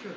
Sure.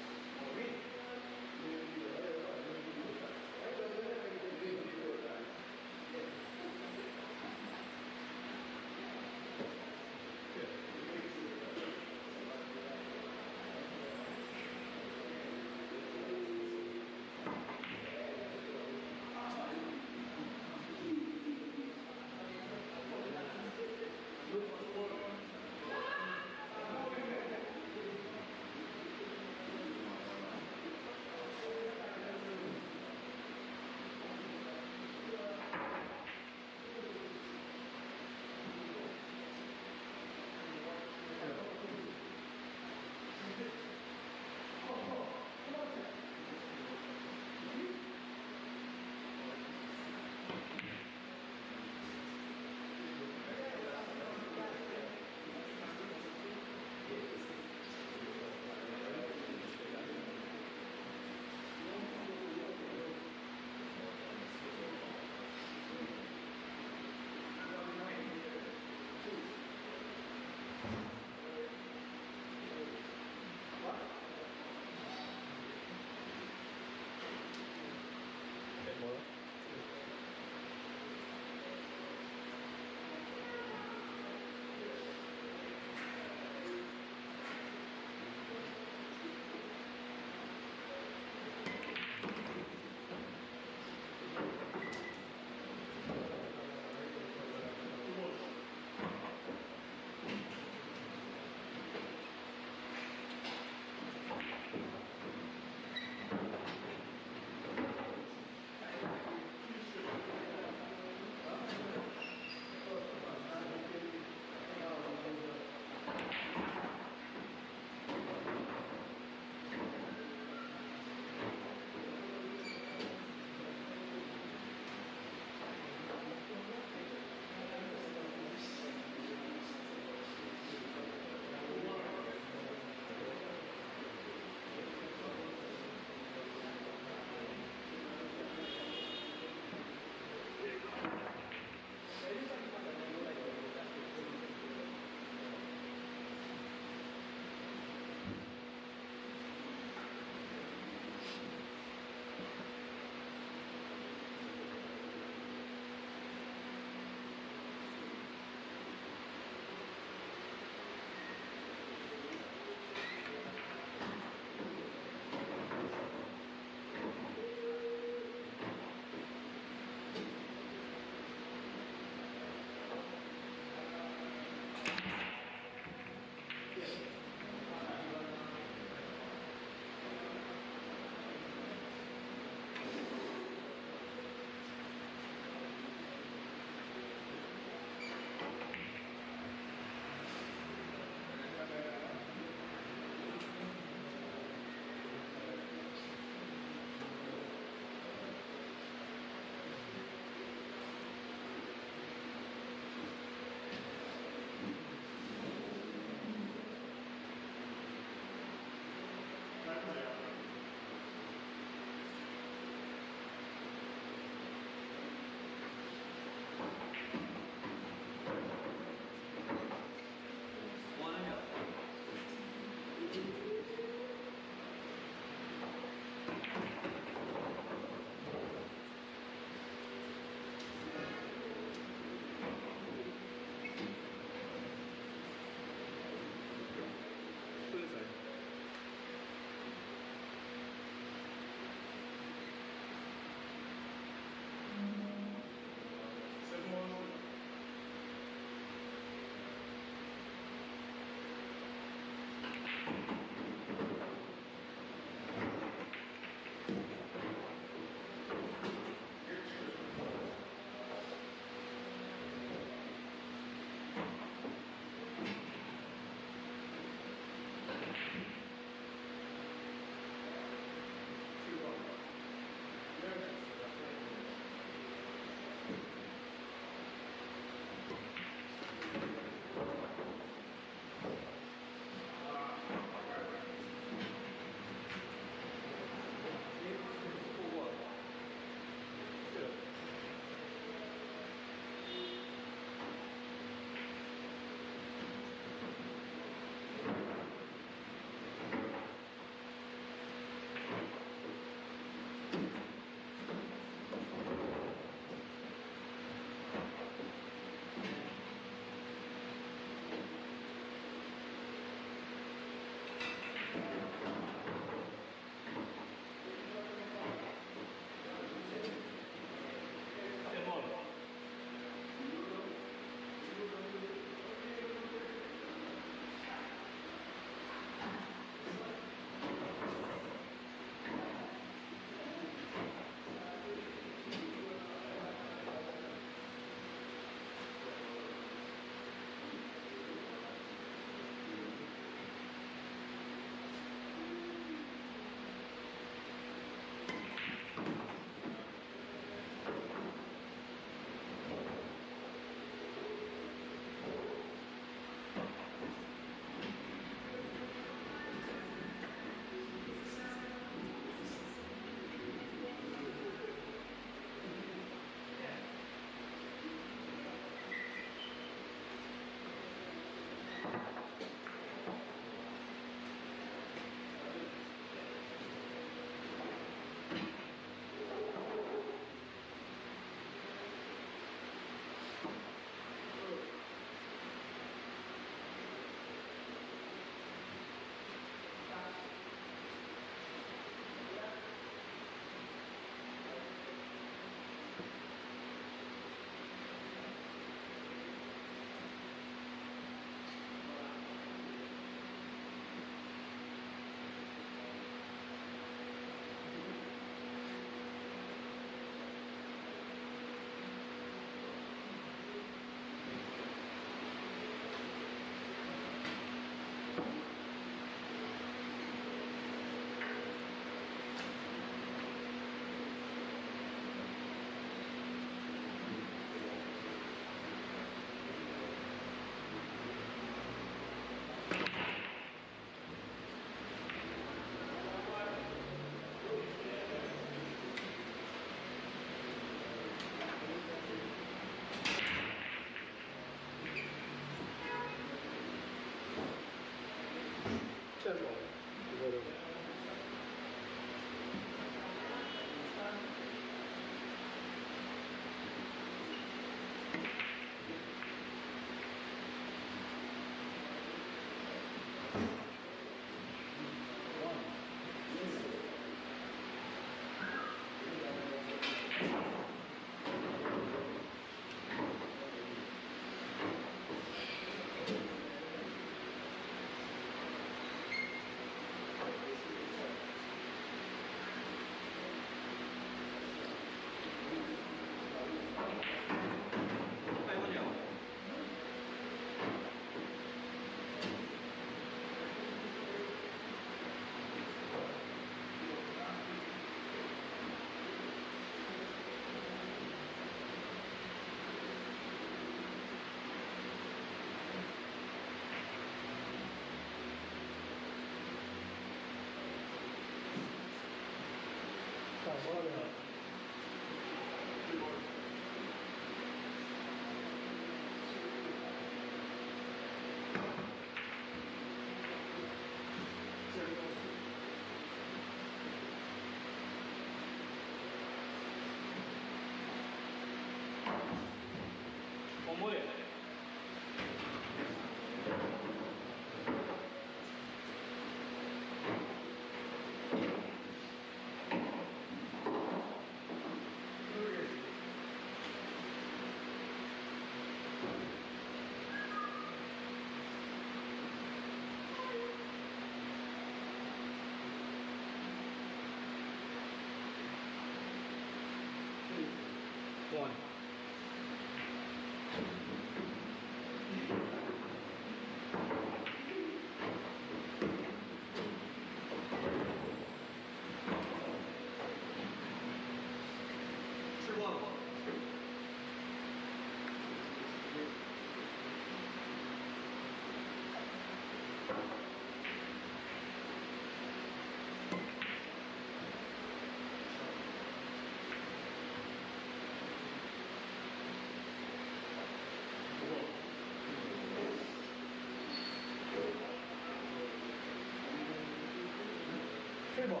确保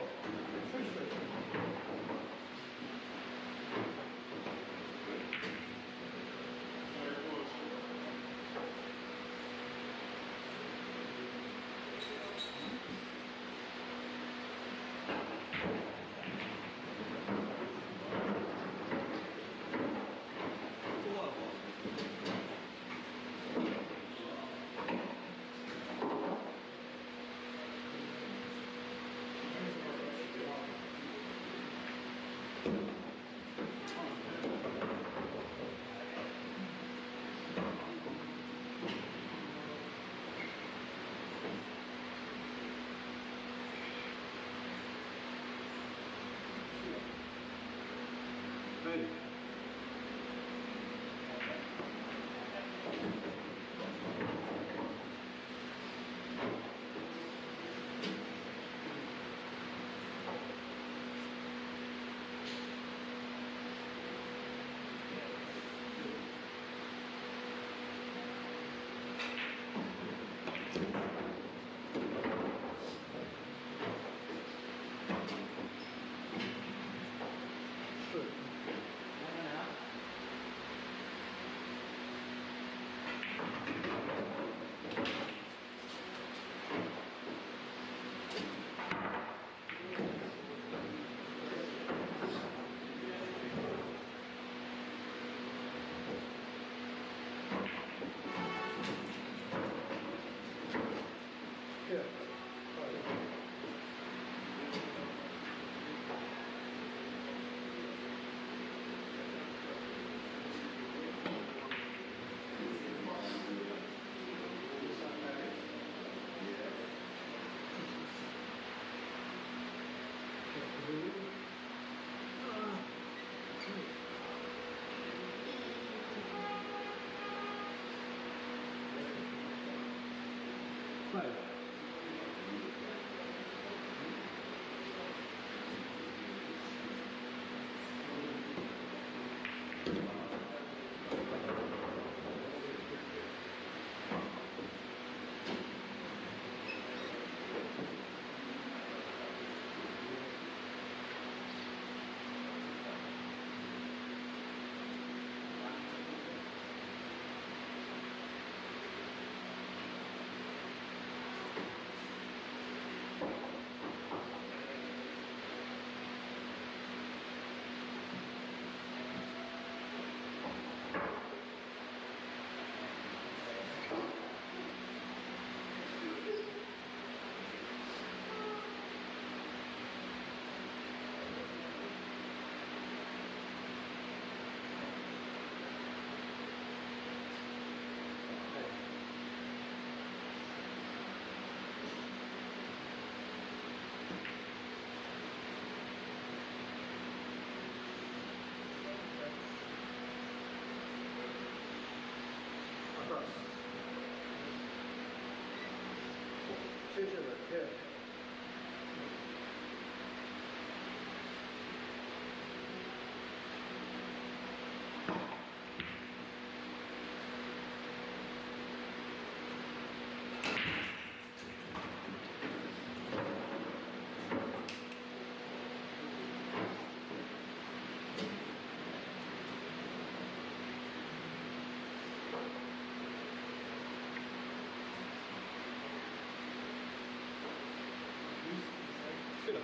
吹水。对。Twilight.谢谢了，谢谢。是的。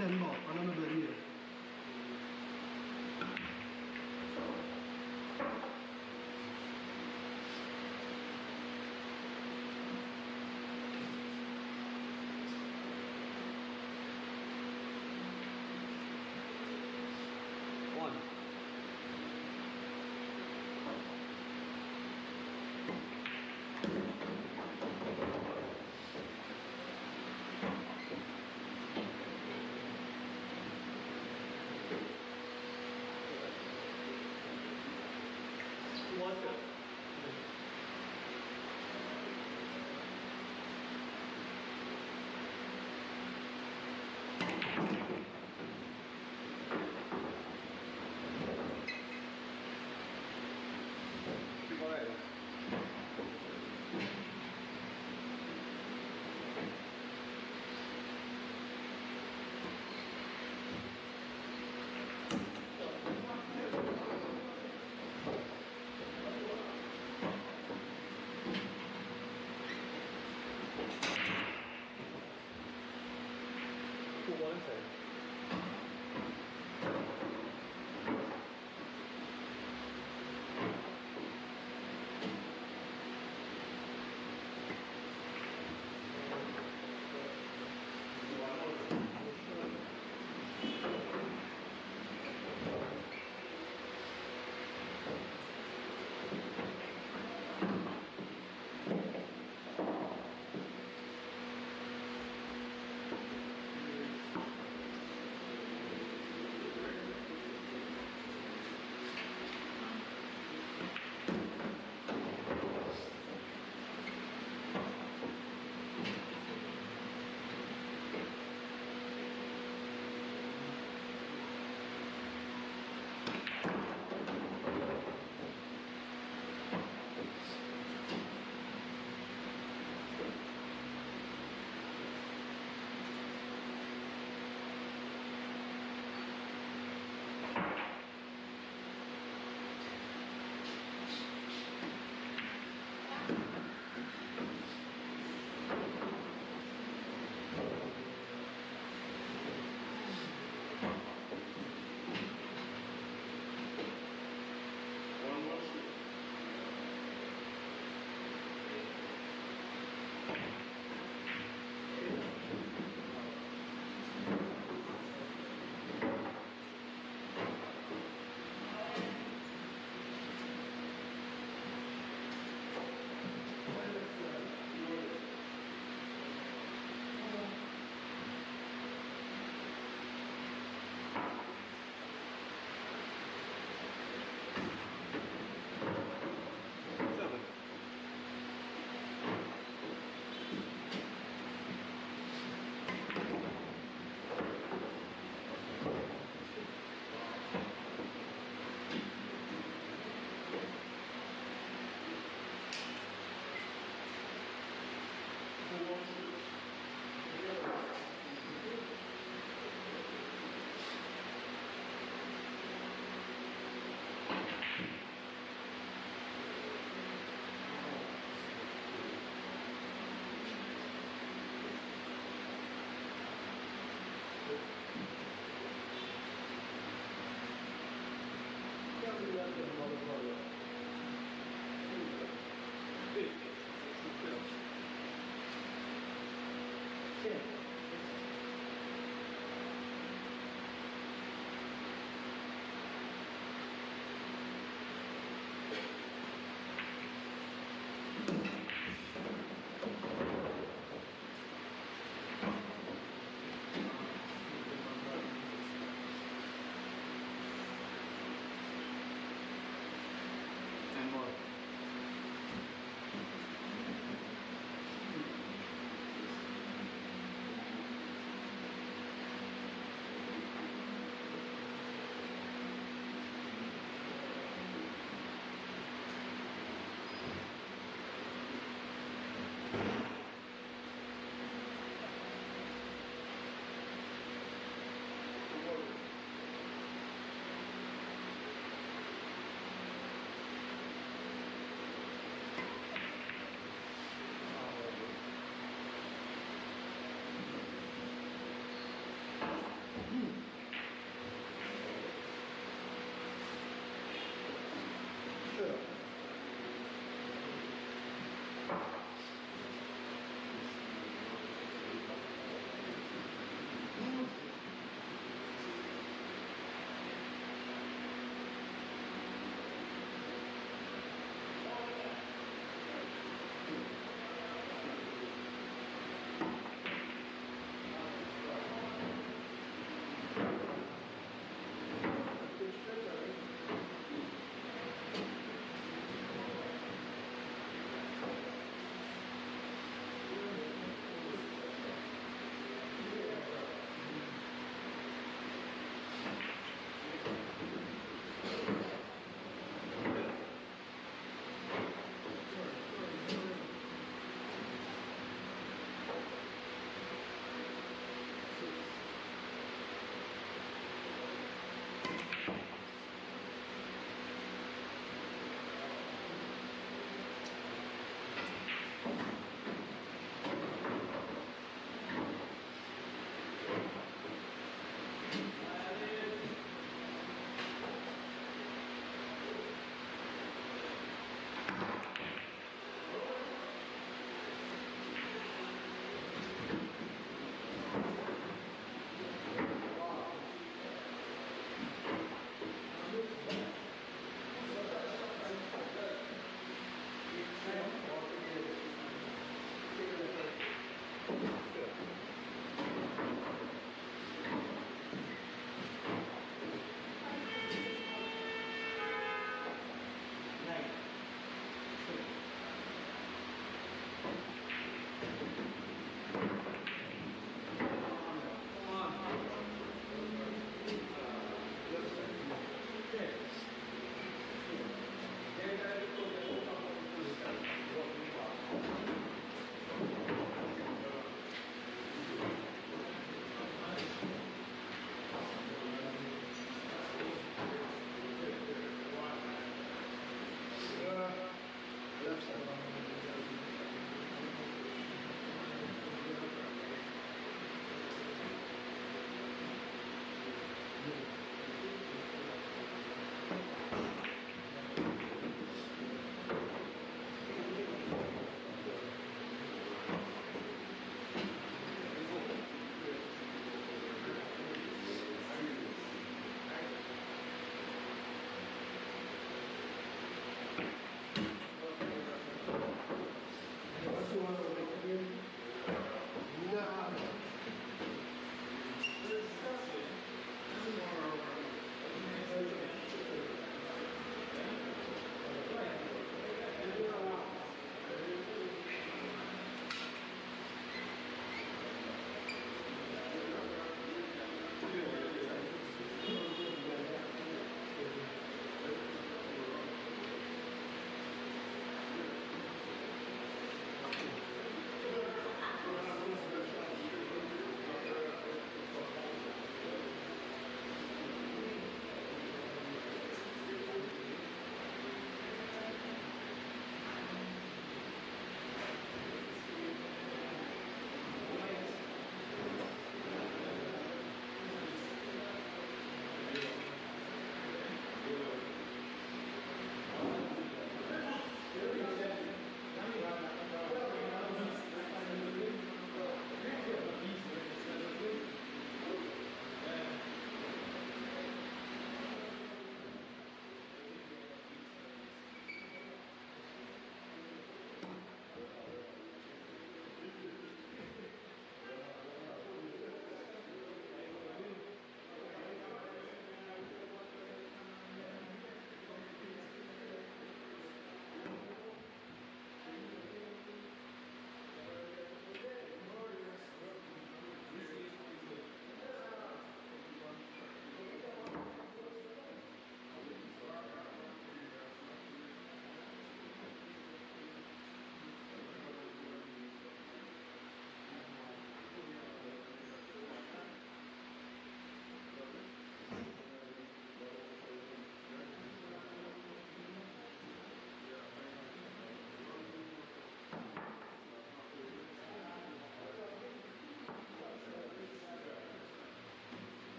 Sen bak, anamı veriyor. One. What's it? And more.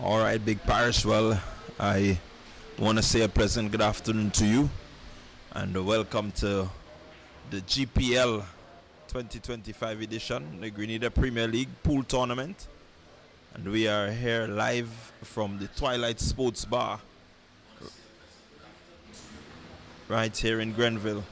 All right, Big Parish. Well, I want to say a pleasant good afternoon to you and welcome to the GPL 2025 edition, the Grenada Premier League Pool Tournament. And we are here live from the Twilight Sports Bar right here in Grenville.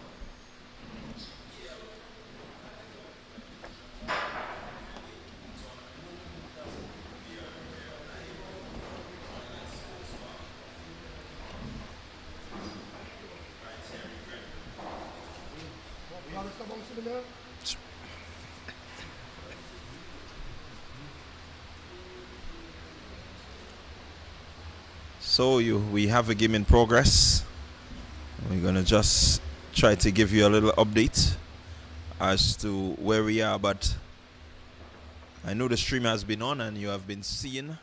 So we have a game in progress. We're gonna just try to give you a little update as to where we are, but I know the stream has been on and you have been seeing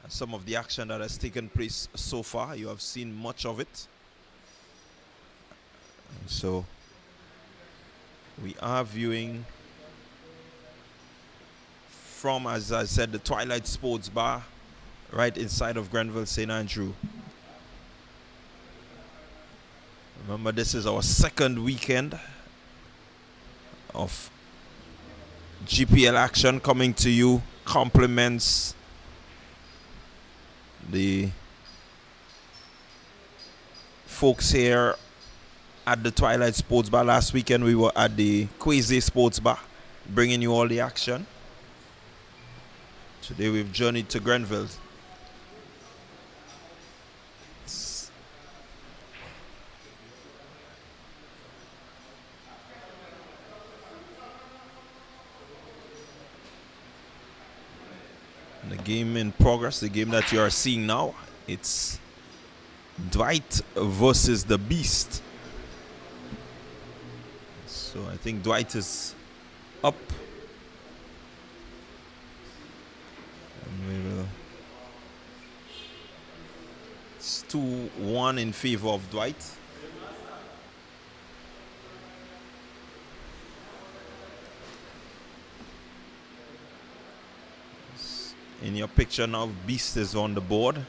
some of the action that has taken place so far. You have seen much of it. So we are viewing from, as I said, the Twilight Sports Bar right inside of Grenville, St. Andrew. Remember, this is our second weekend of GPL action coming to you. Compliments the folks here at the Twilight Sports Bar. Last weekend we were at the Quasi Sports Bar, bringing you all the action. Today we've journeyed to Grenville. The game in progress, the game that you are seeing now, it's Dwight versus the Beast. So I think Dwight is up. And we will. It's 2-1 in favor of Dwight. In your picture now, Beast is on the board. And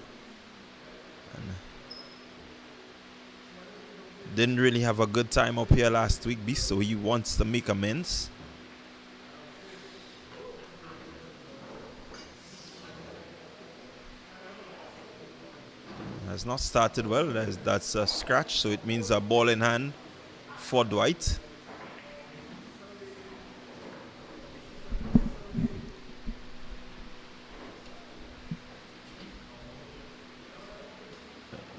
didn't really have a good time up here last week, Beast, so he wants to make amends. Has not started well. That's a scratch, so it means a ball in hand for Dwight.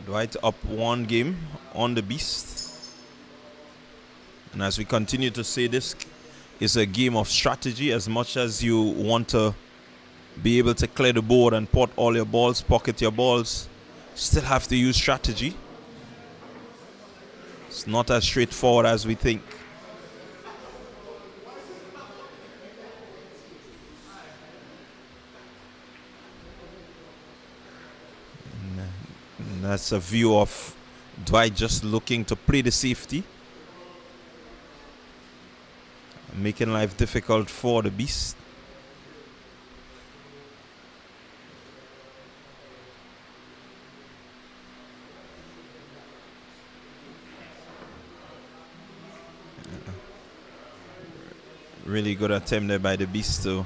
Dwight up one game on the Beast. And as we continue to say, this is a game of strategy. As much as you want to be able to clear the board and pot all your balls, pocket your balls, still have to use strategy. It's not as straightforward as we think. And that's a view of Dwight just looking to play the safety, making life difficult for the Beast. Really good attempt there by the Beast too.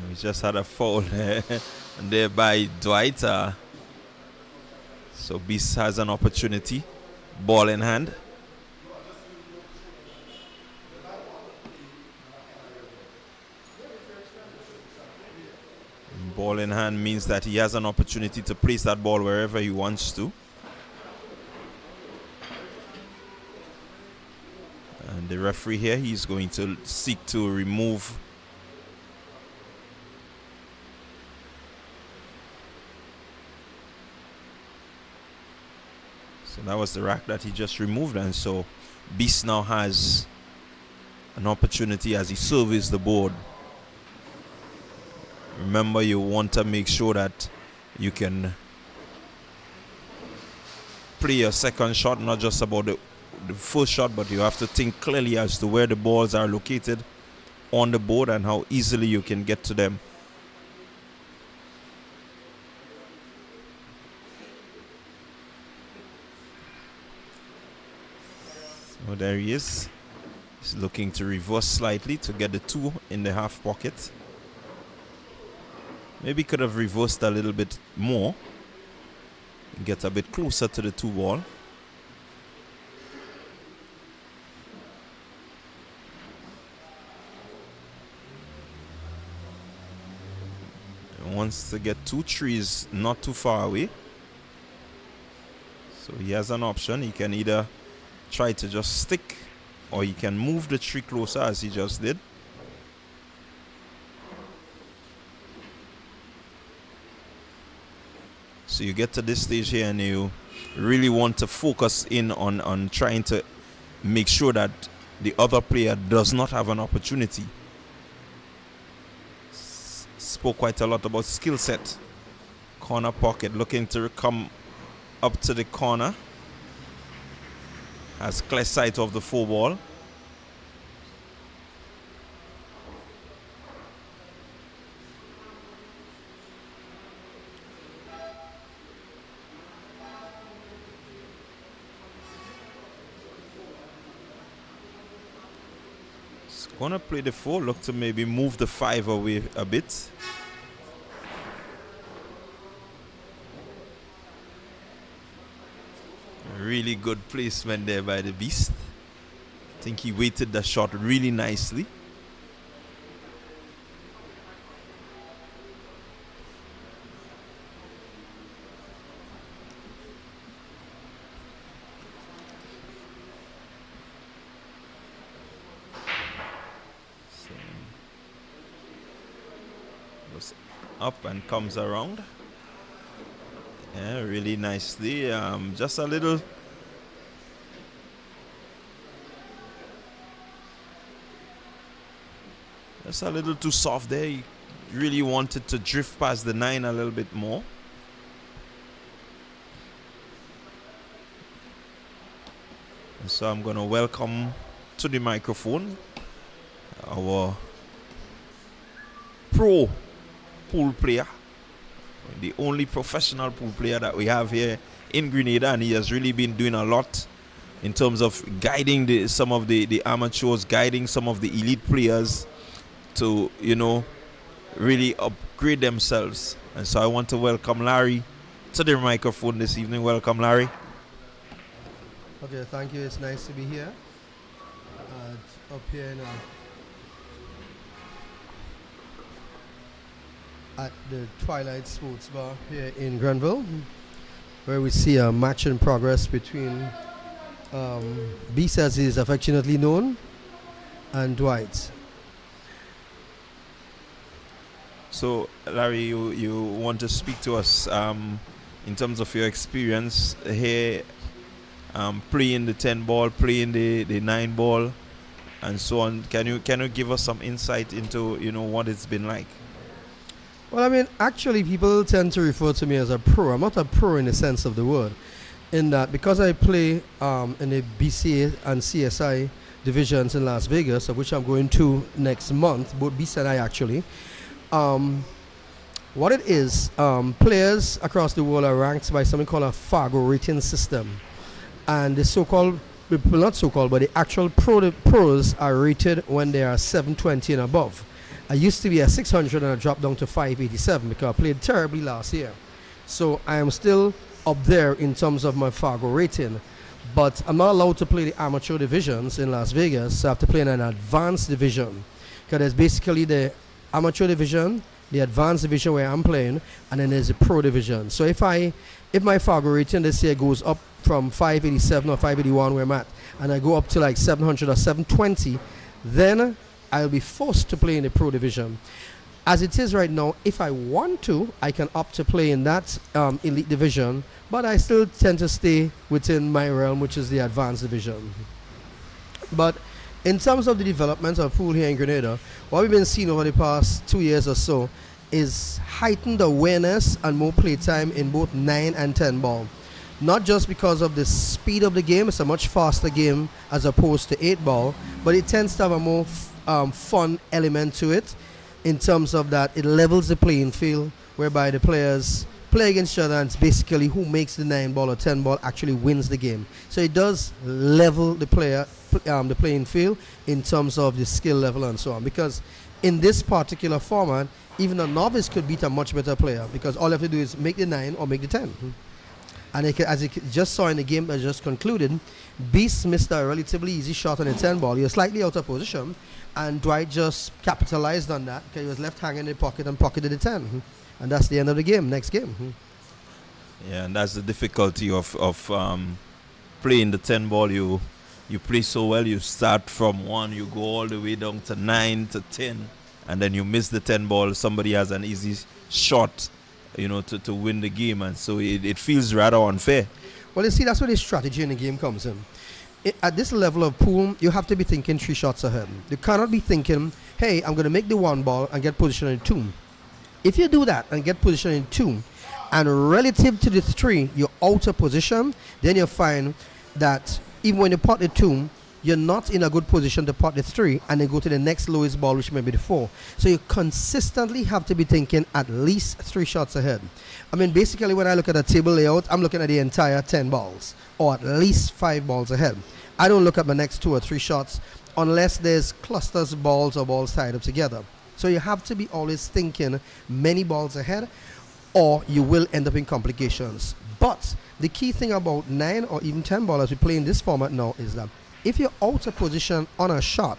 We just had a foul there by Dwight. So Beast has an opportunity. Ball in hand. Ball in hand means that he has an opportunity to place that ball wherever he wants to. And the referee here, he's going to seek to remove so that was the rack that he just removed, and so Beast now has an opportunity as he surveys the board. Remember, you want to make sure that you can play your second shot, not just about the first shot, but you have to think clearly as to where the balls are located on the board and how easily you can get to them. So there he is. He's looking to reverse slightly to get the 2 in the half pocket. Maybe could have reversed a little bit more. Get a bit closer to the 2 ball. And wants to get 2 trees not too far away. So he has an option. He can either try to just stick, or he can move the tree closer as he just did. So you get to this stage here and you really want to focus in on trying to make sure that the other player does not have an opportunity. Spoke quite a lot about skill set. Corner pocket, looking to come up to the corner. Has clear sight of the 4 ball. Gonna play the 4, look to maybe move the 5 away a bit. Really good placement there by the Beast. I think he weighted the shot really nicely. Up and comes around. Yeah, really nicely. Just a little too soft there. He really wanted to drift past the 9 a little bit more. And so I'm going to welcome to the microphone our pro pool player, the only professional pool player that we have here in Grenada, and he has really been doing a lot in terms of guiding some of the amateurs, guiding some of the elite players to, you know, really upgrade themselves. And so I want to welcome Larry to the microphone this evening. Welcome, Larry. Okay, thank you. It's nice to be here. Up here in at the Twilight Sports Bar here in Grenville, where we see a match in progress between Beast, as he is affectionately known, and Dwight. So, Larry, you want to speak to us in terms of your experience here, playing the 10 ball, playing the 9 ball, and so on. Can you give us some insight into, you know, what it's been like? Well, I mean, actually, people tend to refer to me as a pro. I'm not a pro in the sense of the word, in that because I play in the BCA and CSI divisions in Las Vegas, of which I'm going to next month, both BC and I actually. What it is, players across the world are ranked by something called a Fargo rating system. And the so-called, well, not so-called, but the actual pros are rated when they are 720 and above. I used to be at 600 and I dropped down to 587 because I played terribly last year. So I am still up there in terms of my Fargo rating. But I'm not allowed to play the amateur divisions in Las Vegas, so I have to play in an advanced division. Because there's basically the amateur division, the advanced division where I'm playing, and then there's the pro division. So if my Fargo rating this year goes up from 587 or 581 where I'm at, and I go up to like 700 or 720, then I'll be forced to play in the pro division. As it is right now, if I want to, I can opt to play in that elite division, but I still tend to stay within my realm, which is the advanced division. But in terms of the development of pool here in Grenada, what we've been seeing over the past 2 years or so is heightened awareness and more playtime in both 9 and 10 ball. not just because of the speed of the game. It's a much faster game as opposed to 8 ball, but it tends to have a more fun element to it in terms of that it levels the playing field, whereby the players play against each other, and it's basically who makes the 9 ball or 10 ball actually wins the game. So it does level the the playing field in terms of the skill level and so on, because in this particular format, even a novice could beat a much better player, because all you have to do is make the 9 or make the 10. And as you just saw in the game that just concluded, Beast missed a relatively easy shot on the 10 ball. He was slightly out of position, and Dwight just capitalized on that because he was left hanging in the pocket and pocketed the 10. And that's the end of the game. Next game. Yeah, and that's the difficulty of playing the 10 ball. You play so well, you start from 1, you go all the way down to 9 to 10, and then you miss the 10 ball. Somebody has an easy shot, to win the game, and so it feels rather unfair. Well, you see, that's where the strategy in the game comes in. At this level of pool, you have to be thinking 3 shots ahead. You cannot be thinking, hey, I'm going to make the 1 ball and get position in 2. If you do that and get position in 2, and relative to the 3, you're out of position, then you'll find that even when you pot the 2, you're not in a good position to pot the 3 and then go to the next lowest ball, which may be the 4. So you consistently have to be thinking at least 3 shots ahead. I mean, basically, when I look at a table layout, I'm looking at the entire 10 balls, or at least 5 balls ahead. I don't look at my next 2 or 3 shots unless there's clusters of balls or balls tied up together. So you have to be always thinking many balls ahead, or you will end up in complications. But the key thing about 9 or even 10 ball as we play in this format now is that if you're out of position on a shot,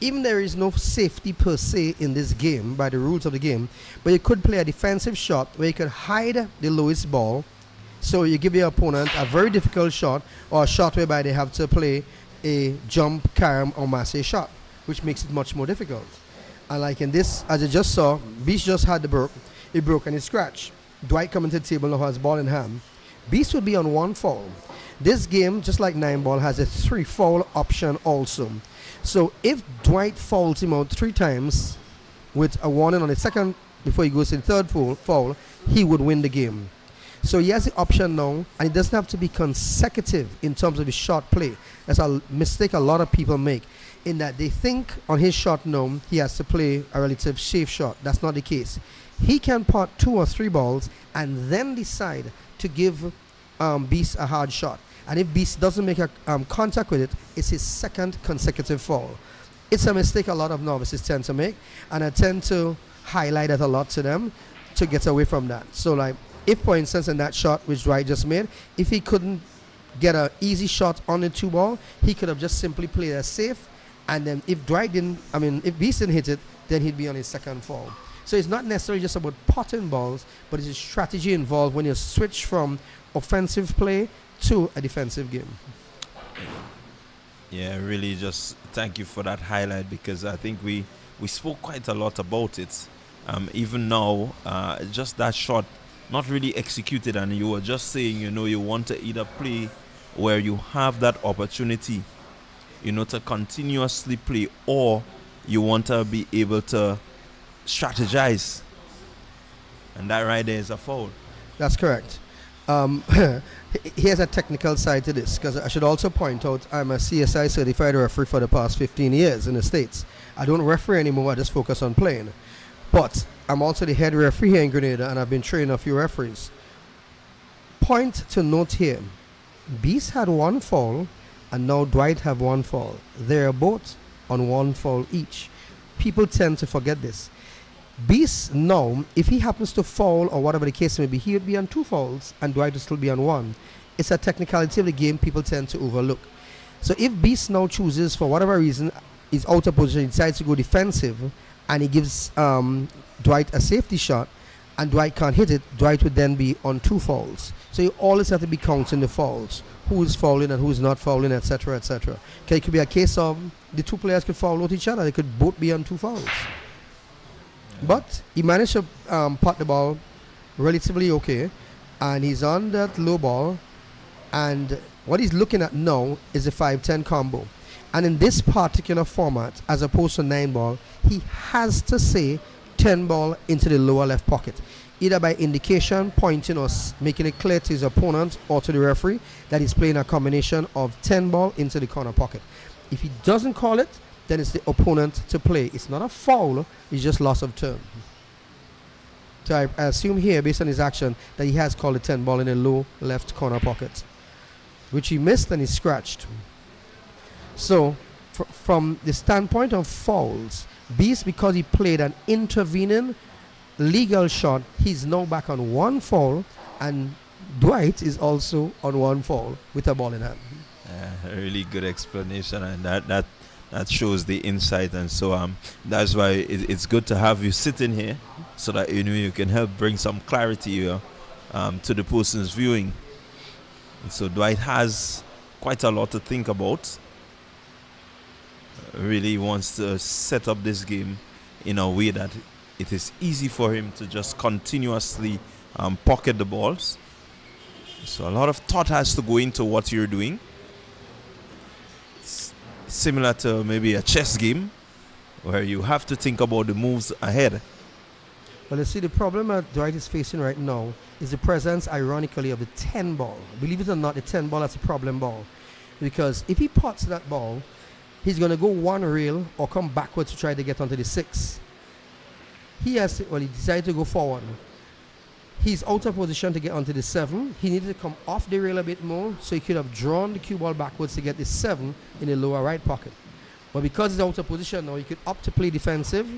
even there is no safety per se in this game by the rules of the game, but you could play a defensive shot where you could hide the lowest ball, so you give your opponent a very difficult shot, or a shot whereby they have to play a jump, carom, or masse shot, which makes it much more difficult. And like in this, as you just saw, Beast just had the broke. It broke and it scratched. Dwight coming to the table now has ball in hand. Beast would be on 1 foul. This game, just like 9 ball, has a 3 foul option also. So if Dwight fouls him out 3 times with a warning on the second before he goes to the third foul, he would win the game. So he has the option now, and it doesn't have to be consecutive in terms of his shot play. That's a mistake a lot of people make, in that they think on his shot now he has to play a relative safe shot. That's not the case. He can pot 2 or 3 balls and then decide to give Beast a hard shot. And if Beast doesn't make a contact with it, it's his second consecutive foul. It's a mistake a lot of novices tend to make, and I tend to highlight it a lot to them to get away from that. So like, if for instance in that shot which Dwight just made, if he couldn't get an easy shot on the 2 ball, he could have just simply played it safe, and then if Beast didn't hit it, then he'd be on his second foul. So it's not necessarily just about potting balls, but it's a strategy involved when you switch from offensive play to a defensive game. Yeah, really just thank you for that highlight, because I think we spoke quite a lot about it. Even now, just that shot not really executed, and you were just saying, you want to either play where you have that opportunity, to continuously play, or you want to be able to strategize, and that right there is a foul. That's correct. Here's a technical side to this, because I should also point out I'm a CSI certified referee for the past 15 years in the States. I don't referee anymore, I just focus on playing. But I'm also the head referee here in Grenada, and I've been training a few referees. Point to note here, Beast had 1 foul, and now Dwight have 1 foul. They're both on 1 foul each. People tend to forget this. Beast now, if he happens to foul or whatever the case may be, he would be on 2 fouls and Dwight would still be on 1. It's a technicality of the game people tend to overlook. So if Beast now chooses, for whatever reason, is out of position, he decides to go defensive, and he gives Dwight a safety shot, and Dwight can't hit it, Dwight would then be on 2 fouls. So you always have to be counting the fouls. Who is fouling and who is not fouling, etc., etc. Okay, it could be a case of the 2 players could foul out each other. They could both be on 2 fouls. But he managed to pot the ball relatively okay, and he's on that low ball, and what he's looking at now is a 5-10 combo. And in this particular format, as opposed to 9 ball, he has to say 10 ball into the lower left pocket. either by indication, pointing, or making it clear to his opponent or to the referee that he's playing a combination of 10 ball into the corner pocket. If he doesn't call it, then it's the opponent to play. It's not a foul, it's just loss of turn. So I assume here, based on his action, that he has called the 10 ball in the low left corner pocket, which he missed and he scratched. So from the standpoint of fouls, Beast, because he played an intervening legal shot, he's now back on one foul, and Dwight is also on one foul with a ball in hand. A really good explanation, and that shows the insight. And so that's why it's good to have you sitting here, so that you can help bring some clarity to the person's viewing. And so Dwight has quite a lot to think about. Really wants to set up this game in a way that it is easy for him to just continuously pocket the balls. So a lot of thought has to go into what you're doing. It's similar to maybe a chess game where you have to think about the moves ahead. Well, you see, the problem that Dwight is facing right now is the presence, ironically, of the 10 ball. Believe it or not, the 10 ball, that's a problem ball. Because if he pots that ball, he's going to go one rail or come backwards to try to get onto the 6. He decided to go forward. He's out of position to get onto the 7. He needed to come off the rail a bit more, so he could have drawn the cue ball backwards to get the 7 in the lower right pocket. But because he's out of position now, he could opt to play defensive,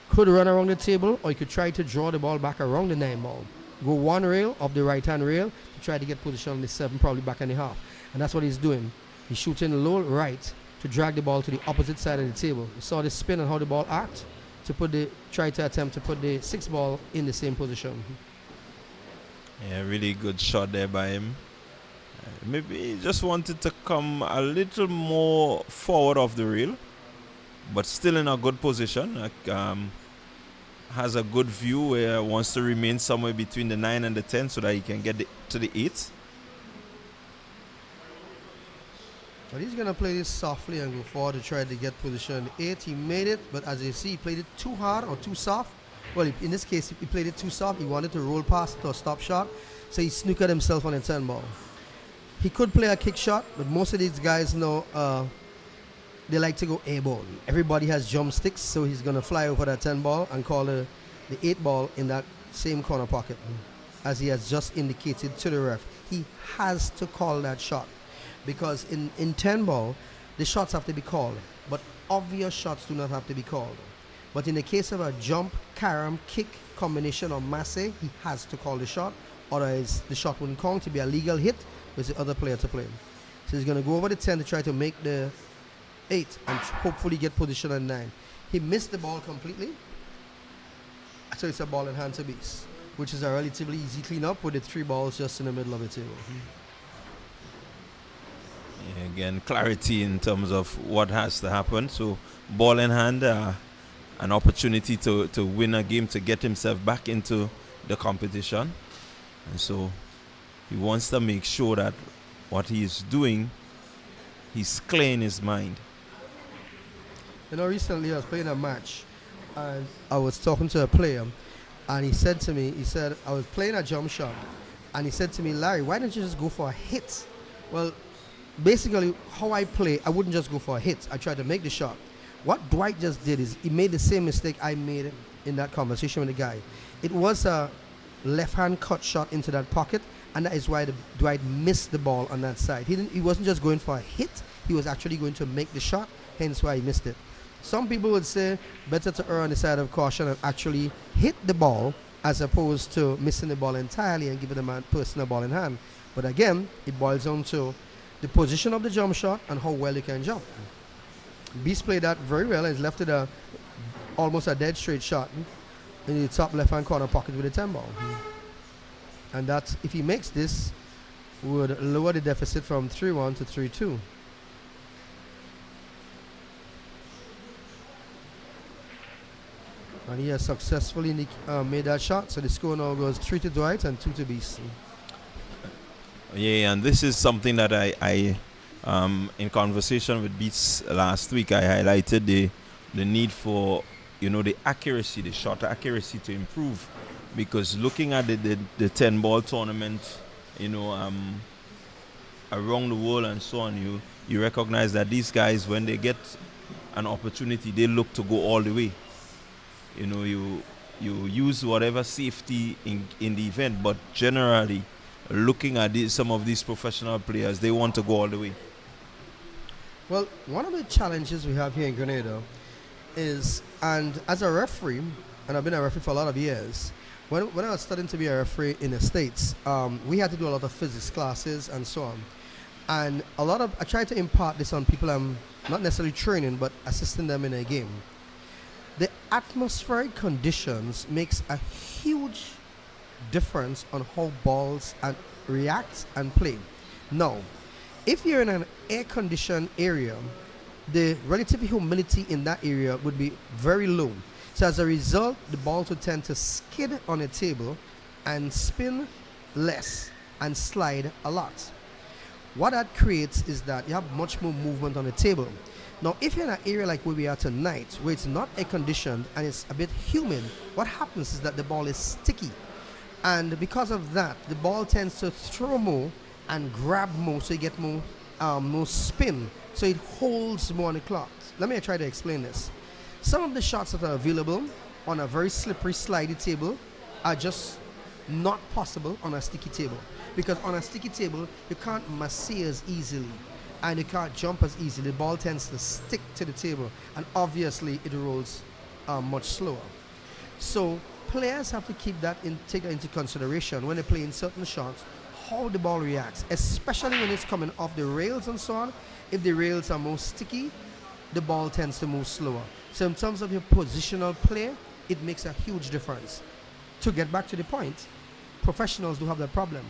could run around the table, or he could try to draw the ball back around the 9 ball. Go one rail of the right-hand rail to try to get position on the 7, probably back and a half. And that's what he's doing. He's shooting low right to drag the ball to the opposite side of the table. You saw the spin and how the ball acted to try to attempt to put the 6 ball in the same position. Yeah, really good shot there by him. Maybe he just wanted to come a little more forward of the rail, but still in a good position. Has a good view where wants to remain somewhere between the 9 and the 10 so that he can get to the 8. But he's going to play this softly and go forward to try to get position 8. He made it, but as you see, he played it too hard or too soft. Well, in this case, he played it too soft. He wanted to roll past to a stop shot, so he snookered himself on a 10 ball. He could play a kick shot, but most of these guys know they like to go airborne. Everybody has jump sticks, so he's going to fly over that 10 ball and call the 8 ball in that same corner pocket, as he has just indicated to the ref. He has to call that shot, because in 10 ball, the shots have to be called, but obvious shots do not have to be called. But in the case of a jump, carom, kick, combination, or masse, he has to call the shot, otherwise the shot wouldn't count to be a legal hit with the other player to play. So he's going to go over the 10 to try to make the 8 and hopefully get position at 9. He missed the ball completely, so it's a ball in hand to Beast, which is a relatively easy cleanup with the 3 balls just in the middle of the table. Yeah, again, clarity in terms of what has to happen. So ball in hand, an opportunity to win a game, to get himself back into the competition. And so he wants to make sure that what he is doing, he's clear in his mind. You know, recently I was playing a match and I was talking to a player, and he said to me, I was playing a jump shot, and he said to me, Larry, why don't you just go for a hit? Well, basically how I play, I wouldn't just go for a hit. I try to make the shot. What Dwight just did is he made the same mistake I made in that conversation with the guy. It was a left-hand cut shot into that pocket, and that is why Dwight missed the ball on that side. He wasn't just going for a hit, he was actually going to make the shot, hence why he missed it. Some people would say better to err on the side of caution and actually hit the ball as opposed to missing the ball entirely and giving the person a ball in hand. But again, it boils down to the position of the jump shot and how well you can jump. Beast played that very well and he's left it almost a dead straight shot in the top left hand corner pocket with a 10 ball. And that, if he makes this, would lower the deficit from 3-1 to 3-2. And he has successfully made that shot, so the score now goes 3 to Dwight and 2 to Beast. Yeah, and this is something that I in conversation with Beats last week, I highlighted the need for, the accuracy, the shot accuracy to improve, because looking at the 10 ball tournament, around the world and so on, you recognize that these guys, when they get an opportunity, they look to go all the way. You use whatever safety in the event, but generally, looking at some of these professional players, they want to go all the way. Well, one of the challenges we have here in Grenada is, and as a referee, and I've been a referee for a lot of years, when I was studying to be a referee in the States, we had to do a lot of physics classes and so on. And I try to impart this on people I'm not necessarily training, but assisting them in a game. The atmospheric conditions makes a huge difference on how balls react and play. Now, if you're in an air-conditioned area, the relative humidity in that area would be very low. So as a result, the balls would tend to skid on a table and spin less and slide a lot. What that creates is that you have much more movement on the table. Now, if you're in an area like where we are tonight, where it's not air-conditioned and it's a bit humid, what happens is that the ball is sticky. And because of that, the ball tends to throw more and grab more, so you get more spin, so it holds more on the clock. Let me try to explain this. Some of the shots that are available on a very slippery, slidey table are just not possible on a sticky table, because on a sticky table you can't massage as easily and you can't jump as easily. The ball tends to stick to the table, and obviously it rolls much slower. So players have to take that into consideration when they're playing certain shots, how the ball reacts, especially when it's coming off the rails and so on. If the rails are more sticky, the ball tends to move slower. So in terms of your positional play, it makes a huge difference. To get back to the point, professionals do have that problem.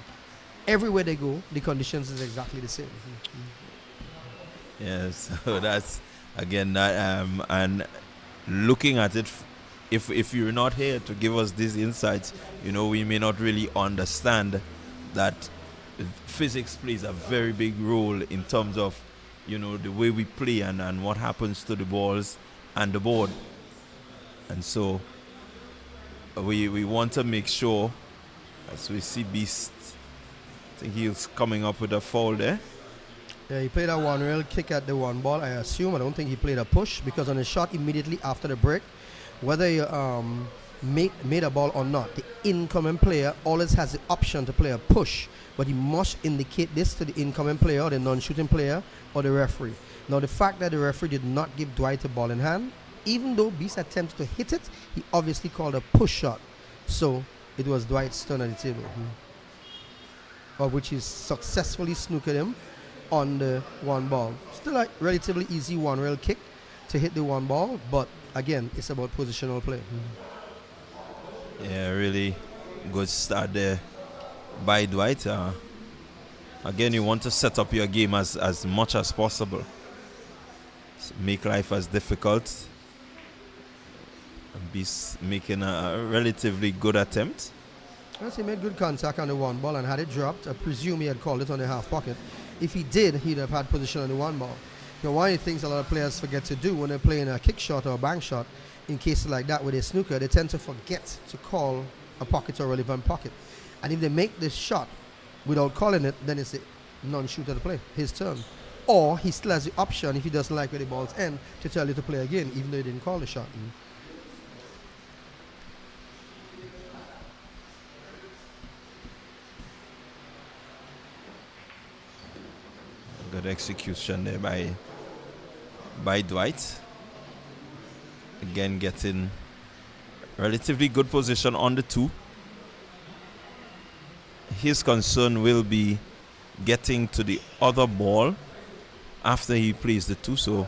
Everywhere they go, the conditions is exactly the same. Yes, so that's again that and looking at it, if you're not here to give us these insights, we may not really understand that physics plays a very big role in terms of the way we play and what happens to the balls and the board. And so we want to make sure, as we see Beast, I think he's coming up with a foul there. Yeah, he played a one rail kick at the one ball, I assume. I don't think he played a push, because on the shot immediately after the break, whether you made a ball or not, the incoming player always has the option to play a push, but he must indicate this to the incoming player or the non-shooting player or the referee. Now, the fact that the referee did not give Dwight a ball in hand, even though Beast attempted to hit it, he obviously called a push shot. So it was Dwight's turn at the table, of which he successfully snookered him on the one ball. Still a relatively easy one rail kick to hit the one ball, but again, it's about positional play. Yeah, really good start there by Dwight. Again, you want to set up your game as much as possible. Make life as difficult. Beast making a relatively good attempt. Yes, he made good contact on the one ball and had it dropped. I presume he had called it on the half pocket. If he did, he'd have had position on the one ball. One of the things a lot of players forget to do when they're playing a kick shot or a bank shot, in cases like that where they snooker, they tend to forget to call a pocket or relevant pocket. And if they make this shot without calling it, then it's a non-shooter to play, his turn. Or he still has the option, if he doesn't like where the ball's end, to tell you to play again, even though he didn't call the shot. Good execution there by Dwight. Again, getting relatively good position on the two. His concern will be getting to the other ball after he plays the two, so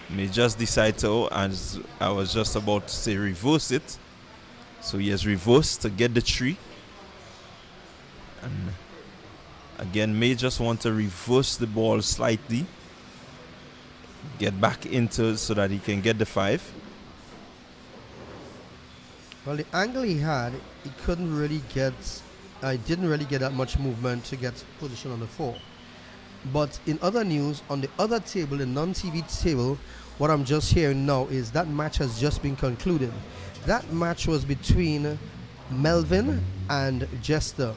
may just decide to, as I was just about to say, reverse it. So he has reversed to get the three. And again, may just want to reverse the ball slightly, get back into so that he can get the 5. Well, the angle he had, he couldn't really get, didn't really get that much movement to get position on the 4. But in other news, on the other table, the non-TV table, What I'm just hearing now is that match has just been concluded. That match was between Melvin and Jester,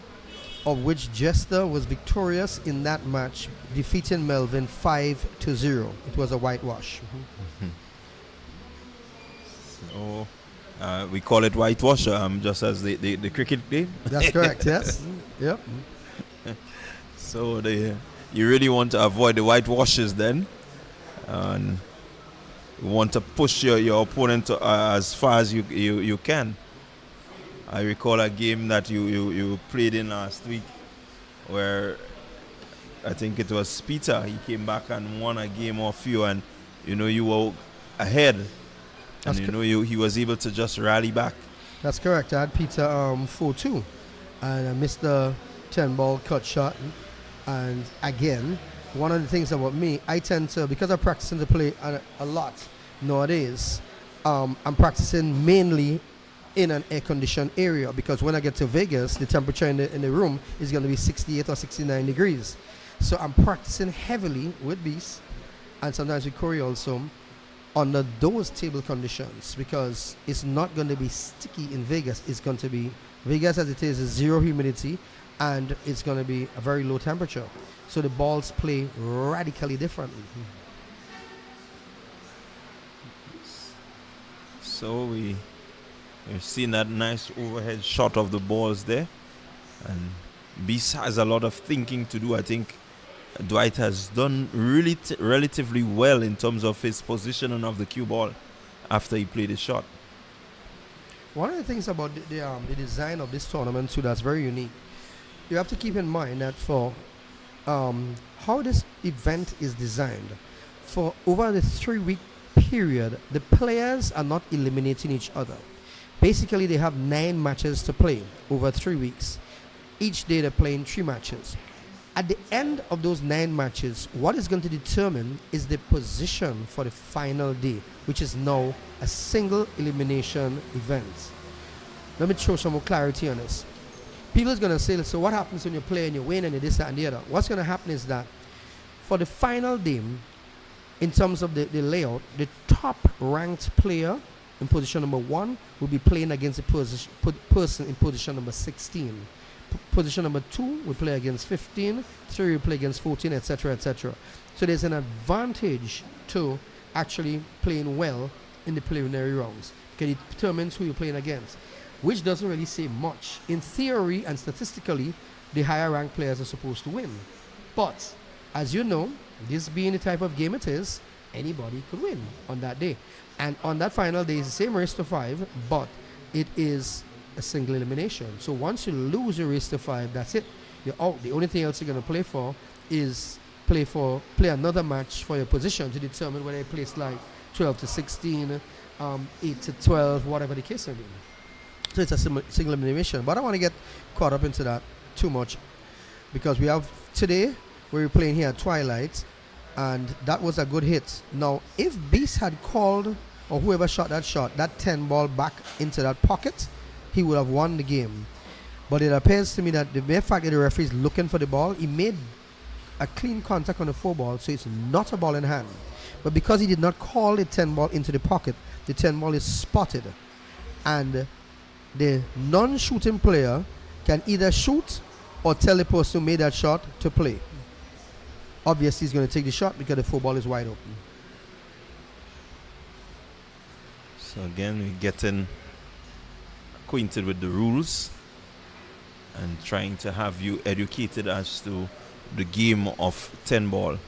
of which Jester was victorious in that match, defeating Melvin 5-0. It was a whitewash. So we call it whitewash, just as the cricket game. That's correct, yes. Yep. So you really want to avoid the whitewashes then, and you want to push your opponent as far as you can. I recall a game that you played in last week where I think it was Peter. He came back and won a game off you, and you were ahead, and he was able to just rally back. That's correct. I had Peter 4-2, and I missed the 10-ball cut shot. And again, one of the things about me, I tend to, because I'm practicing to play a lot nowadays, I'm practicing mainly in an air-conditioned area, because when I get to Vegas, the temperature in the room is going to be 68 or 69 degrees. So I'm practicing heavily with Beast, and sometimes with Corey also, under those table conditions, because it's not going to be sticky in Vegas. It's going to be, Vegas as it is zero humidity, and it's going to be a very low temperature. So the balls play radically differently. So we've seen that nice overhead shot of the balls there, and Beast has a lot of thinking to do. I think Dwight has done really relatively well in terms of his positioning of the cue ball after he played the shot. One of the things about the design of this tournament too that's very unique, you have to keep in mind that for how this event is designed, for over the 3-week period, the players are not eliminating each other. Basically, they have 9 matches to play over 3 weeks. Each day they're playing 3 matches. At the end of those 9 matches, what is going to determine is the position for the final day, which is now a single elimination event. Let me throw some more clarity on this. People are going to say, so what happens when you play and you win and you this, that, and the other? What's going to happen is that for the final day, in terms of the layout, the top ranked player in position number 1 will be playing against the person in position number 16. Position number 2 will play against 15, 3 will play against 14, etc., etc. So there's an advantage to actually playing well in the preliminary rounds, because it determines who you're playing against, which doesn't really say much. In theory and statistically, the higher ranked players are supposed to win. But as you know, this being the type of game it is, anybody could win on that day. And on that final day, it's the same race to 5, but it is a single elimination. So once you lose your race to 5, that's it. You're out. The only thing else you're going to play for is play another match for your position to determine whether you place like 12 to 16, 8 to 12, whatever the case may be. So it's a single elimination. But I don't want to get caught up into that too much, because we have today, we're playing here at Twilight, and that was a good hit. Now, if Beast had called, or whoever shot that 10 ball back into that pocket, he would have won the game. But it appears to me that the mere fact that the referee is looking for the ball, he made a clean contact on the 4 ball, so it's not a ball in hand. But because he did not call the 10 ball into the pocket, the 10 ball is spotted. And the non-shooting player can either shoot or tell the person who made that shot to play. Obviously, he's going to take the shot because the 4 ball is wide open. So again, we're getting acquainted with the rules and trying to have you educated as to the game of 10 ball.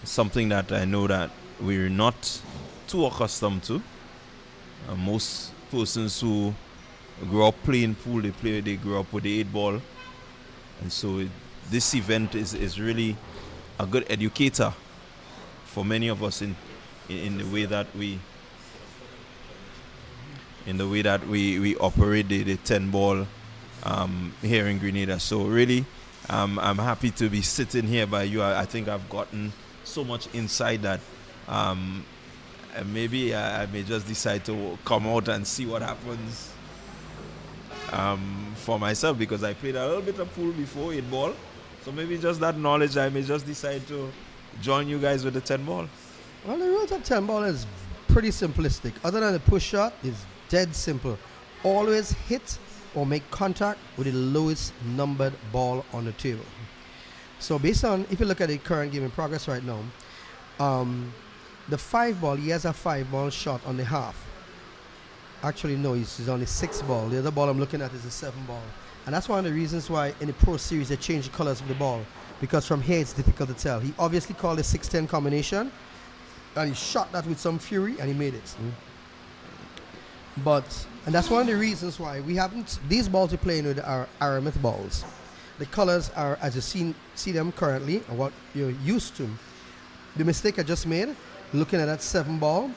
Something that I know that we're not too accustomed to. Most persons who grew up playing pool, they grew up with the 8 ball, and so this event is really a good educator for many of us in the way that we operate the 10 ball here in Grenada. So really, I'm happy to be sitting here by you. I think I've gotten so much insight that maybe I may just decide to come out and see what happens for myself, because I played a little bit of pool before 8 ball. So maybe just that knowledge, I may just decide to join you guys with the 10 ball. Well, the rules of 10 ball is pretty simplistic. Other than the push shot, it's dead simple. Always hit or make contact with the lowest numbered ball on the table. So based on, if you look at the current game in progress right now, the 5 ball, he has a 5 ball shot on the half. Actually, no, he's on the 6 ball. The other ball I'm looking at is a 7 ball. And that's one of the reasons why in the Pro Series they change the colors of the ball. Because from here it's difficult to tell. He obviously called a 6-10 combination. And he shot that with some fury and he made it. And that's one of the reasons why we haven't, these balls we're playing with are Aramith balls. The colors are, as you see them currently, and what you're used to. The mistake I just made, looking at that 7 ball,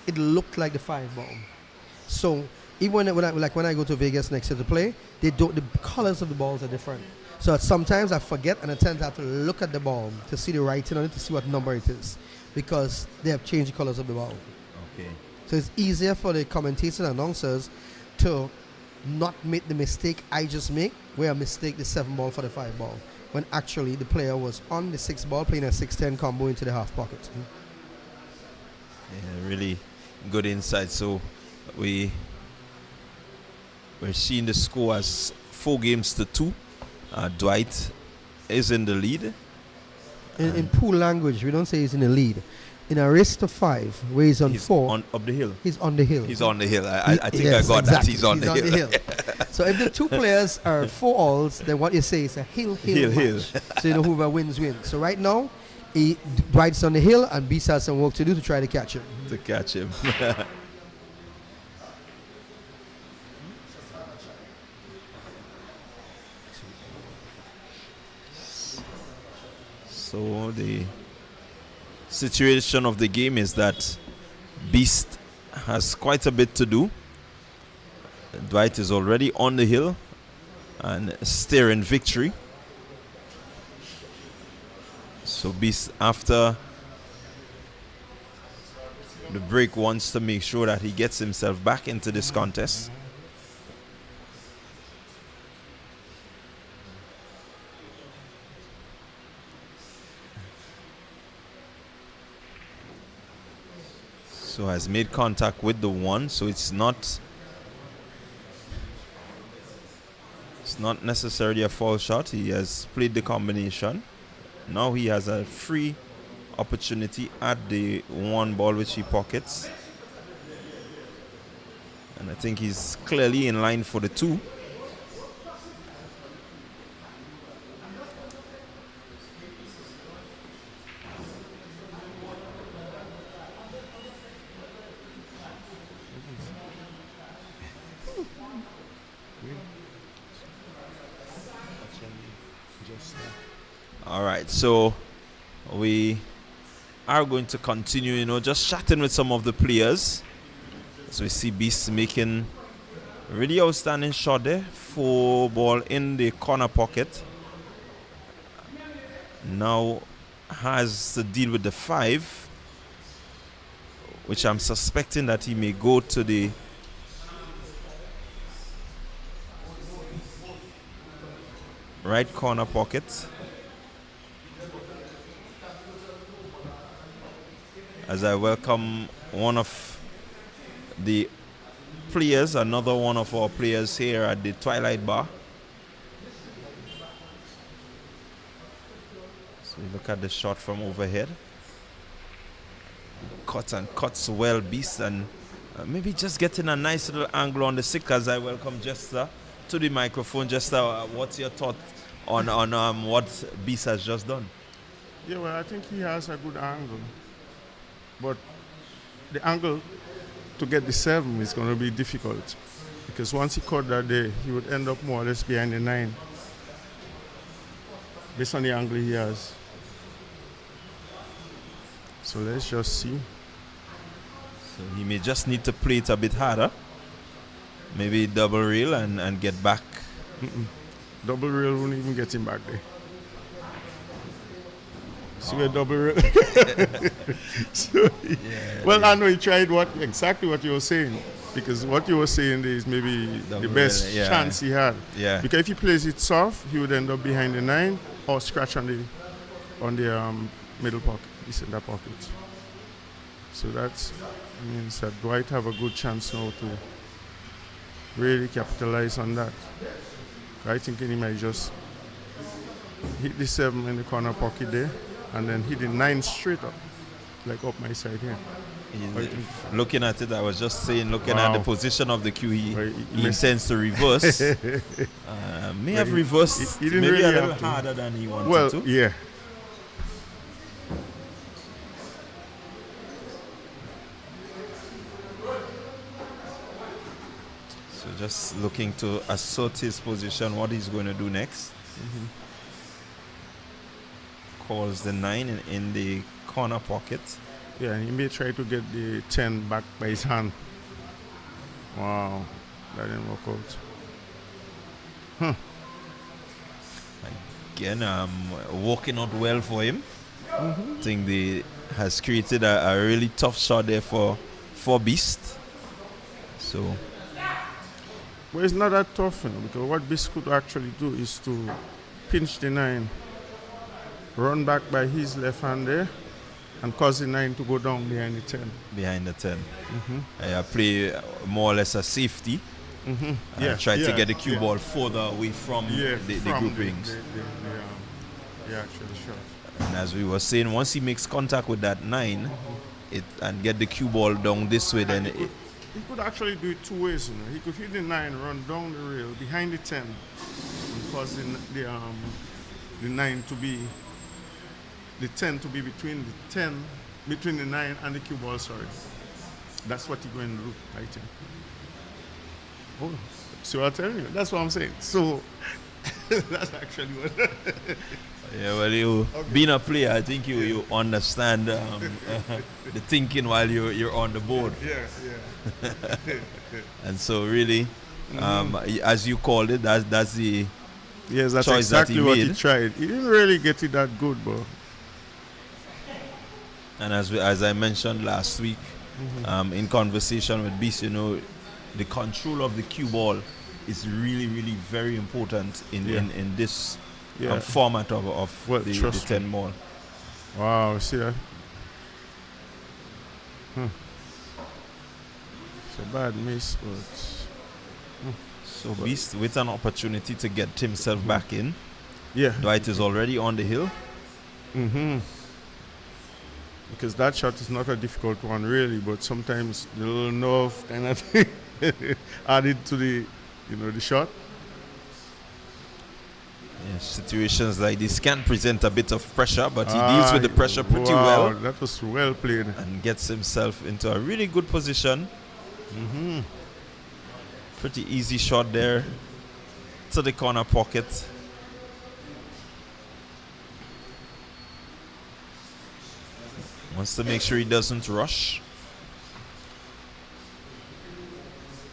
it looked like the 5 ball. So even when I go to Vegas next year to play, the colors of the balls are different. So sometimes I forget and I tend to have to look at the ball to see the writing on it, to see what number it is, because they have changed the colors of the ball. Okay. So it's easier for the commentators and announcers to not make the mistake I just make, where I mistake the 7 ball for the 5 ball, when actually the player was on the 6 ball playing a 6-10 combo into the half pocket. Yeah, really good insight. So we're seeing the score as 4-2. Dwight is in the lead. In pool language, we don't say he's in the lead. In a race to 5, where he's on 4, up the hill. He's on the hill. He's on the hill. I think yes, I got exactly. that. He's on the hill. So if the 2 players are 4 alls, then what you say is a hill match. So you know whoever wins. So right now, Dwight's on the hill and Beast has some work to do to try to catch him. So the situation of the game is that Beast has quite a bit to do. Dwight is already on the hill and steering victory. So Beast, after the break, wants to make sure that he gets himself back into this contest. So has made contact with the 1, so it's not necessarily a foul shot. He has played the combination. Now he has a free opportunity at the 1 ball which he pockets. And I think he's clearly in line for the 2. All right, so we are going to continue, just chatting with some of the players. So we see Beast making a really outstanding shot there. 4 ball in the corner pocket. Now has to deal with the 5, which I'm suspecting that he may go to the right corner pocket. As I welcome one of the players, another one of our players here at the Twilight Bar. So we look at the shot from overhead. Cuts well, Beast, and maybe just getting a nice little angle on the 6 as I welcome Jester to the microphone. Jester, what's your thought on what Beast has just done? Yeah, well, I think he has a good angle. But the angle to get the 7 is going to be difficult, because once he caught that day, he would end up more or less behind the 9, based on the angle he has. So let's just see. So he may just need to play it a bit harder. Maybe double reel and get back. Double reel won't even get him back there. See a double reel. I know he tried exactly what you were saying, because what you were saying is maybe double the best chance he had. Yeah. Because if he plays it soft, he would end up behind the 9 or scratch on the middle pocket, the center pocket. So that means that Dwight have a good chance now to really capitalize on that. I think he might just hit the 7 in the corner pocket there and then hit the 9 straight up, like up my side here. Looking at it, I was just saying, looking at the position of the cue, he missed. intends to reverse. May have reversed he didn't maybe really a little have to. harder than he wanted Well, to. yeah. So just looking to assert his position, what he's going to do next. Calls the 9 in the corner pocket. Yeah, and he may try to get the 10 back by his hand. Wow, that didn't work out. Again, working out well for him. I think they has created a really tough shot there for Beast. So, Well, it's not that tough, because what Beast could actually do is to pinch the 9, run back by his left hand there, and cause the 9 to go down behind the 10. behind the 10. Play more or less a safety. Try to get the cue ball further away from the groupings. The actual shot. And as we were saying, once he makes contact with that 9 and get the cue ball down this way, then He could actually do it 2 ways. He could hit the 9, run down the rail behind the 10, and cause the 9 to be the 10 to be between the 9 and the cue ball. Sorry, that's what he's going to do, I think. Oh, see what I'm telling you? That's what I'm saying. So that's actually what. yeah, well, you being a player, I think you understand the thinking while you're on the board. Yeah. And so really, as you called it, that's the Yes, that's choice that exactly he what made. he tried. He didn't really get it that good, but. And as I mentioned last week, in conversation with Beast, the control of the cue ball is really, really very important in this format of the 10 ball. Wow, see that? It's a bad miss, but. So Beast with an opportunity to get himself back in. Yeah. Dwight is already on the hill. Because that shot is not a difficult one, really, but sometimes the little nerve kind of thing added to the shot. Yeah, situations like this can present a bit of pressure, but he deals with the pressure pretty well. That was well played. And gets himself into a really good position. Pretty easy shot there to the corner pocket. Wants to make sure he doesn't rush.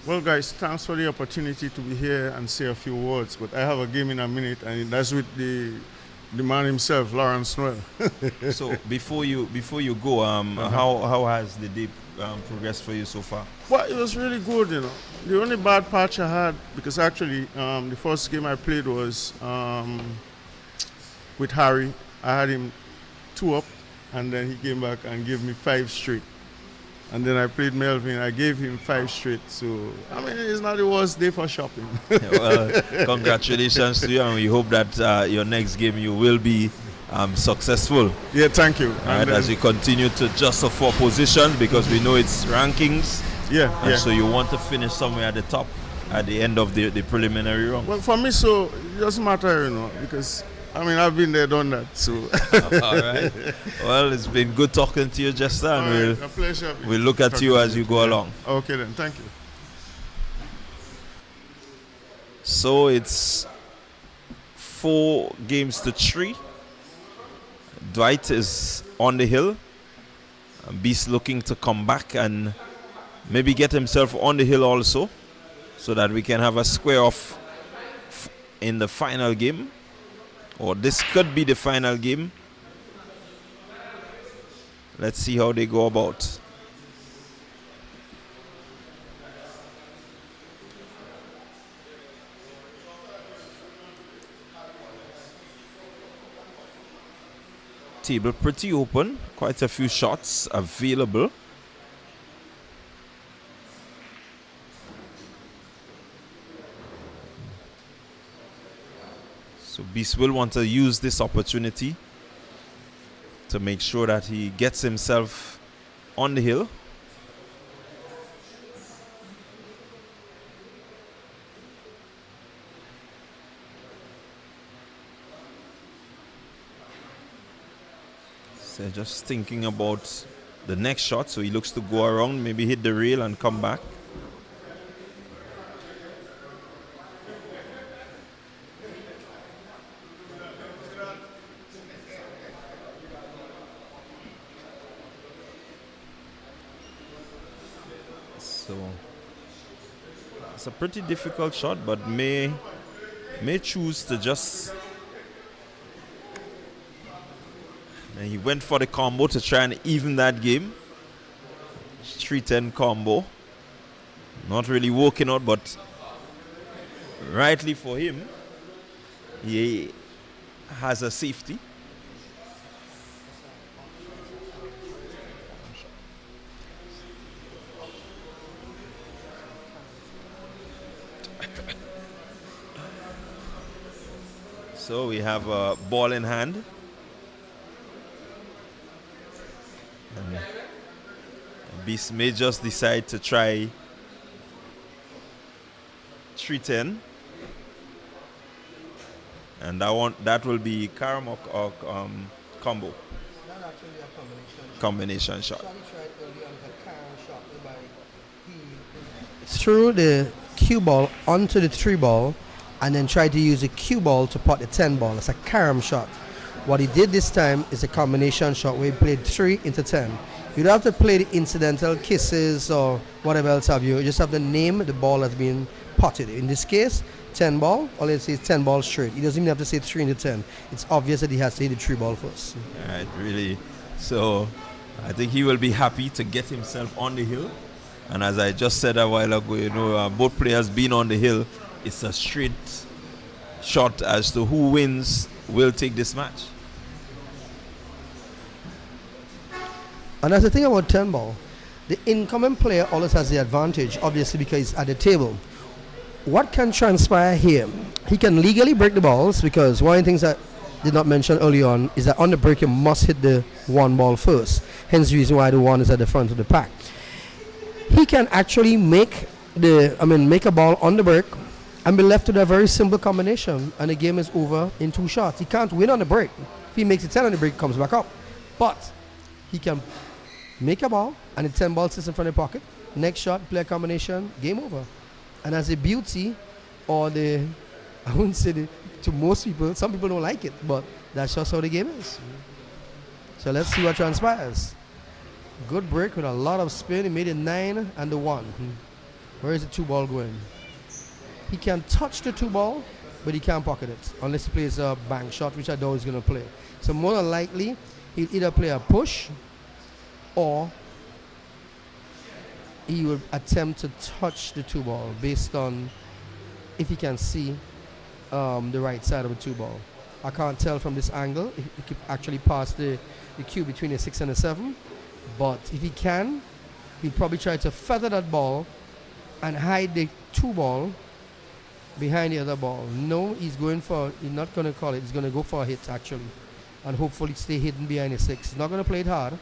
Well, guys, thanks for the opportunity to be here and say a few words. But I have a game in a minute, and that's with the man himself, Lawrence Noel. So before you go, how has the day progressed for you so far? Well, it was really good, The only bad patch I had, because actually the first game I played was with Harry. I had him 2 up, and then he came back and gave me 5 straight. And then I played Melvin. I gave him 5 straight. So, it's not the worst day for shopping. Well, congratulations to you, and we hope that your next game you will be successful. Yeah, thank you. Right, as you continue to jostle for positions, because we know it's rankings. Yeah. So you want to finish somewhere at the top at the end of the preliminary round. Well, for me, so it doesn't matter, because I've been there, done that. So. All right. Well, it's been good talking to you, Jester, and a pleasure. We'll look at you as you go along. Okay, then. Thank you. So it's 4 games to 3. Dwight is on the hill. Beast looking to come back and maybe get himself on the hill also, so that we can have a square off in the final game. Or this could be the final game. Let's see how they go about. Table pretty open. Quite a few shots available. So Beast will want to use this opportunity to make sure that he gets himself on the hill. So just thinking about the next shot. So he looks to go around, maybe hit the rail and come back. So it's a pretty difficult shot, but may choose to just. And he went for the combo to try and even that game. 3-10 combo. Not really working out, but rightly for him, he has a safety. So we have a ball in hand. And Beast may just decide to try 3-10. And that will be carom or combo. Not actually a Combination shot. Threw the cue ball onto the 3 ball and then tried to use the cue ball to pot the 10 ball. It's a carom shot. What he did this time is a combination shot where he played 3 into 10. You don't have to play the incidental kisses or whatever else have you. You just have to name the ball that's being potted. In this case, 10 ball, or let's say 10 ball straight. He doesn't even have to say 3 into 10. It's obvious that he has to hit the 3 ball first. Right, really. So I think he will be happy to get himself on the hill. And as I just said a while ago, both players being on the hill, it's a straight shot as to who wins will take this match. And that's the thing about 10 ball. The incoming player always has the advantage, obviously, because he's at the table. What can transpire here? He can legally break the balls, because one of the things that I did not mention early on is that on the break you must hit the 1 ball first. Hence the reason why the 1 is at the front of the pack. He can actually make a ball on the break and be left with a very simple combination, and the game is over in 2 shots. He can't win on the break. If he makes it 10 on the break, he comes back up. But he can make a ball and the 10 ball sits in front of the pocket. Next shot, play a combination, game over. And as a beauty, I wouldn't say to most people, some people don't like it, but that's just how the game is. So let's see what transpires. Good break with a lot of spin. He made it 9 and the 1. Where is the 2 ball going? He can touch the 2 ball, but he can't pocket it unless he plays a bank shot, which I know he's going to play. So more than likely, he'll either play a push or he will attempt to touch the 2 ball based on if he can see the right side of the 2 ball. I can't tell from this angle if he could actually pass the cue between the 6 and the 7. But if he can, he'll probably try to feather that ball and hide the 2 ball behind the other ball. No, he's not going to call it. He's going to go for a hit, actually. And hopefully stay hidden behind the 6. He's not going to play it hard.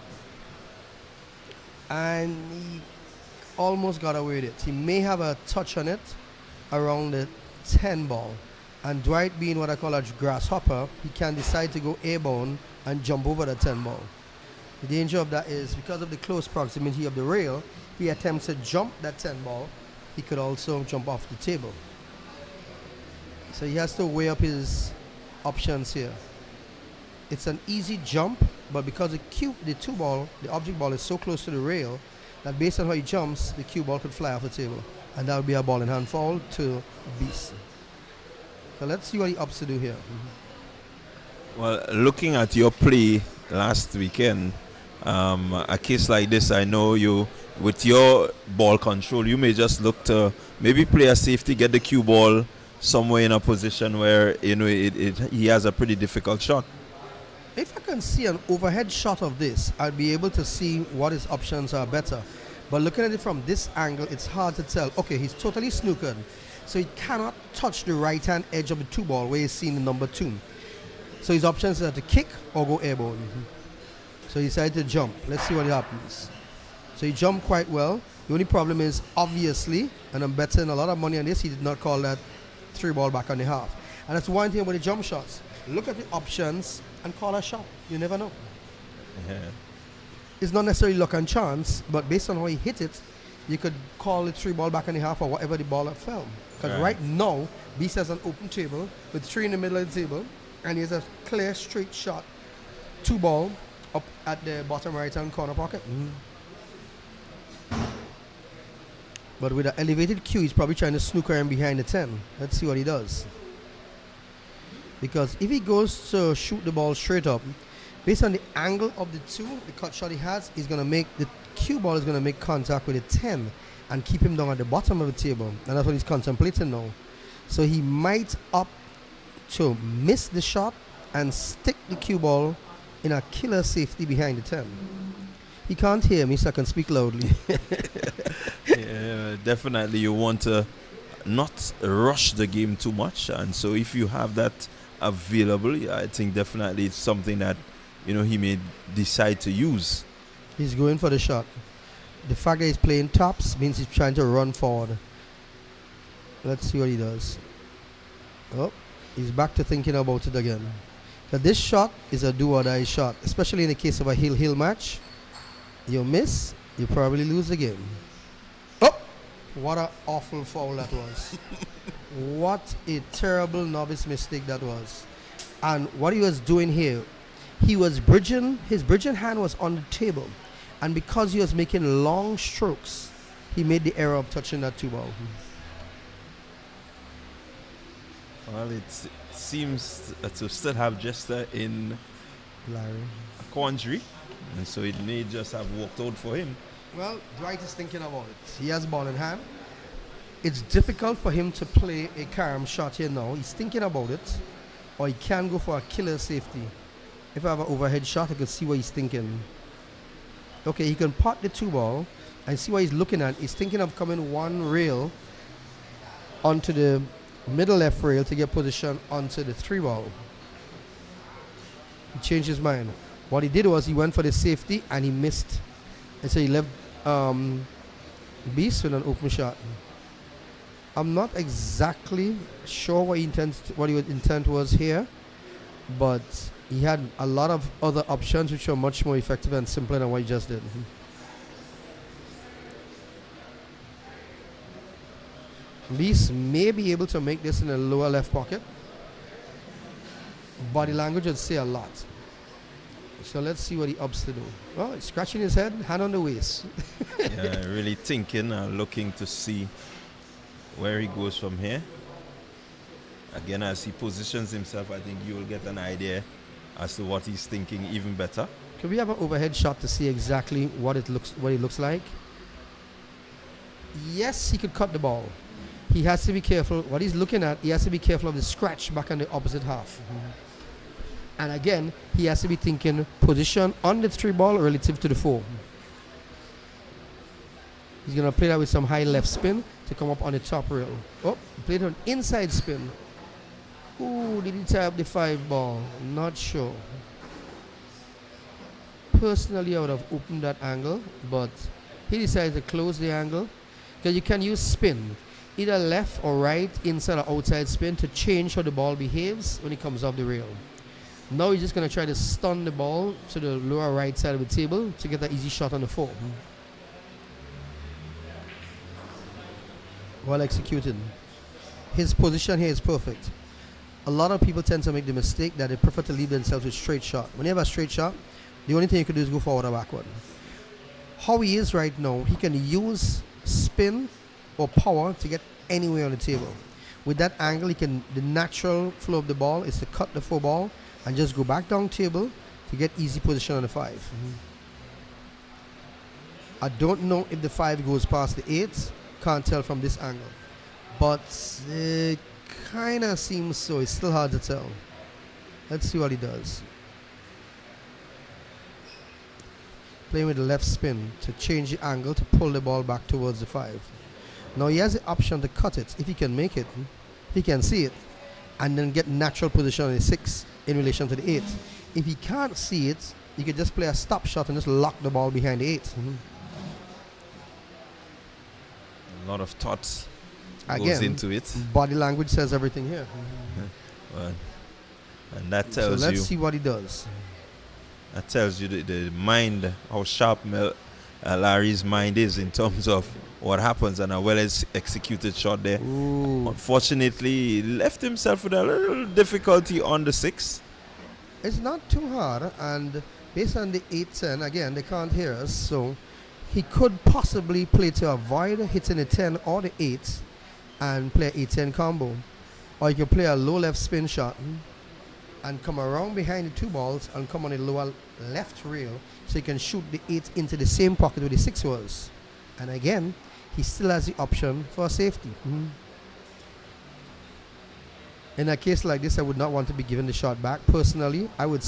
And he almost got away with it. He may have a touch on it around the 10 ball. And Dwight, being what I call a grasshopper, he can decide to go airborne and jump over the 10 ball. The danger of that is because of the close proximity of the rail, if he attempts to jump that 10 ball, he could also jump off the table. So he has to weigh up his options here. It's an easy jump, but because the 2 ball, the object ball is so close to the rail that based on how he jumps, the cue ball could fly off the table. And that would be a ball in hand foul to Beast. So let's see what he opts to do here. Well, looking at your play last weekend, a case like this, I know you, with your ball control, you may just look to maybe play a safety, get the cue ball somewhere in a position where he has a pretty difficult shot. If I can see an overhead shot of this, I'd be able to see what his options are better. But looking at it from this angle, it's hard to tell. Okay, he's totally snookered. So he cannot touch the right hand edge of the 2 ball where he's seen the number 2. So his options are to kick or go airborne. So he decided to jump. Let's see what happens. So he jumped quite well. The only problem is, obviously, and I'm betting a lot of money on this, he did not call that 3 ball back on the half. And that's one thing about the jump shots. Look at the options and call a shot. You never know. Yeah. It's not necessarily luck and chance, but based on how he hit it, you could call the 3 ball back on the half or whatever the ball that fell. Because right now, Beast has an open table with 3 in the middle of the table, and he has a clear straight shot, 2 ball up at the bottom right hand corner pocket. But with an elevated cue, he's probably trying to snooker him behind the 10. Let's see what he does. Because if he goes to shoot the ball straight up, based on the angle of the 2, the cut shot he has, he's going to make the cue ball is going to make contact with the 10 and keep him down at the bottom of the table. And that's what he's contemplating now. So he might opt to miss the shot and stick the cue ball in a killer safety behind the 10. He can't hear me, so I can speak loudly. Yeah, definitely you want to not rush the game too much, and so if you have that available, I think definitely it's something that he may decide to use. He's going for the shot. The fact that he's playing tops means he's trying to run forward. Let's see what he does. Oh, he's back to thinking about it again. But this shot is a do or die shot, especially in the case of a heel match. You miss, you probably lose the game. Oh, what an awful foul that was. What a terrible novice mistake that was. And what he was doing here, he was bridging, his bridging hand was on the table. And because he was making long strokes, he made the error of touching that 2 ball. Well, it seems to still have just in Larry. a quandary, and so it may just have worked out for him. Well, Dwight is thinking about it. He has ball in hand. It's difficult for him to play a calm shot here now. He's thinking about it, or he can go for a killer safety. If I have an overhead shot, I could see what he's thinking. Okay, he can pot the 2 ball and see what he's looking at. He's thinking of coming 1 rail onto the middle left rail to get position onto the 3 ball. He changed his mind. What he did was he went for the safety and he missed. And so he left Beast with an open shot. I'm not exactly sure what his intent was here, but he had a lot of other options which were much more effective and simpler than what he just did. Beast may be able to make this in the lower left pocket. Body language would say a lot. So let's see what he opts to do. Well, he's scratching his head, hand on the waist. Yeah, really thinking, looking to see where he goes from here. Again, as he positions himself, I think you will get an idea as to what he's thinking even better. Can we have an overhead shot to see exactly what it looks like? Yes, he could cut the ball. He has to be careful. What he's looking at, he has to be careful of the scratch back on the opposite half. And again, he has to be thinking position on the 3 ball relative to the 4. He's going to play that with some high left spin to come up on the top rail. Oh, he played an inside spin. Ooh, did he tie up the 5 ball? Not sure. Personally, I would have opened that angle, but he decided to close the angle. Because you can use spin, either left or right, inside or outside spin, to change how the ball behaves when it comes off the rail. Now he's just going to try to stun the ball to the lower right side of the table to get that easy shot on the 4. Well executed. His position here is perfect. A lot of people tend to make the mistake that they prefer to leave themselves with straight shot. When you have a straight shot, the only thing you can do is go forward or backward. How he is right now, he can use spin or power to get anywhere on the table. With that angle, the natural flow of the ball is to cut the 4 ball and just go back down table to get easy position on the 5. I don't know if the 5 goes past the 8. Can't tell from this angle. But it kind of seems so. It's still hard to tell. Let's see what he does. Playing with the left spin to change the angle to pull the ball back towards the 5. Now he has the option to cut it if he can make it, if he can see it, and then get natural position on the 6 in relation to the 8. If he can't see it, he could just play a stop shot and just lock the ball behind the 8. A lot of thoughts goes Again, into it. body language says everything here. Well, and that So tells let's you see what he does. that tells you the mind, how sharp Larry's mind is in terms of what happens, and a well executed shot there. Ooh. Unfortunately, he left himself with a little difficulty on the 6. It's not too hard, and based on the 8-10, again, they can't hear us, so he could possibly play to avoid hitting the 10 or the 8 and play an 8-10 combo. Or he could play a low left spin shot and come around behind the 2 balls and come on the lower left rail so he can shoot the 8 into the same pocket where the 6 was. And again, he still has the option for a safety. In a case like this, I would not want to be given the shot back. Personally, I would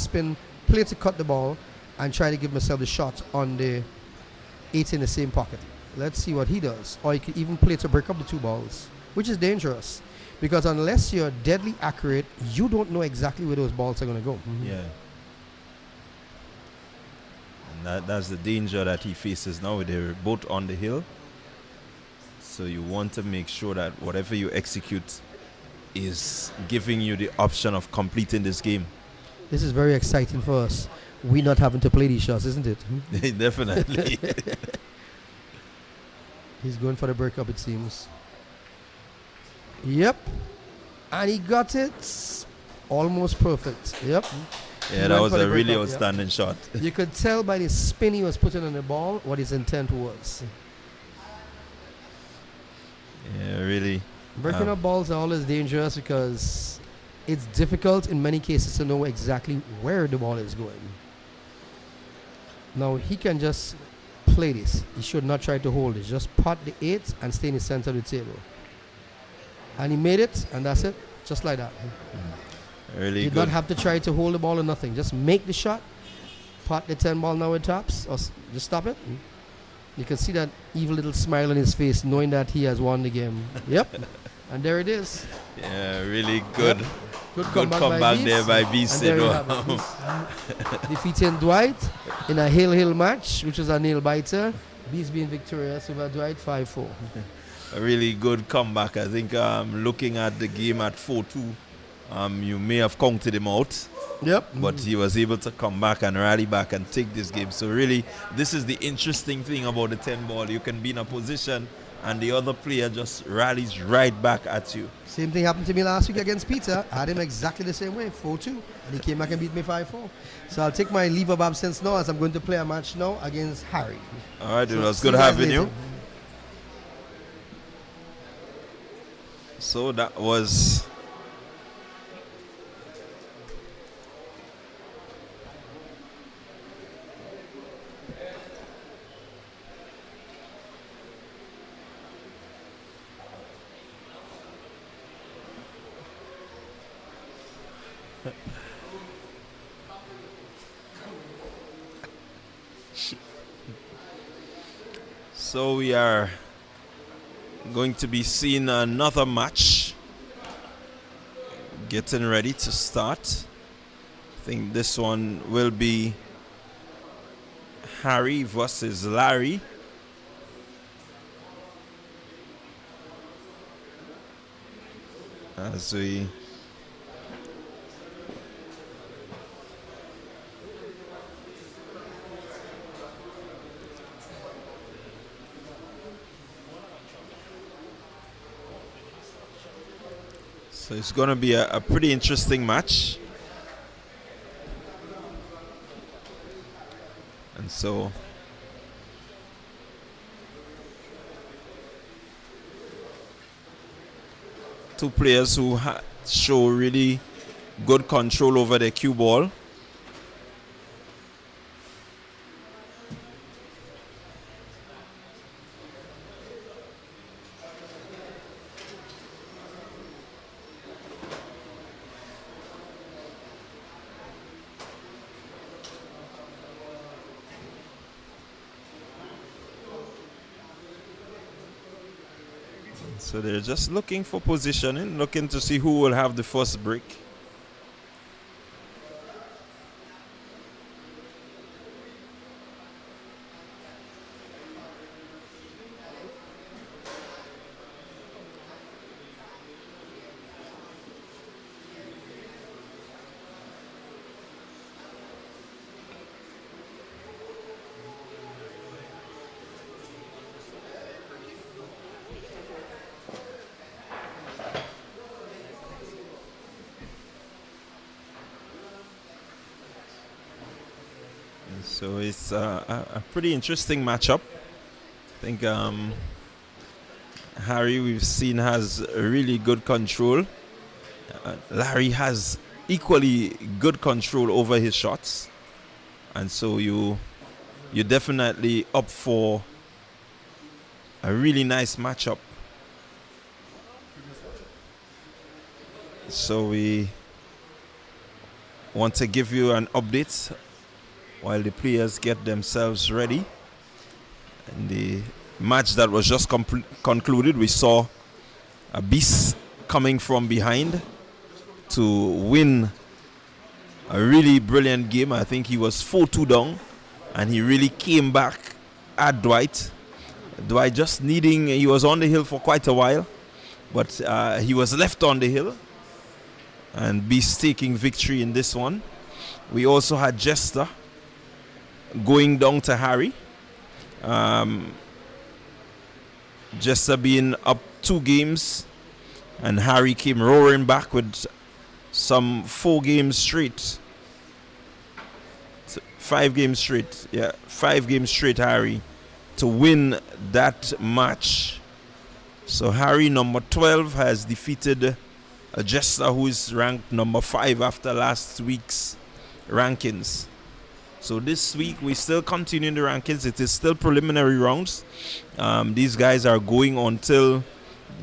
play to cut the ball and try to give myself the shot on the 8 in the same pocket. Let's see what he does. Or he could even play to break up the 2 balls, which is dangerous. Because unless you're deadly accurate, you don't know exactly where those balls are going to go. Yeah. And that's the danger that he faces now. They're both on the hill. So you want to make sure that whatever you execute is giving you the option of completing this game. This is very exciting for us. We not having to play these shots, isn't it? Definitely. He's going for the breakup, it seems. Yep. And he got it almost perfect. Yep. Yeah, that was a really outstanding shot. You could tell by the spin he was putting on the ball what his intent was. Yeah, really. Breaking up balls are always dangerous because it's difficult in many cases to know exactly where the ball is going. Now he can just play this. He should not try to hold it. Just pot the 8 and stay in the center of the table. And he made it, and that's it. Just like that. Really Did good. not have to try to hold the ball or nothing. Just make the shot. Pot the 10 ball now with tops. Or just stop it. You can see that evil little smile on his face knowing that he has won the game. Yep. And there it is. Yeah, really good. Yep. Good comeback comeback by there by Beast. And there you have it. Beast defeating Dwight in a hill match, which was a nail biter. Beast being victorious over Dwight 5-4. A really good comeback. I think looking at the game at 4-2, you may have counted him out. Yep. But he was able to come back and rally back and take this game. So really, this is the interesting thing about the 10 ball. You can be in a position and the other player just rallies right back at you. Same thing happened to me last week against Peter. I had him exactly the same way, 4-2. And he came back and beat me 5-4. So I'll take my leave of absence now as I'm going to play a match now against Harry. All right, So it was see good you guys having later. you. So that was so we are going to be seeing another match. Getting ready to start. I think this one will be Harry versus Larry. As we So it's going to be a pretty interesting match. And so two players who show really good control over their cue ball. So they're just looking for positioning, looking to see who will have the first break. So it's a pretty interesting matchup. I think Harry, we've seen, has really good control. Larry has equally good control over his shots. And so you're definitely up for a really nice matchup. So we want to give you an update while the players get themselves ready. In the match that was just concluded, we saw a beast coming from behind to win a really brilliant game. I think he was 4-2 down, and he really came back at Dwight. Dwight just needing, he was on the hill for quite a while, but he was left on the hill, and Beast taking victory in this one. We also had Jester going down to Harry. Jester being up 2 games, and Harry came roaring back with some 4 games straight. 5 games straight. Yeah, 5 games straight, Harry, to win that match. So Harry, number 12, has defeated a Jester who is ranked number 5 after last week's rankings. So this week we still continue the rankings. It is still preliminary rounds. These guys are going until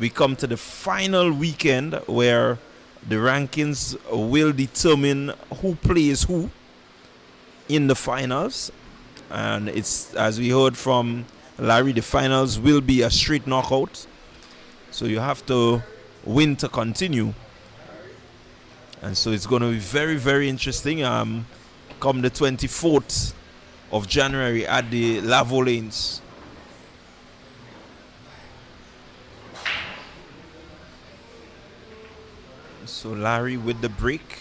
we come to the final weekend, where the rankings will determine who plays who in the finals. And it's, as we heard from Larry, the finals will be a straight knockout. So you have to win to continue. And so it's going to be very, very interesting. Come the 24th of January at the Lavo Lanes. So Larry with the break.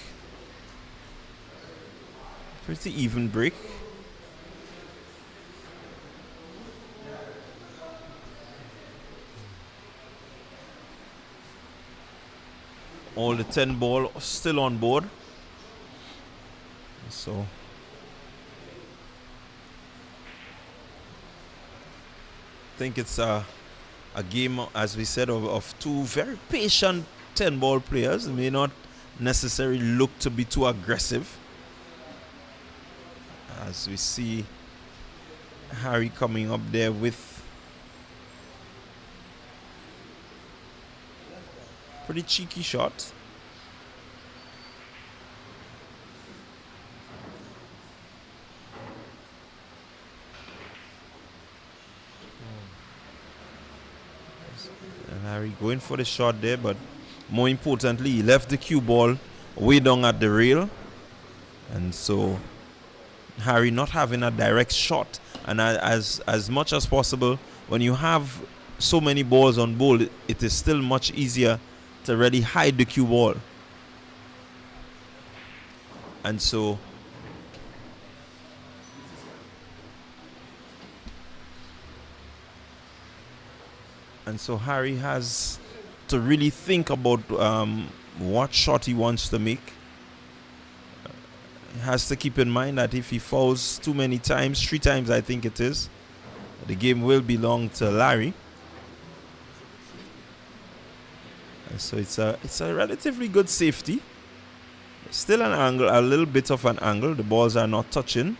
Pretty even break. All the 10 ball still on board. So I think it's a game, as we said, of 2 very patient 10 ball players. May not necessarily look to be too aggressive. As we see Harry coming up there with pretty cheeky shot. And Harry going for the shot there, but more importantly, he left the cue ball way down at the rail. And so Harry not having a direct shot. And as much as possible, when you have so many balls on bowl, it is still much easier to really hide the cue ball. And so Harry has to really think about what shot he wants to make. He has to keep in mind that if he fouls too many times, 3 times I think it is, the game will belong to Larry. And so it's a relatively good safety. Still an angle, a little bit of an angle. The balls are not touching.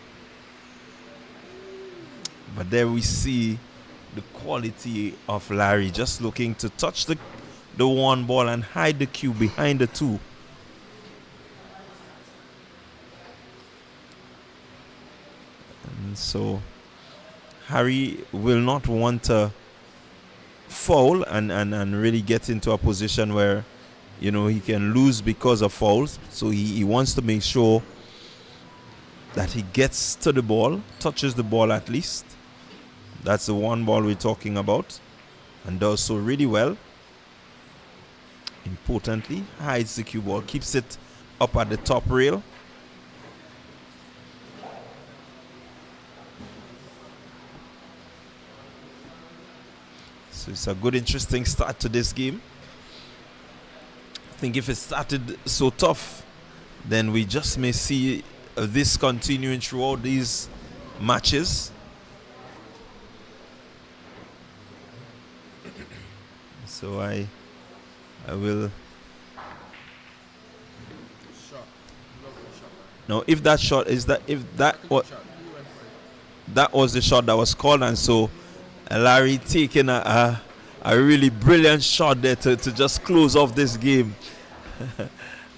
But there we see the quality of Larry, just looking to touch the 1 ball and hide the cue behind the 2. And so Harry will not want to foul and really get into a position where, you know, he can lose because of fouls. So he wants to make sure that he gets to the ball, touches the ball at least. That's the one ball we're talking about, and does so really well. Importantly, hides the cue ball, keeps it up at the top rail. So it's a good, interesting start to this game. I think if it started so tough, then we just may see this continuing throughout these matches. So I will. Now, if that shot is that, if that was the shot that was called, and so Larry taking a really brilliant shot there to just close off this game.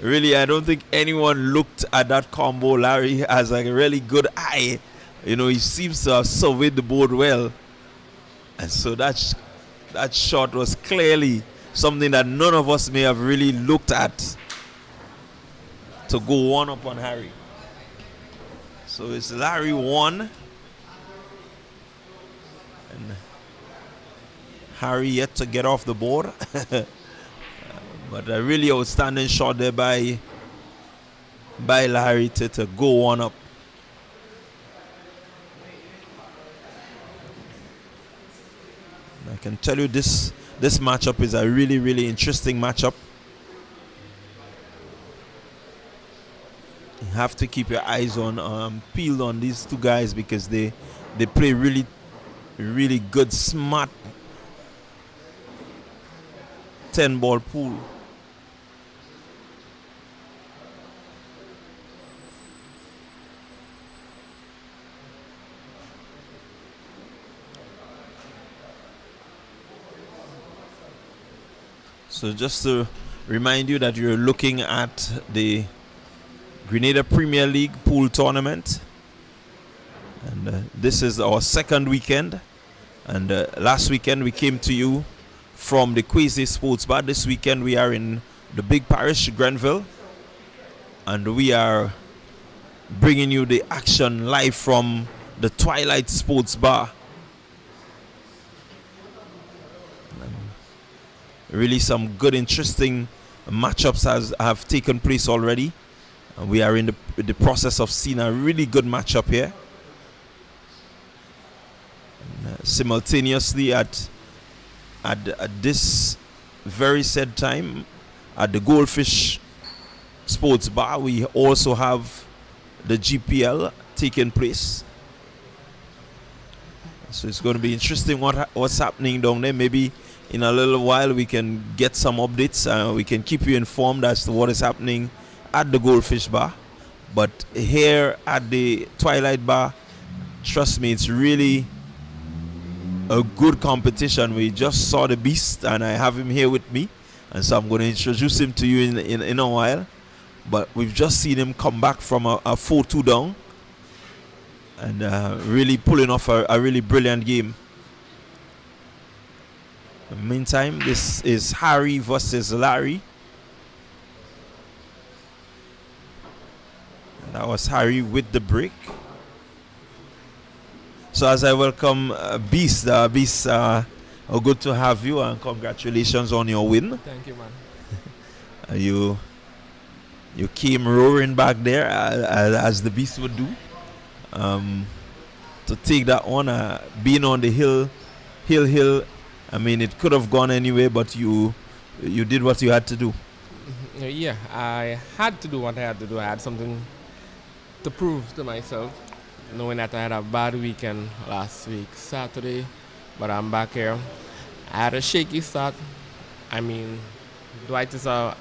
Really, I don't think anyone looked at that combo. Larry has a really good eye. You know, he seems to have surveyed the board well. And so that shot was clearly something that none of us may have really looked at, to go one up on Harry. So it's Larry 1. And Harry yet to get off the board. But a really outstanding shot there by Larry to go one up. I can tell you this matchup is a really, really interesting matchup. You have to keep your eyes on peeled on these two guys, because they play really, really good, smart 10-ball pool. So just to remind you that you're looking at the Grenada Premier League pool tournament, and this is our second weekend. And last weekend we came to you from the Quasi Sports Bar. This weekend we are in the big parish, Grenville, and we are bringing you the action live from the Twilight Sports Bar. Really some good, interesting matchups have taken place already. And we are in the process of seeing a really good matchup here. And, simultaneously at this very said time, at the Goldfish Sports Bar, we also have the GPL taking place. So it's going to be interesting what's happening down there. Maybe in a little while we can get some updates. We can keep you informed as to what is happening at the Goldfish Bar. But here at the Twilight Bar, trust me, it's really a good competition. We just saw the beast, and I have him here with me, and so I'm going to introduce him to you in a while. But we've just seen him come back from a 4-2 down, and really pulling off a really brilliant game. In the meantime, this is Harry versus Larry. And that was Harry with the break. So as I welcome Beast, good to have you, and congratulations on your win. Thank you, man. You came roaring back there as the Beast would do. To take that on, being on the hill. I mean, it could have gone anyway, but you did what you had to do. Yeah, I had to do what I had to do. I had something to prove to myself, knowing that I had a bad weekend last week, Saturday, but I'm back here. I had a shaky start. I mean, Dwight is a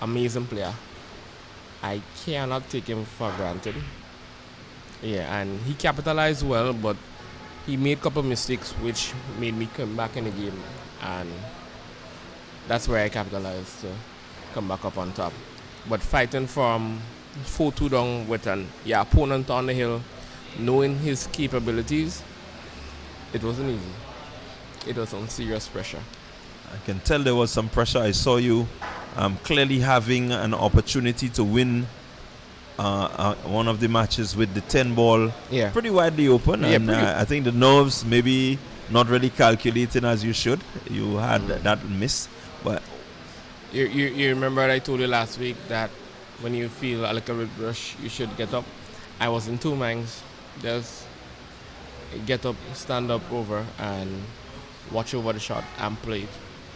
amazing player. I cannot take him for granted. Yeah, and he capitalized well, but he made a couple of mistakes which made me come back in the game, and that's where I capitalized to come back up on top. But fighting from 4-2 down with an opponent on the hill, knowing his capabilities, it wasn't easy. it was some serious pressure. I can tell there was some pressure. I saw you clearly having an opportunity to win one of the matches with the 10 ball Yeah. pretty widely open. Yeah, And I think the nerves maybe not really calculating as you should. You had that miss. But You remember I told you last week that when you feel a little bit rush, you should get up. I was in two minds. Just get up, stand up over, and watch over the shot and play it.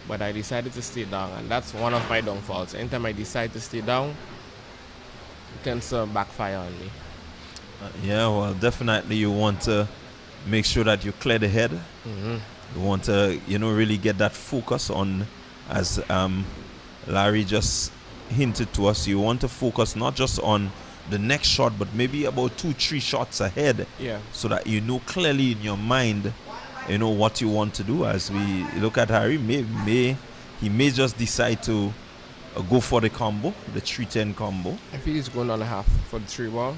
But I decided to stay down, and that's one of my downfalls. Anytime I decide to stay down, it tends to backfire on me. yeah, well, definitely you want to make sure that you clear the head. Mm-hmm. You want to, really get that focus on, as Larry just hinted to us, you want to focus not just on the next shot, but maybe about 2-3 shots ahead, Yeah. so that you know clearly in your mind, what you want to do. As we look at Harry, he may just decide to go for the combo, the 3-10 combo. I feel he's going on a half for the 3 ball.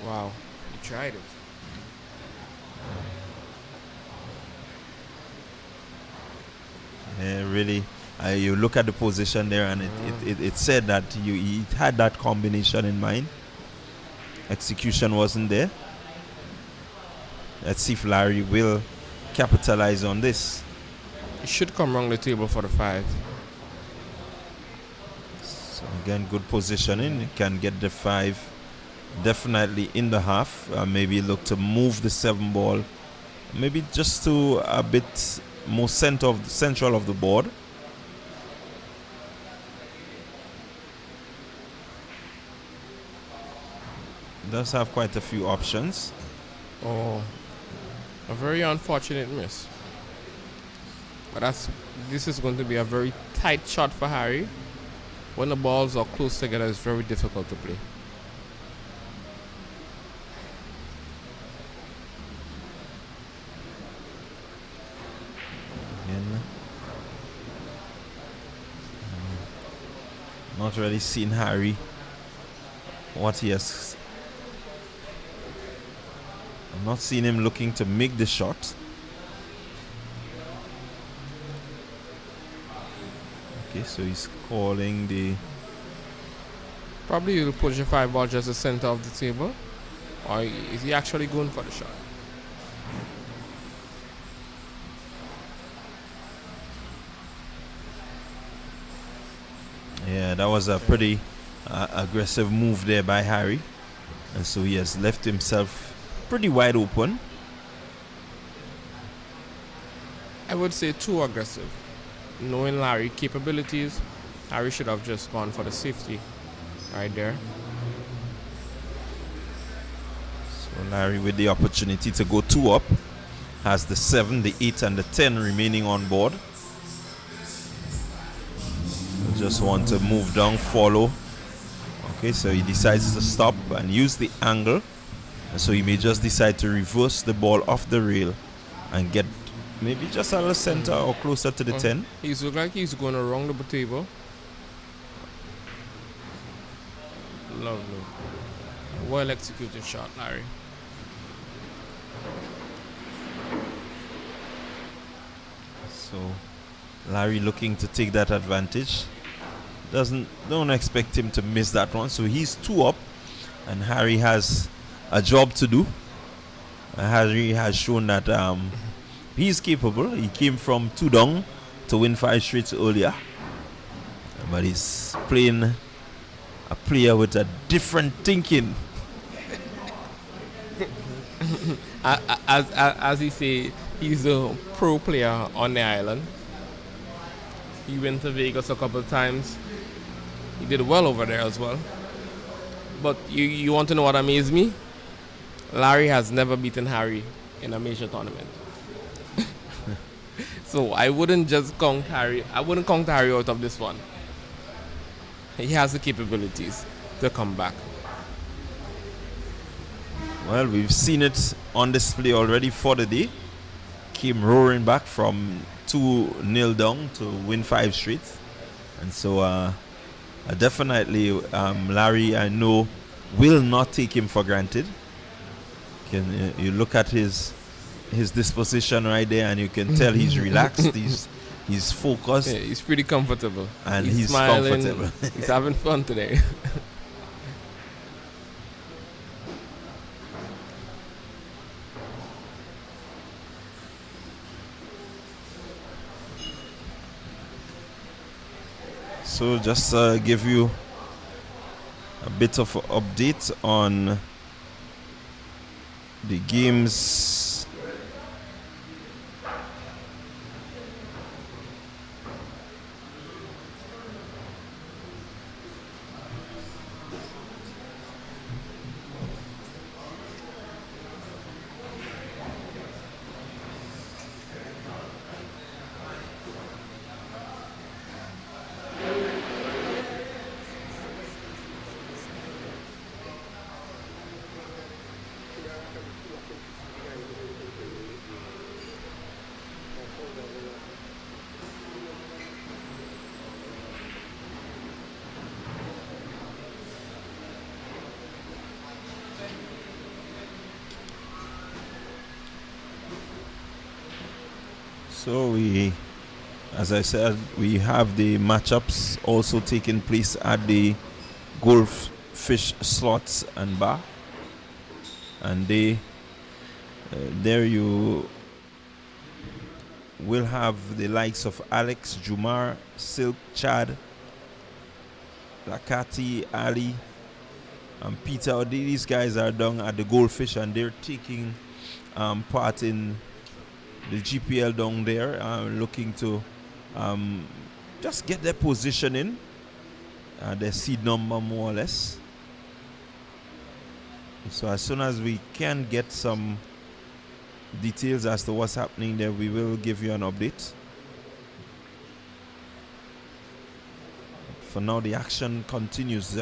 Wow, he tried it. Yeah, really. You look at the position there, and it said that he had that combination in mind. Execution wasn't there. Let's see if Larry will capitalize on this. He should come around the table for the 5. So again, good positioning. You can get the 5 definitely in the half. Maybe look to move the 7 ball, maybe just to a bit more central of the board. Does have quite a few options. Oh, a very unfortunate miss. But this is going to be a very tight shot for Harry. When the balls are close together, it's very difficult to play. Again, not really seen Harry. What he has. I'm not seeing him looking to make the shot. Okay, so he's calling the. Probably you'll push the 5 ball just the center of the table. Or is he actually going for the shot? Yeah, that was a pretty aggressive move there by Harry. And so he has left himself pretty wide open. I would say too aggressive. Knowing Larry's capabilities, Harry should have just gone for the safety right there. So Larry with the opportunity to go 2 up. Has the 7, the 8 and the 10 remaining on board. Just want to move down, follow. Okay, so he decides to stop and use the angle. And so he may just decide to reverse the ball off the rail and get maybe just a little center or closer to the 10. He's look like he's going around the table. Lovely. Well executed shot, Larry. So Larry looking to take that advantage. Don't expect him to miss that one. So he's 2 up, and Harry has a job to do. Harry has shown that he's capable. He came from 2 down to win 5 straight earlier, but he's playing a player with a different thinking. As he say, he's a pro player on the island. He went to Vegas a couple of times. He did well over there as well. But you want to know what amazed me? Larry has never beaten Harry in a major tournament. So I wouldn't just count Harry. I wouldn't count Harry out of this one. He has the capabilities to come back. Well, we've seen it on display already for the day. Came roaring back from 2-0 down to win 5 straight. And so definitely Larry, I know, will not take him for granted. You look at his his disposition right there, and you can tell he's relaxed. He's focused. Yeah, he's pretty comfortable. And he's smiling. comfortable. He's having fun today. So just give you a bit of an update on the games. So as I said, we have the matchups also taking place at the Goldfish Slots and Bar, and there you will have the likes of Alex, Jumar, Silk, Chad, Lakati, Ali, and Peter. These guys are down at the Goldfish, and they're taking part in the GPL down there, looking to just get their position in, their seed number more or less. So as soon as we can get some details as to what's happening there, we will give you an update. For now, the action continues.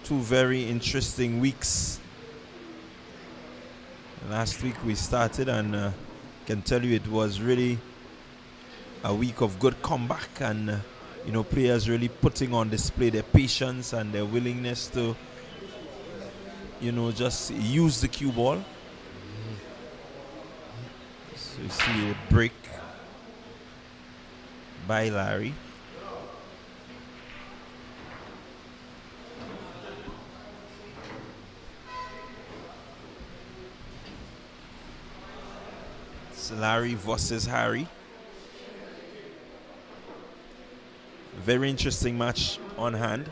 Two very interesting weeks. Last week we started, and can tell you it was really a week of good comeback, and players really putting on display their patience and their willingness to just use the cue ball. So you see a break by Larry. Larry versus Harry. Very interesting match on hand.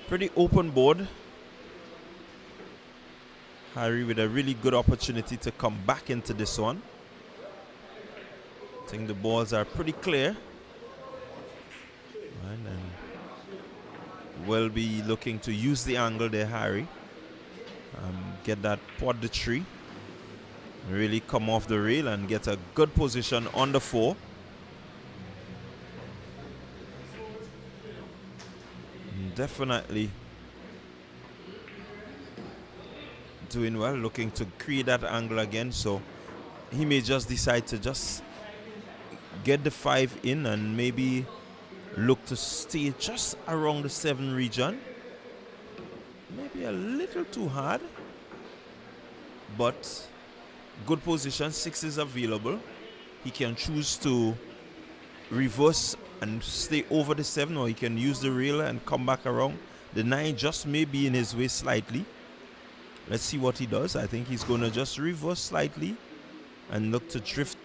Pretty open board. Harry with a really good opportunity to come back into this one. I think the balls are pretty clear. And will be looking to use the angle there, Harry. Get that pod the tree. Really come off the rail and get a good position on the 4. Definitely doing well, looking to create that angle again. So he may just decide to just get the 5 in and maybe look to stay just around the 7 region. Maybe a little too hard, but good position. 6 is available. He can choose to reverse and stay over the 7, or he can use the rail and come back around. The 9 just may be in his way slightly. Let's see what he does. I think he's going to just reverse slightly and look to drift.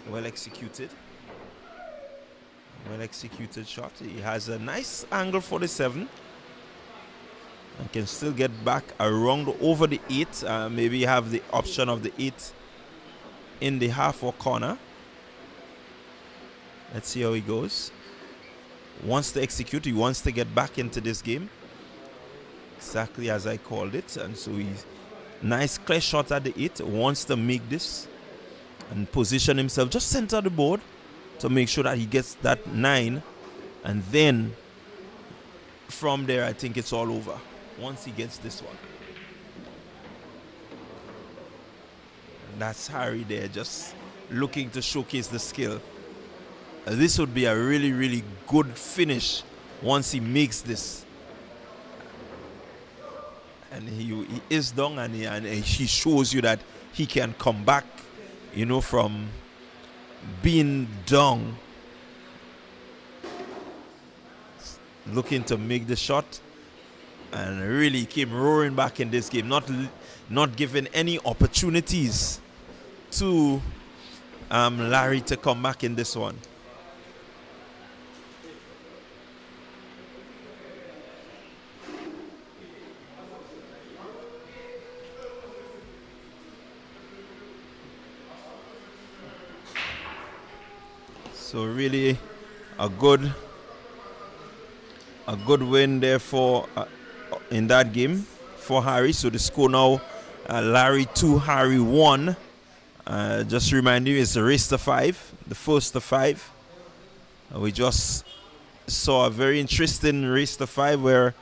Well executed. Well executed shot. He has a nice angle for the 7. And can still get back around over the 8. Maybe have the option of the 8 in the half or corner. Let's see how he goes. Wants to execute. He wants to get back into this game. Exactly as I called it. And so he's nice clear shot at the 8. Wants to make this and position himself just center the board to make sure that he gets that 9. And then from there, I think it's all over once he gets this one. That's Harry there, just looking to showcase the skill. This would be a really, really good finish once he makes this. And he is down, and he shows you that he can come back, from being down. Looking to make the shot, and really came roaring back in this game, not giving any opportunities to Larry to come back in this one. So really a good win there for in that game for Harry. So the score now, Larry 2, Harry 1. Just remind you, it's a race to 5, the first to 5. We just saw a very interesting race to 5 where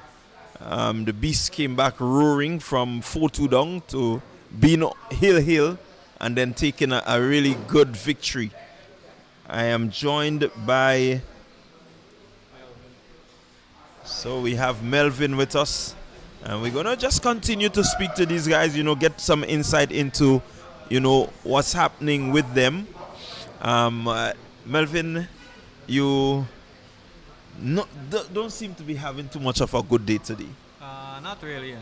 the Beast came back roaring from 4-2 down to being hill and then taking a really good victory. I am joined by, so we have Melvin with us, and we're gonna just continue to speak to these guys, get some insight into, what's happening with them. Melvin, you don't seem to be having too much of a good day today. Not really.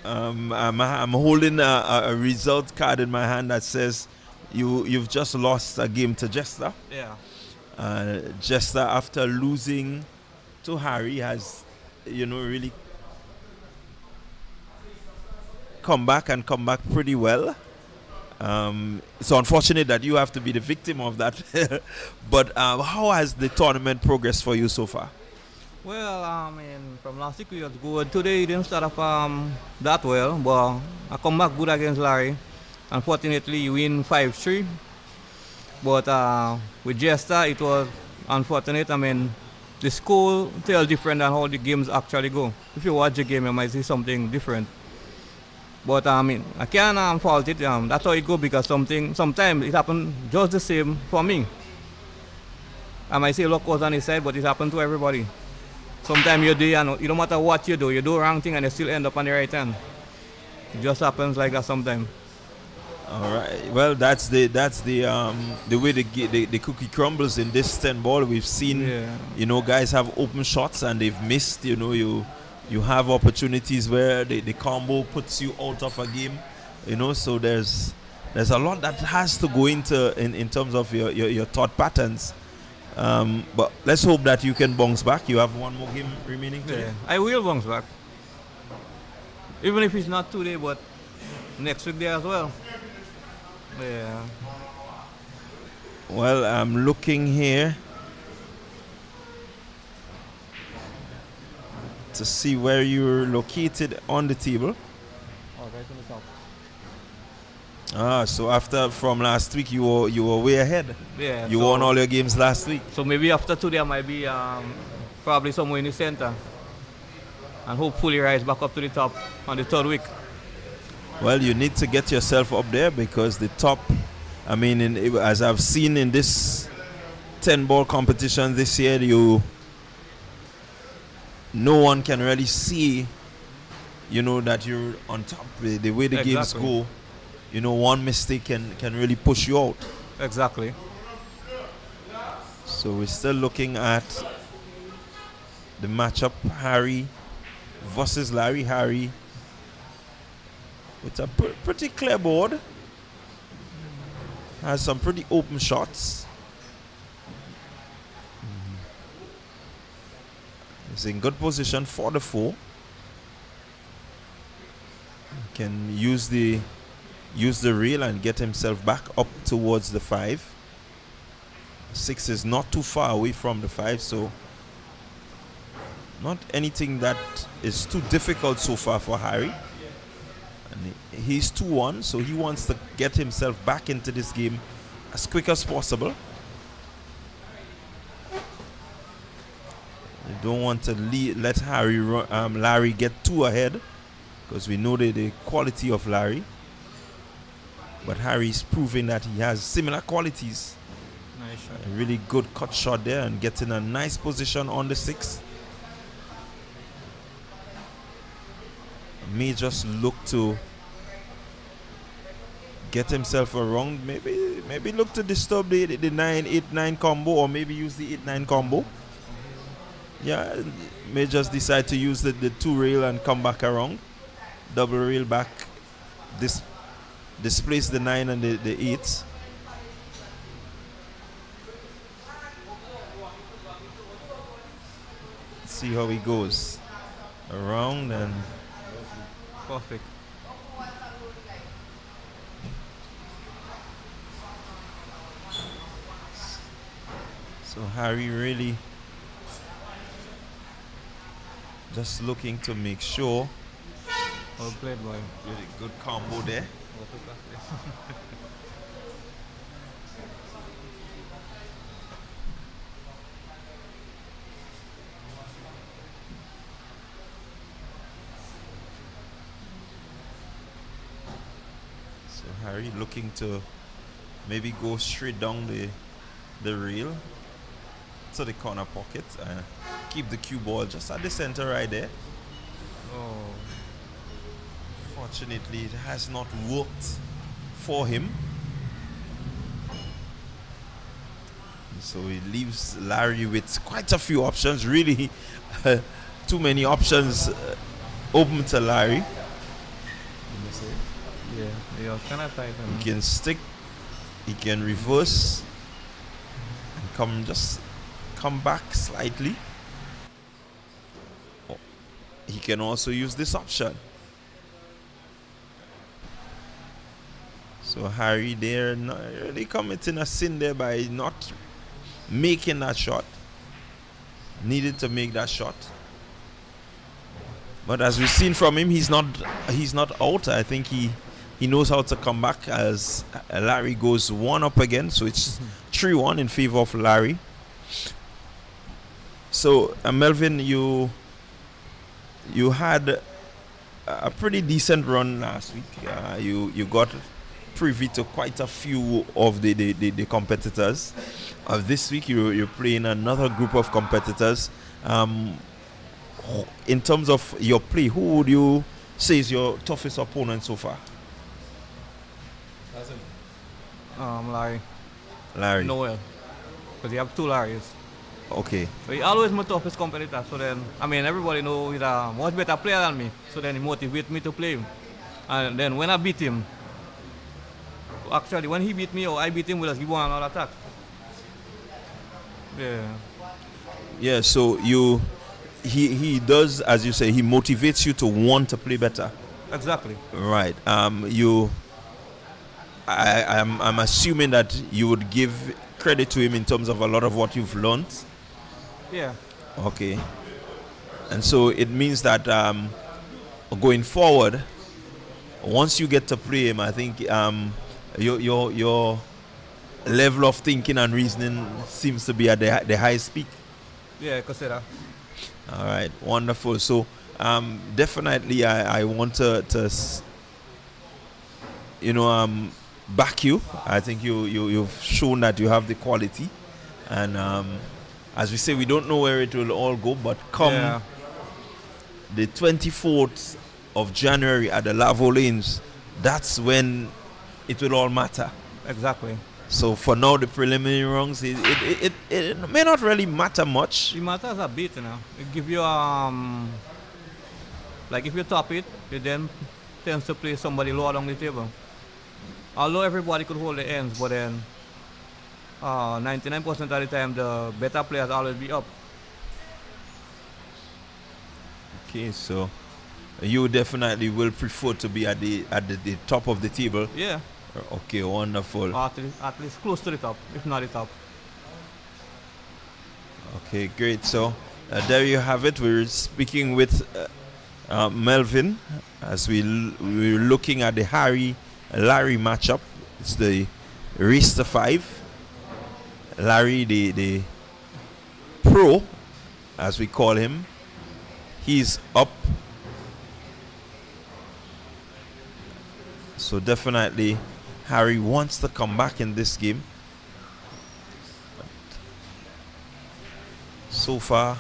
I'm holding a result card in my hand that says you've just lost a game to Jester. Yeah. Jester, after losing to Harry, has really come back pretty well. It's unfortunate that you have to be the victim of that. But how has the tournament progressed for you so far? Well, from last week it was good. Today it didn't start off that well, but I come back good against Larry. Unfortunately, you win 5-3. But with Jester, it was unfortunate. The score tells different than how the games actually go. If you watch the game, you might see something different. But I can't fault it. That's how it goes, because sometimes it happens just the same for me. I might say luck was on his side, but it happened to everybody. Sometimes you do, it don't matter what you do wrong thing and you still end up on the right hand. It just happens like that sometimes. All right. Well, that's the way the cookie crumbles in this 10 ball. We've seen, guys have open shots and they've missed. You have opportunities where the combo puts you out of a game. So there's a lot that has to go into in terms of your thought patterns. But let's hope that you can bounce back. You have one more game remaining today. Yeah, I will bounce back. Even if it's not today, but next week there as well. Yeah. Well, I'm looking here to see where you're located on the table. Oh, right on the top. So from last week, you were way ahead. Yeah. You won all your games last week. So maybe after today, I might be probably somewhere in the center, and hopefully rise back up to the top on the 3rd week. Well, you need to get yourself up there, because the top, as I've seen in this 10 ball competition this year, no one can really see, that you're on top. The way the games go, one mistake can really push you out. Exactly. So we're still looking at the matchup, Harry versus Larry. Harry with a pretty clear board, has some pretty open shots. He's in good position for the 4. Can use the rail and get himself back up towards the 5. 6 is not too far away from the 5, so not anything that is too difficult so far for Harry. And he's 2-1, so he wants to get himself back into this game as quick as possible. You don't want to let Larry get too ahead, because we know the quality of Larry. but Harry's proving that he has similar qualities. Nice shot. A really good cut shot there and getting a nice position on the 6. May just look to get himself around. Maybe look to disturb the 9-8-9 combo, or maybe use the 8-9 combo. Yeah, may just decide to use the 2 rail and come back around. Double rail back. Displace the 9 and the 8. See how he goes around and Perfect. so Harry really just looking to make sure. Well played, boy. Really good combo there. So Harry looking to maybe go straight down the rail to the corner pocket and keep the cue ball just at the center right there. Oh. Fortunately, it has not worked for him. So he leaves Larry with quite a few options. Really, too many options open to Larry. Yeah, kind of tight. He can stick, he can reverse, and come back slightly. Oh, he can also use this option. So Harry there not really committing a sin there by not making that shot. Needed to make that shot. But as we've seen from him, he's not out. I think he knows how to come back as Larry goes 1 up again. So it's 3-1 in favor of Larry. So Melvin, you had a pretty decent run last week. You got privy to quite a few of the competitors. This week you're playing another group of competitors. In terms of your play, who would you say is your toughest opponent so far? Larry. Noel. Because you have 2 Larrys. Okay. But he always my toughest competitor. So then, everybody know he's a much better player than me. So then he motivates me to play him. And then when I beat him, actually when he beat me or I beat him, we'll just give one another attack. Yeah. Yeah, so he does, as you say, he motivates you to want to play better. Exactly. Right. I'm assuming that you would give credit to him in terms of a lot of what you've learned. Yeah. Okay. And so it means that going forward, once you get to play him, I think your level of thinking and reasoning seems to be at the highest peak. Yeah, consider. All right, wonderful. So definitely I want to back you. I think you've shown that you have the quality, and as we say, we don't know where it will all go, but come the 24th of January at the Lavo Lanes, that's when it will all matter. Exactly. So for now, the preliminary rounds, it may not really matter much. It matters a bit, It give you like if you top it, it then tends to play somebody lower down the table. Although everybody could hold the ends, but then 99% of the time, the better players always be up. Okay, so you definitely will prefer to be at the top of the table. Yeah. Okay, wonderful. At least close to the top, if not the top. Okay, great. So there you have it. We're speaking with Melvin as we're looking at the Larry matchup. It's the race to 5. Larry, the pro, as we call him, he's up. So definitely Harry wants to come back in this game. But so far,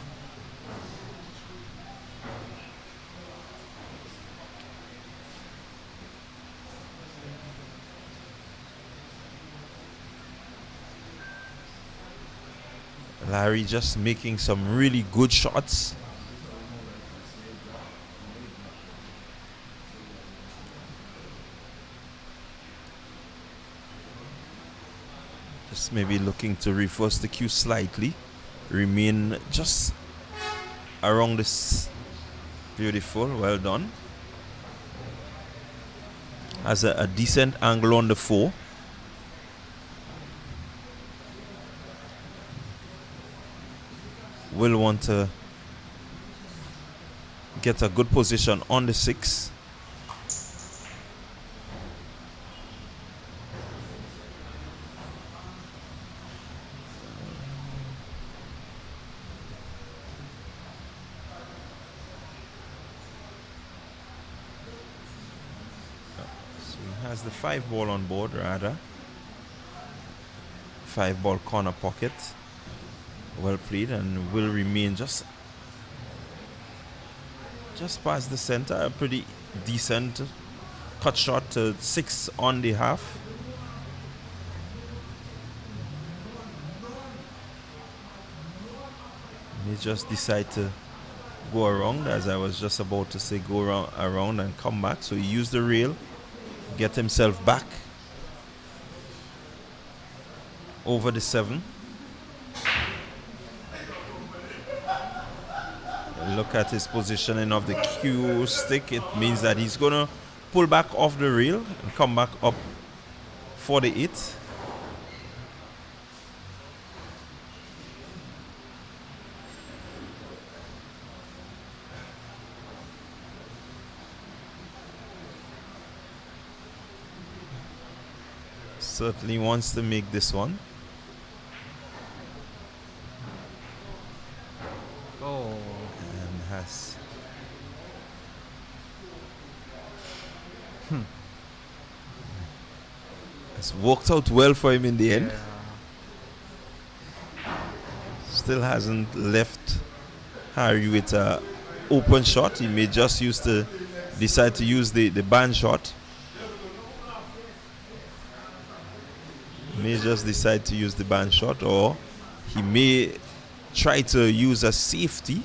Larry just making some really good shots. Just maybe looking to reverse the cue slightly. Remain just around this. Beautiful, well done. Has a decent angle on the 4. Will want to get a good position on the 6. So he has the 5 ball on board, rather. 5 ball corner pocket. Well played, and will remain just past the center. A pretty decent cut shot to 6 on the half. He just decide to go around, as I was just about to say, go around and come back. So he used the rail, get himself back over the 7. Look at his positioning of the cue stick. It means that he's going to pull back off the rail and come back up for the 8. Certainly wants to make this one. Oh. Has it's worked out well for him in the end. Still hasn't left Harry with a open shot. He may just decide to use the band shot. May just decide to use the band shot, or he may try to use a safety.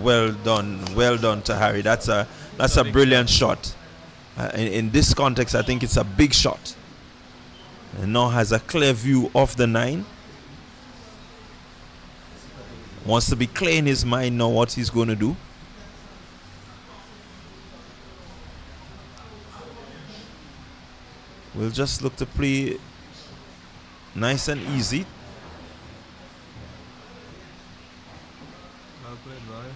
Well done to Harry. That's a brilliant shot. In this context, I think it's a big shot. And now has a clear view of the 9. Wants to be clear in his mind now what he's going to do. We'll just look to play nice and easy. Well played, boy.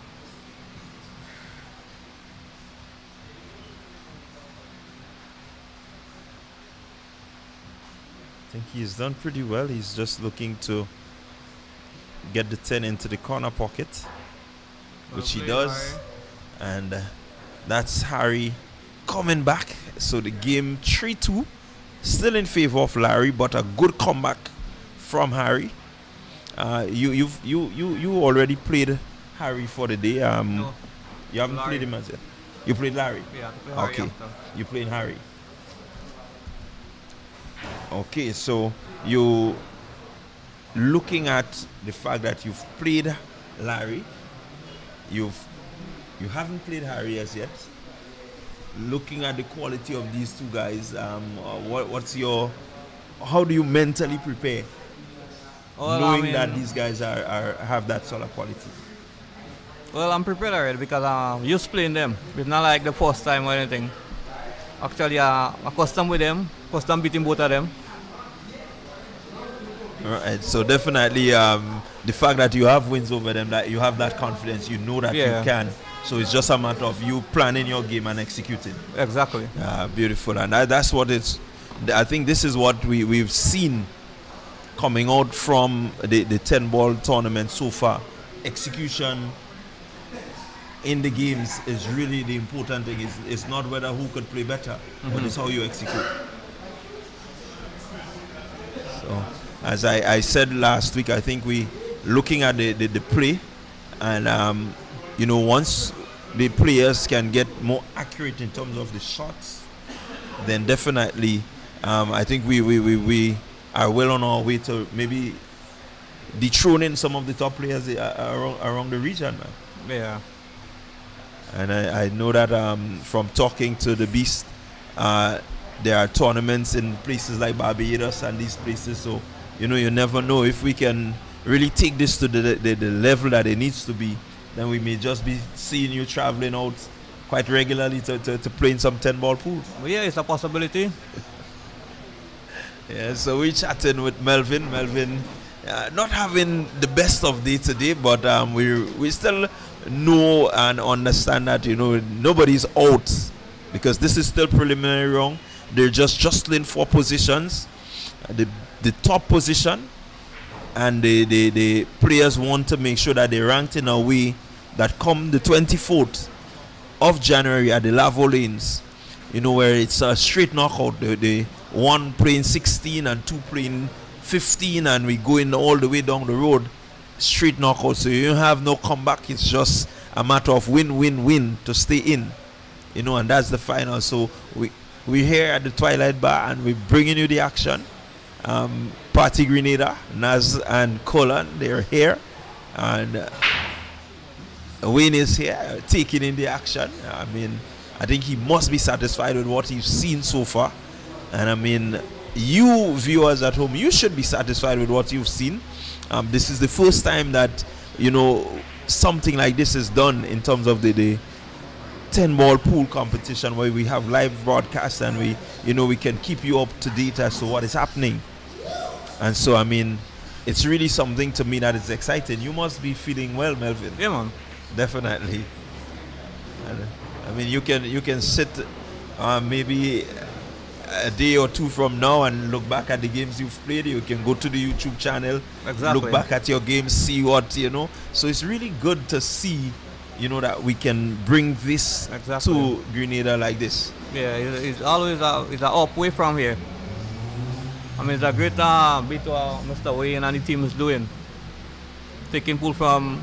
I think he's done pretty well. He's just looking to get the 10 into the corner pocket, which he does. And that's Harry coming back. So the game 3-2, still in favor of Larry, but a good comeback from Harry. You already played Harry for the day. No, you haven't Larry. played him as yet. You played Larry. Yeah, to play Harry Okay. after. You played Harry. Okay, so you looking at the fact that you've played Larry, you haven't played Harry as yet. Looking at the quality of these two guys, how do you mentally prepare, Well, knowing that these guys have that sort of quality? Well, I'm prepared already because I'm used to playing them. It's not like the first time or anything. Actually, I'm accustomed with them, accustomed beating both of them. All right, so definitely the fact that you have wins over them, that you have that confidence, you know that you can. So it's just a matter of you planning your game and executing. Exactly. Beautiful, and that's what it's. I think this is what we've seen coming out from the 10-ball tournament so far. Execution in the games is really the important thing. It's not whether who could play better, but it's how you execute. So, as I said last week, I think we looking at the play, and once the players can get more accurate in terms of the shots, then definitely I think we are well on our way to maybe dethroning some of the top players around the region, man. Yeah. And I know that from talking to the Beast, there are tournaments in places like Barbados and these places. So, you never know if we can really take this to the level that it needs to be. Then we may just be seeing you traveling out quite regularly to play in some 10-ball pool. But yeah, it's a possibility. Yeah, so we're chatting with Melvin. Melvin, not having the best of day today, but we still know and understand that nobody's out, because this is still preliminary round. They're just jostling for positions, the top position, and the players want to make sure that they're ranked in a way that come the 24th of January at the Lavo Lanes, where it's a straight knockout. The one playing 16 and two playing 15, and we going all the way down the road, straight knockout. So you have no comeback. It's just a matter of win to stay in, and that's the final. So we're here at the Twilight Bar, and we're bringing you the action. Party Grenada, Naz and Colin, they're here, and Wayne is here taking in the action. I mean, I think he must be satisfied with what he's seen so far. And I mean, you viewers at home, you should be satisfied with what you've seen. This is the first time that, something like this is done in terms of the 10-ball pool competition, where we have live broadcasts and we can keep you up to date as to what is happening. And so, I mean, it's really something to me that is exciting. You must be feeling well, Melvin. Yeah, man. Definitely. And, I mean, you can sit maybe a day or two from now and look back at the games you've played. You can go to the YouTube channel, Exactly. look back at your games, see what, So it's really good to see, that we can bring this Exactly. to Grenada like this. Yeah, it's always it's a upway from here. I mean, it's a great bit what Mr. Wayne and the team is doing. Taking pool from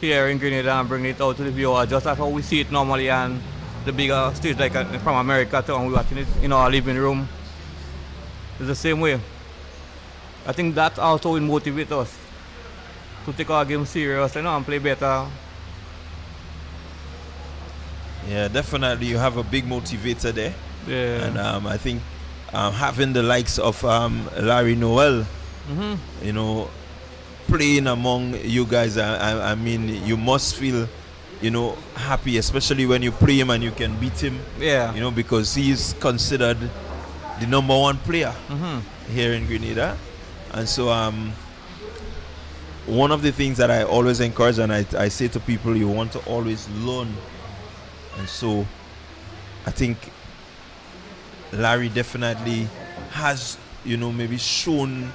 here in Grenada and bringing it out to the viewer, just as how we see it normally on the bigger stage, like from America to when we watching it in our living room. It's the same way. I think that also will motivate us to take our game serious, and play better. Yeah, definitely. You have a big motivator there. Yeah. And I think having the likes of Larry Noel, playing among you guys, I mean, you must feel, happy, especially when you play him and you can beat him. Yeah. Because he is considered the number one player here in Grenada. And so one of the things that I always encourage, and I say to people, you want to always learn. And so I think Larry definitely has, maybe shown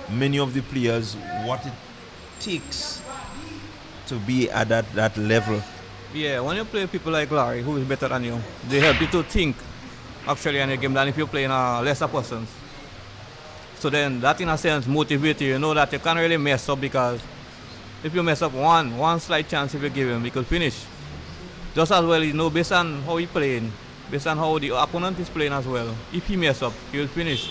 many of the players what it takes to be at that level. Yeah, when you play people like Larry, who is better than you, they help you to think actually in a game than if you're playing lesser persons. So then that in a sense motivates you. You know that you can't really mess up, because if you mess up one slight chance if you give him, he could finish. Just as well, based on how he playing, based on how the opponent is playing as well. If he mess up, he will finish.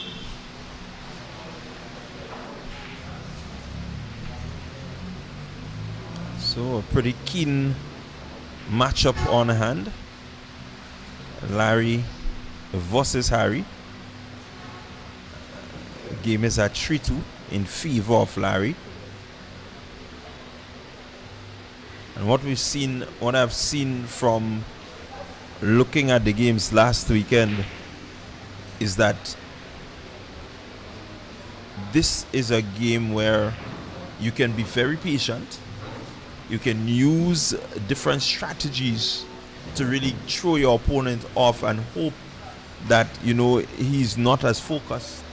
So a pretty keen matchup on hand. Larry versus Harry. The game is at 3-2 in favor of Larry. And what I've seen from looking at the games last weekend is that this is a game where you can be very patient. You can use different strategies to really throw your opponent off and hope that, he's not as focused.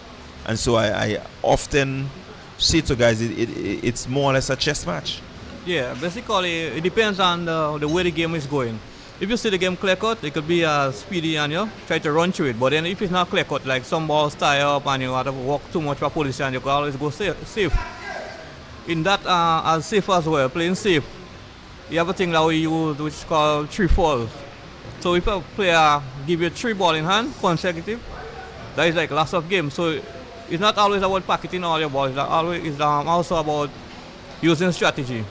And so I often say to guys, it's more or less a chess match. Yeah, basically it depends on the way the game is going. If you see the game clear cut, it could be speedy and you try to run through it. But then if it's not clear cut, like some balls tie up and you have to walk too much for position, you can always go safe. In that, as safe as well, playing safe, you have a thing that we use which is called 3 falls. So if a player give you 3 balls in hand consecutive, that is like loss of game. So it's not always about packeting all your balls. It's also about using strategy.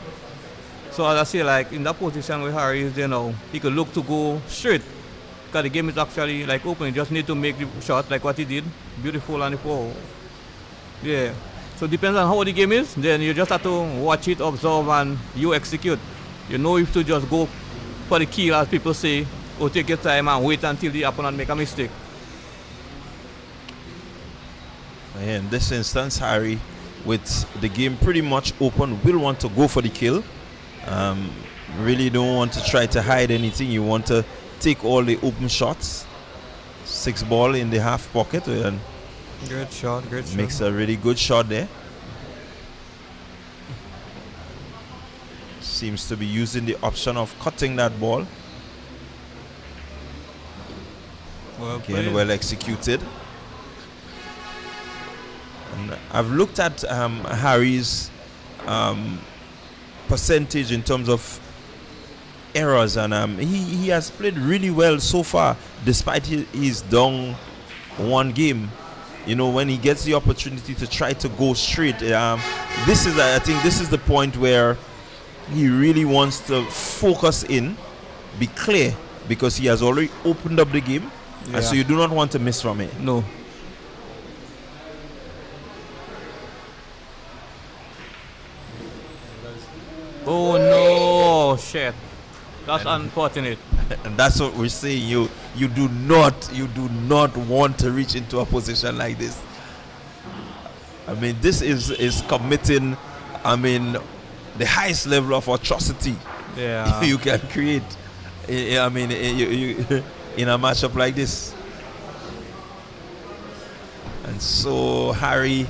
So as I say, like in that position where Harry is there now, he could look to go straight. Because the game is actually like open. You just need to make the shot like what he did. Beautiful on the floor. Yeah. So it depends on how the game is. Then you just have to watch it, observe, and you execute. You know if to just go for the kill, as people say, or take your time and wait until the opponent make a mistake. In this instance, Harry, with the game pretty much open, will want to go for the kill. Really don't want to try to hide anything. You want to take all the open shots. 6 ball in the half pocket and Good shot. makes a really good shot there. Seems to be using the option of cutting that ball. Well Again, played. well executed. And I've looked at Harry's percentage in terms of errors, and he has played really well so far, despite he's down 1 game. You know, when he gets the opportunity to try to go straight, I think this is the point where he really wants to focus in, be clear, because he has already opened up the game, and so you do not want to miss from it. No. Oh no, shit. That's unfortunate. And that's what we're saying. You do not want to reach into a position like this. I mean, this is committing, the highest level of atrocity you can create. I mean, you in a matchup like this. And so Harry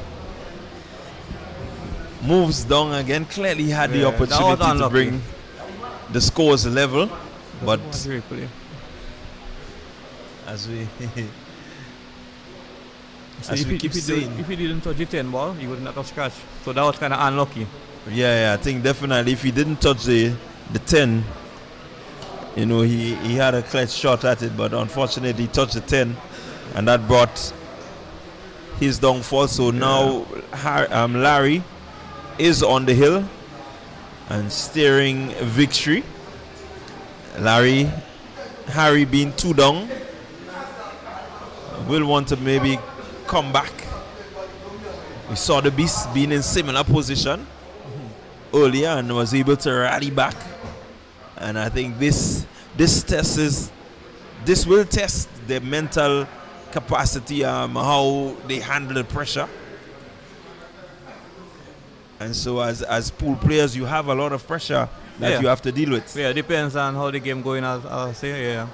moves down again. Clearly he had the opportunity to bring the scores level, but as we keep saying, if he didn't touch the 10 ball, he would not have scratched. So that was kind of unlucky. Yeah, I think definitely if he didn't touch the 10, you know, he had a clutch shot at it, but unfortunately he touched the 10, and that brought his downfall. So now Larry is on the hill and steering victory. Harry being 2 down, will want to maybe come back. We saw the Beast being in similar position earlier and was able to rally back. And I think this will test their mental capacity, how they handle the pressure. And so as pool players, you have a lot of pressure that you have to deal with. Yeah, depends on how the game going, I'll say, yeah.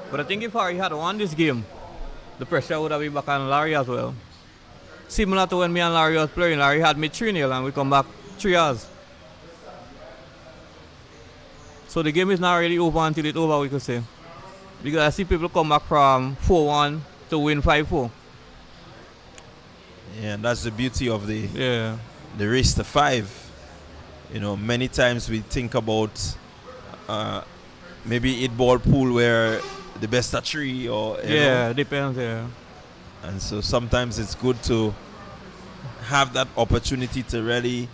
But I think if Harry had won this game, the pressure would have been back on Larry as well. Similar to when me and Larry was playing, Larry had me 3-0 and we come back 3 hours. So the game is not really over until it's over, we could say. Because I see people come back from 4-1 to win 5-4. Yeah, and that's the beauty of the race to 5. You know, many times we think about maybe 8-ball pool where the best are 3 or depends. And so sometimes it's good to have that opportunity to really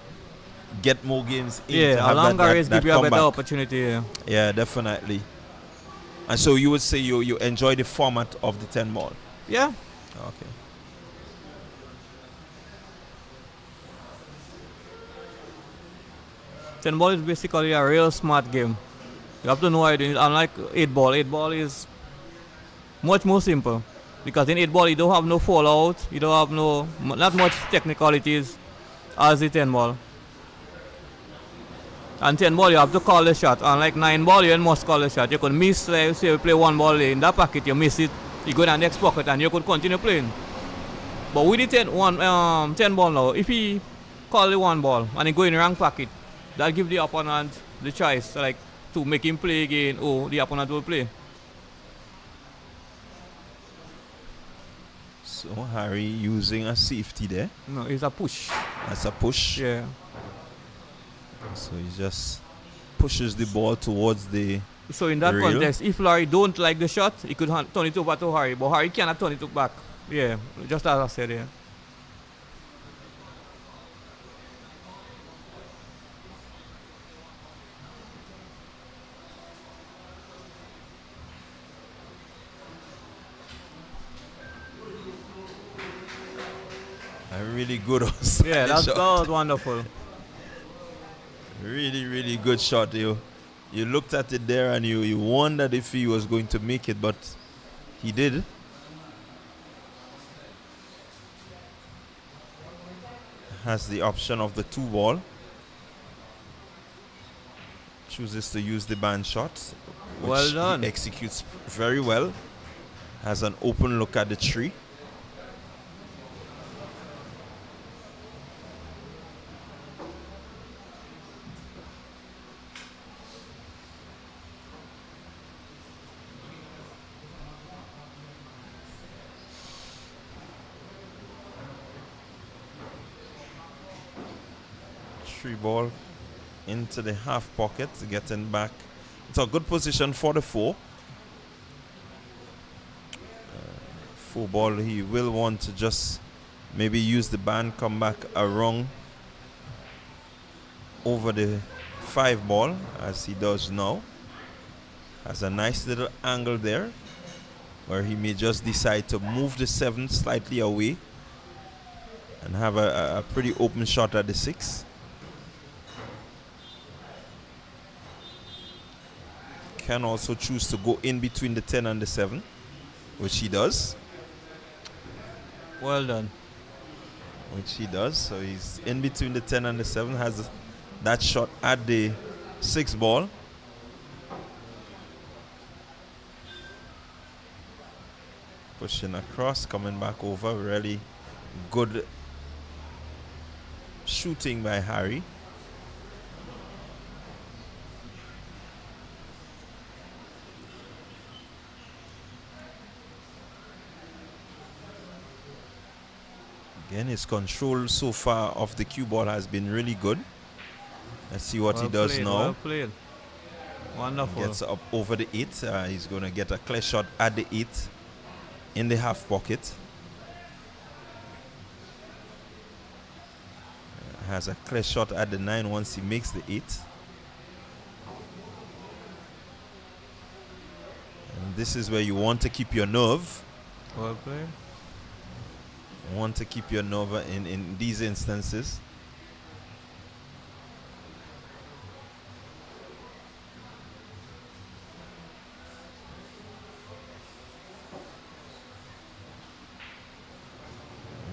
get more games in. Yeah, a longer race give you a better opportunity. Yeah, definitely. And so you would say you enjoy the format of the 10 ball? Yeah. Okay. Ten ball is basically a real smart game. You have to know how it is. Unlike 8 ball, 8 ball is much more simple. Because in 8 ball you don't have no fallout, you don't have not much technicalities as the 10 ball. And 10 ball you have to call the shot. Unlike 9 ball you must call the shot. You could miss, like say you play 1 ball in that pocket, you miss it, you go to the next pocket and you could continue playing. But with the 10 ball now, if he call the one ball and he go in the wrong pocket. That give the opponent the choice, like to make him play again or the opponent will play. So Harry using a safety there. No, it's a push. That's a push. Yeah. So he just pushes the ball towards the So in that rail. context, if Larry don't like the shot, he could turn it over to Harry, but Harry cannot turn it back. Yeah, just as I said, yeah. A really good Yeah, that shot. was wonderful. Really, really good shot. You looked at it there and you wondered if he was going to make it, but he did. Has the option of the 2 ball. Chooses to use the band shot, which Well done. he executes very well. Has an open look at the tree. Tree ball into the half pocket, getting back. It's a good position for the 4. 4 ball, he will want to just maybe use the band, come back around over the 5 ball as he does now. Has a nice little angle there where he may just decide to move the 7 slightly away and have a pretty open shot at the 6. Can also choose to go in between the 10 and the 7, which he does. Well done. Which he does. So he's in between the 10 and the 7, has that shot at the 6 ball. Pushing across, coming back over. Really good shooting by Harry. Again, his control so far of the cue ball has been really good. Let's see what Well he does played, now. Well played. Wonderful. Gets up over the 8. He's going to get a clear shot at the 8 in the half pocket. Has a clear shot at the 9 once he makes the 8. And this is where you want to keep your nerve. Well played. Want to keep your nerve in these instances.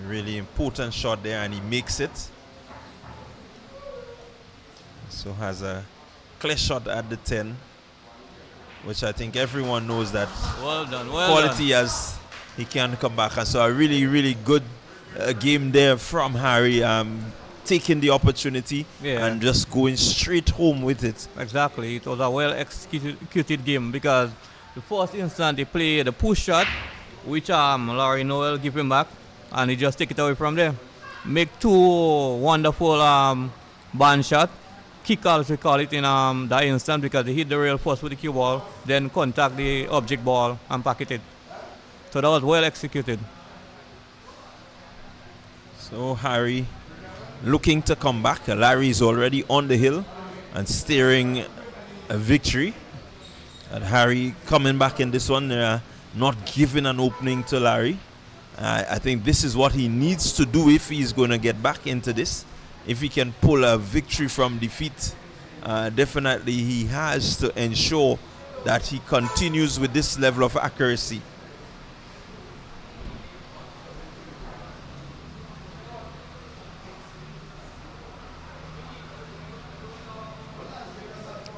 Really important shot there, and he makes it. So has a clear shot at the 10, which I think everyone knows that Well done. Well quality done. as he can come back. And so a really, really good game there from Harry, taking the opportunity and just going straight home with it. Exactly. It was a well executed game because the first instant he played the push shot, which Larry Noel give him back, and he just take it away from there. Make 2 wonderful band shot. Kick as we call it in that instant because he hit the rail first with the cue ball, then contact the object ball and packet it. So that was well executed. So Harry looking to come back. Larry is already on the hill and steering a victory. And Harry coming back in this one, not giving an opening to Larry. I think this is what he needs to do if he's going to get back into this. If he can pull a victory from defeat, definitely he has to ensure that he continues with this level of accuracy.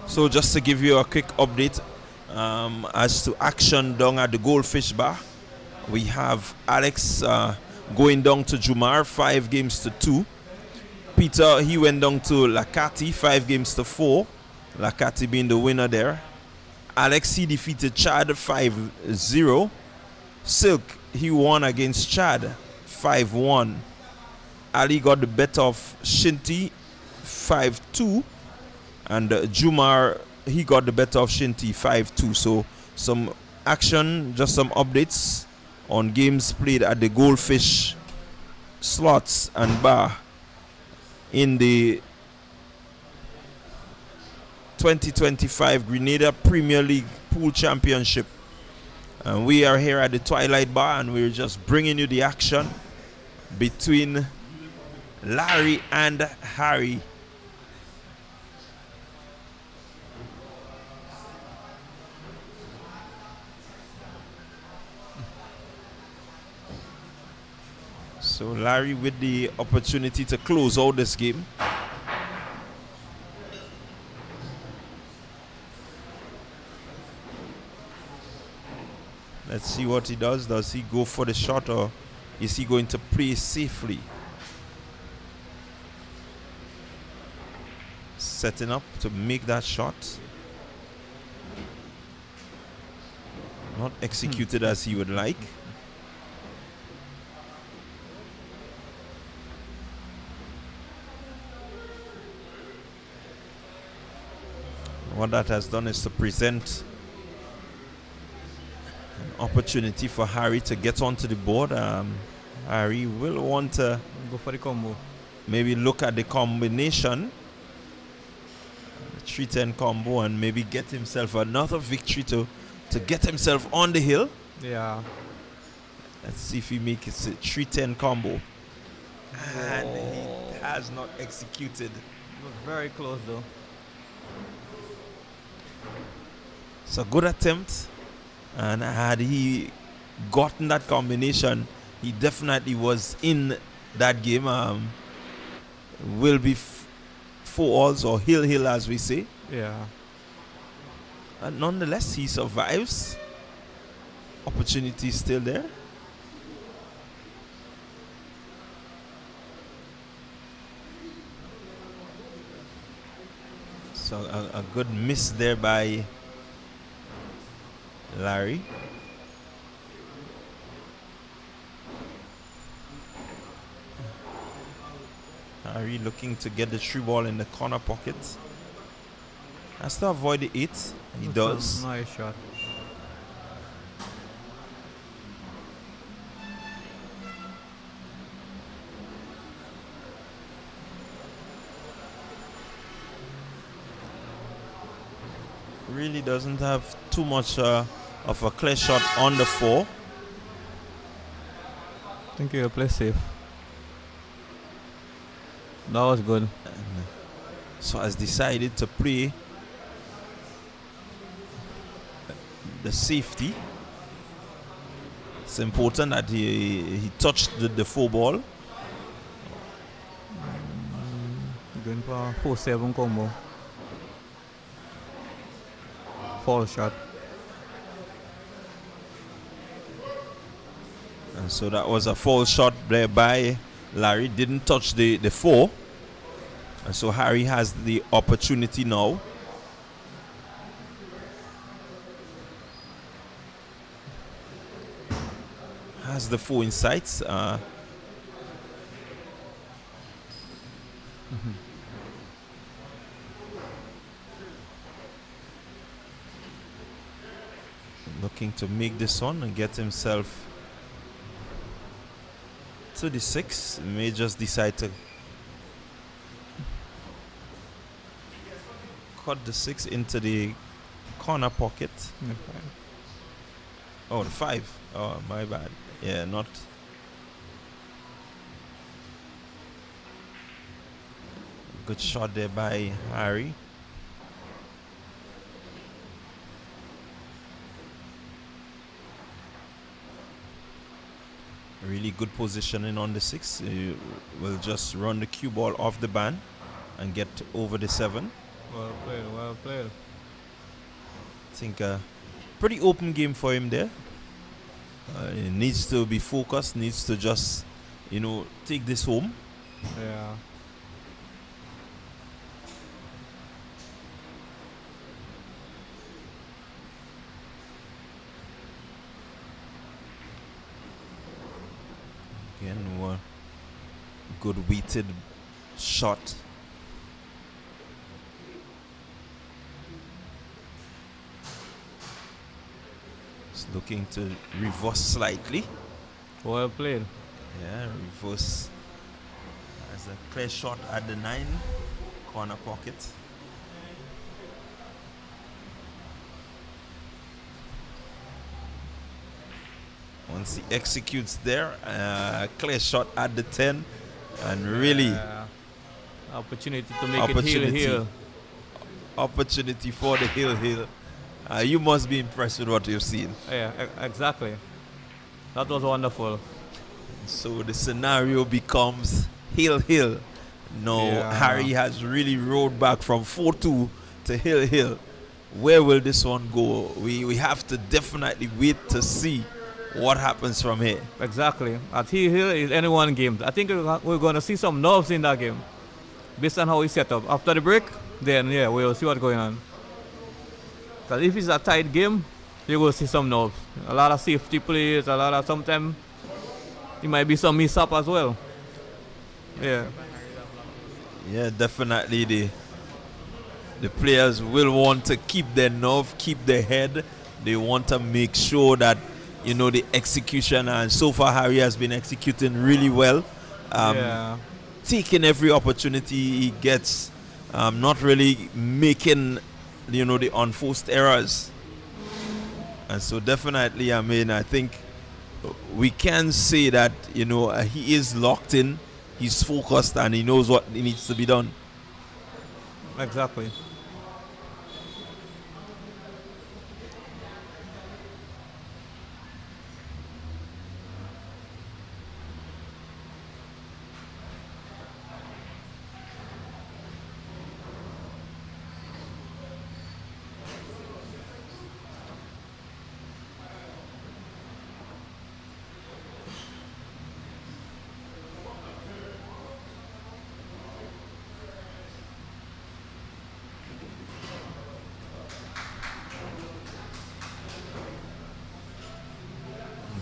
So just to give you a quick update as to action down at the Goldfish Bar, we have Alex going down to Jumar 5 games to 2. Peter, he went down to Lakati 5-4. Lakati being the winner there. Alex, he defeated Chad 5-0. Silk, he won against Chad 5-1. Ali got the better of Shinty 5-2. And Jumar, he got the better of Shinty 5-2. So some action, just some updates on games played at the Goldfish Slots and Bar in the 2025 Grenada Premier League Pool Championship. And we are here at the Twilight Bar and we're just bringing you the action between Larry and Harry. So Larry with the opportunity to close out this game. Let's see what he does. Does he go for the shot or is he going to play safely? Setting up to make that shot. Not executed as he would like. What that has done is to present an opportunity for Harry to get onto the board. Harry will want to Go for the combo. maybe look at the combination, the 3-10 combo, and maybe get himself another victory to get himself on the hill. Yeah. Let's see if he makes it a 3-10 combo. And he has not executed. It was very close though. It's a good attempt, and had he gotten that combination, he definitely was in that game. Will be 4-alls or hill as we say. Yeah. And nonetheless, he survives. Opportunity is still there. So a good miss there by Larry. Harry looking to get the through ball in the corner pocket. Has to avoid the 8. He does. Nice shot. Really doesn't have too much of a clear shot on the 4. I think he'll play safe. That was good. So has decided to play the safety. It's important that he touched the 4 ball. Going for 4-7 combo. Fall shot. And so that was a foul shot there by Larry. Didn't touch the 4. And so Harry has the opportunity now. Has the 4 in sights. Looking to make this one and get himself to the 6. May just decide to cut the 6 into the corner pocket. Oh, the 5. Oh, my bad. Yeah, not. Good shot there by Harry. Really good positioning on the 6. You will just run the cue ball off the band and get over the 7. Well played, well played. I think a pretty open game for him there. He needs to be focused, needs to just, take this home. Yeah. Good weighted shot. It's looking to reverse slightly. Well played. Yeah, reverse. As a clear shot at the 9 corner pocket. Once he executes there, clear shot at the 10, and really Opportunity to make it heel. Opportunity for the heel. You must be impressed with what you've seen. Yeah, exactly. That was wonderful. So the scenario becomes heel. No, Yeah. Harry has really rolled back from 4-2 to heel. Where will this one go? We have to definitely wait to see what happens from here. Exactly. At heel is any one game. I think we're going to see some nerves in that game based on how we set up. After the break, then yeah, we'll see what's going on. Because if it's a tight game, you will see some nerves. A lot of safety plays, sometimes it might be some mishap as well. Yeah. Yeah, definitely the players will want to keep their nerve, keep their head. They want to make sure that, you know, the execution, and so far Harry has been executing really well. Taking every opportunity he gets, not really making, you know, the unforced errors. And so definitely, I mean, I think we can say that, you know, he is locked in, he's focused, and he knows what needs to be done. Exactly.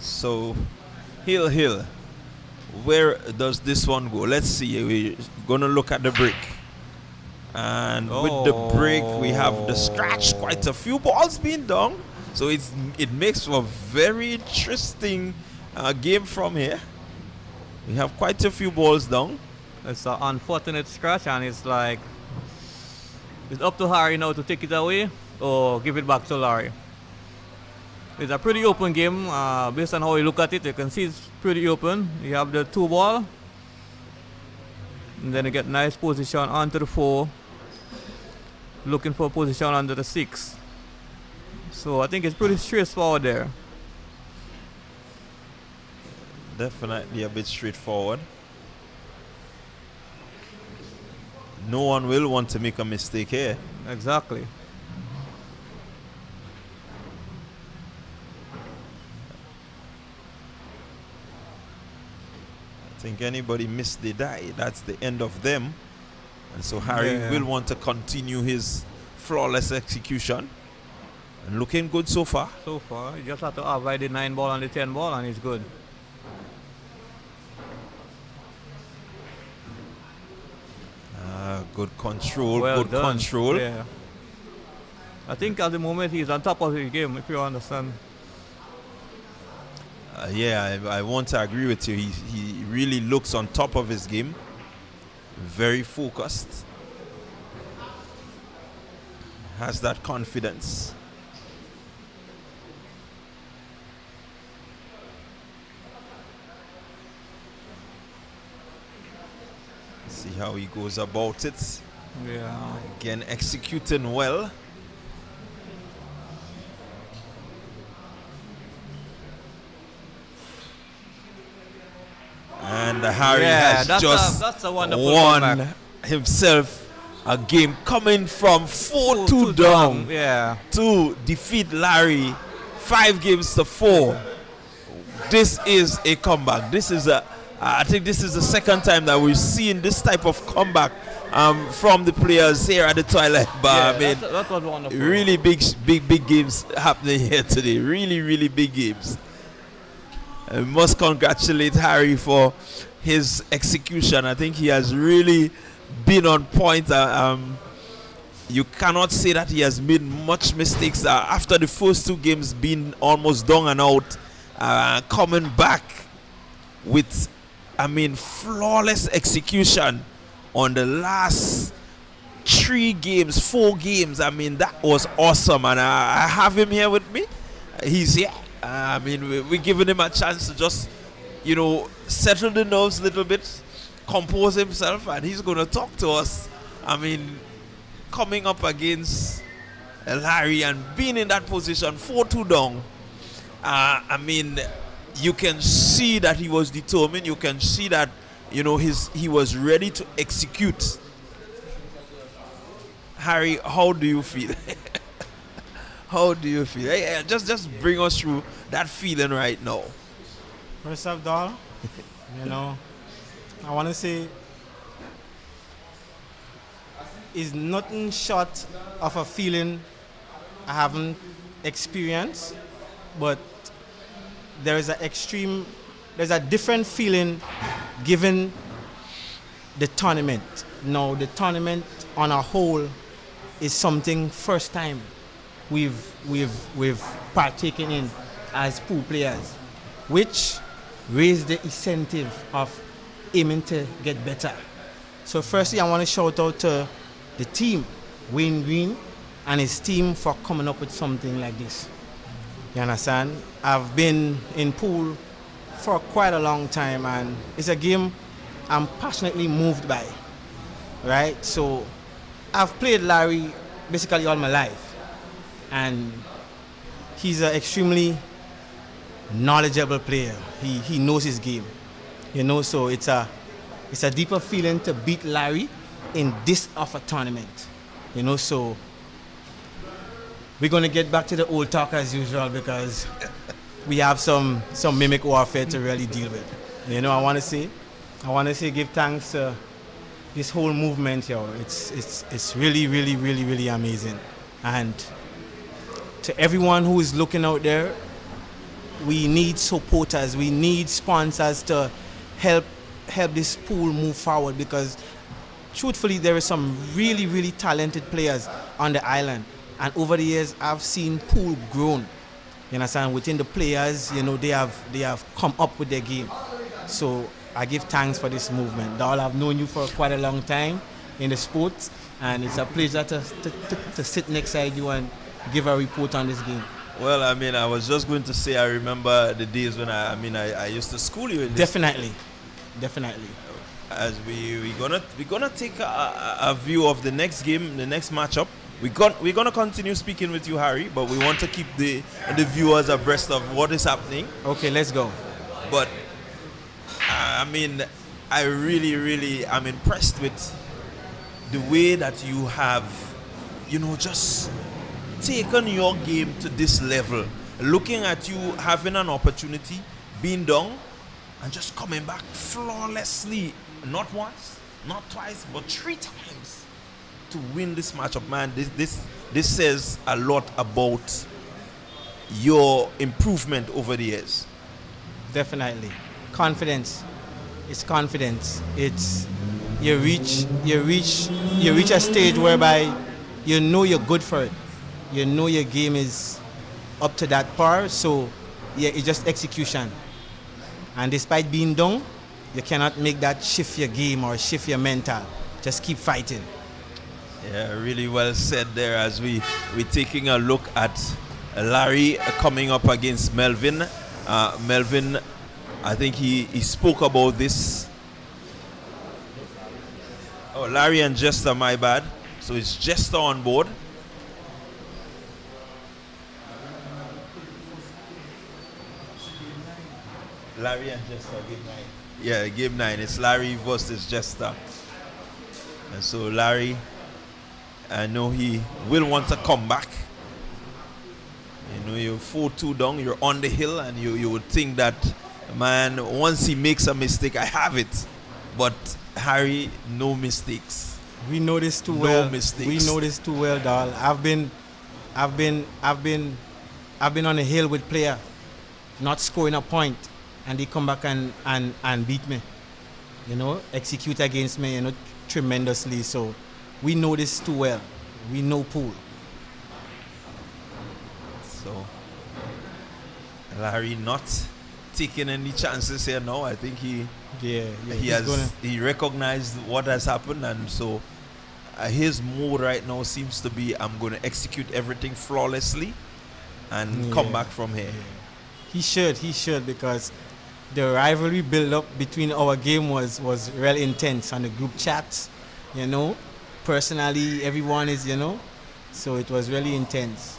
So, Hill, where does this one go? Let's see. We're going to look at the break. And with the break, we have the scratch. Quite a few balls being down. So it makes for a very interesting game from here. We have quite a few balls down. It's an unfortunate scratch, and it's like it's up to Harry now to take it away or give it back to Larry. It's a pretty open game. Based on how you look at it, you can see it's pretty open. You have the 2 ball, and then you get nice position onto the 4, looking for a position under the 6. So I think it's pretty straightforward there. Definitely a bit straightforward. No one will want to make a mistake here. Exactly. I think anybody missed the die, that's the end of them. And so Harry will want to continue his flawless execution. And looking good so far. So far, you just have to avoid the 9 ball and the 10 ball, and it's good. Good control, Well good done. control. Yeah. I think at the moment he's on top of his game, if you understand. I want to agree with you. He really looks on top of his game. Very focused. Has that confidence. See how he goes about it. Yeah. Again, executing well. And Harry has just that's a wonderful won comeback. himself a game, coming from 4-2 down to defeat Larry 5 games to 4. This is a comeback. I think this is the second time that we've seen this type of comeback from the players here at the Twilight Bar. I mean, that was wonderful. really big games happening here today. Really big games. I must congratulate Harry for his execution. I think he has really been on point. You cannot say that he has made much mistakes after the first two games being almost down and out. Coming back with, flawless execution on the last 4 games. That was awesome, and I have him here with me. He's here. We're giving him a chance to just, settle the nerves a little bit, compose himself, and he's going to talk to us. Coming up against Larry and being in that position, 4-2 down. You can see that he was determined. You can see that, he was ready to execute. Harry, how do you feel? How do you feel? Hey, just bring us through that feeling right now. First of all, I want to say it's nothing short of a feeling I haven't experienced, but there's a different feeling given the tournament. Now, the tournament on a whole is something first time we've partaken in as pool players, which raised the incentive of aiming to get better. So firstly, I want to shout out to the team, Wayne Green and his team, for coming up with something like this. You understand? I've been in pool for quite a long time, and it's a game I'm passionately moved by, right? So I've played Larry basically all my life, and he's an extremely knowledgeable player. He knows his game, so it's a deeper feeling to beat Larry in this of a tournament, so we're going to get back to the old talk as usual, because we have some mimic warfare to really deal with. I want to say give thanks to this whole movement here. It's really, really, really, really amazing. And to everyone who is looking out there, we need supporters, we need sponsors to help this pool move forward, because truthfully there are some really, really talented players on the island, and over the years I've seen pool grown. You understand? Within the players, they have come up with their game. So I give thanks for this movement. Dal, I've known you for quite a long time in the sport, and it's a pleasure to sit next side you and give a report on this game. Well, I was just going to say, I remember the days when I used to school you in this. Definitely. As we're gonna take a view of the next game, the next matchup. We're gonna continue speaking with you, Harry, but we want to keep the viewers abreast of what is happening. Okay, let's go. But I really am impressed with the way that you have, just taken your game to this level. Looking at you having an opportunity, being down, and just coming back flawlessly, not once, not twice, but 3 times to win this matchup, man. This says a lot about your improvement over the years. Definitely. Confidence. It's confidence. It's you reach a stage whereby you're good for it. Your game is up to that par, so it's just execution. And despite being down, you cannot make that shift your game or shift your mental. Just keep fighting. Yeah, really well said there, as we're taking a look at Larry coming up against Melvin. Melvin, I think he spoke about this. Oh, Larry and Jester, my bad. So it's Jester on board. Larry and Jester, game 9. Yeah, game 9. It's Larry versus Jester. And so Larry, I know he will want to come back. You're 4-2 down, you're on the hill, and you would think that, man, once he makes a mistake, I have it. But Harry, no mistakes. We know this too well. No mistakes. We know this too well, doll. I've been on the hill with player, not scoring a point, and they come back and beat me. execute against me, tremendously. So we know this too well. We know Pool. So Larry not taking any chances here now. I think he he recognized what has happened, and so his mode right now seems to be, I'm going to execute everything flawlessly and come back from here. He should, because the rivalry build up between our game was real intense on the group chats, personally everyone is, so it was really intense.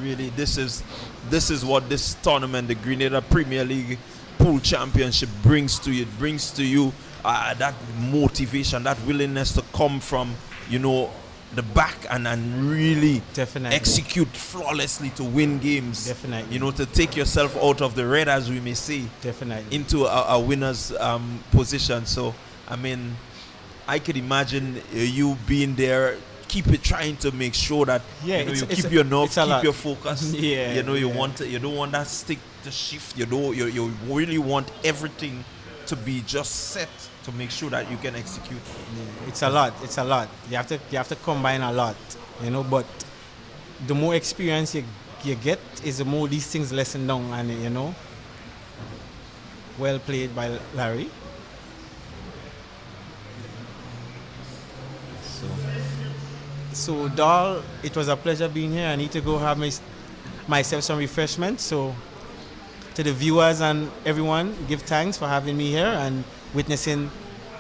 Really, this is what this tournament, the Grenada Premier League Pool Championship, brings to you. It brings to you that motivation, that willingness to come from the back and really Definitely execute flawlessly to win games. Definitely, to take yourself out of the red, as we may say, definitely, into a winner's position. So I mean, I could imagine you being there, trying to make sure that you keep your nerve, keep your focus. You don't want that stick to shift. You really want everything to be just set to make sure that you can execute. It's a lot. You have to combine a lot, but the more experience you get is the more these things lessen down, and well played by Larry. So Dahl, it was a pleasure being here. I need to go have myself some refreshment. So to the viewers and everyone, give thanks for having me here and witnessing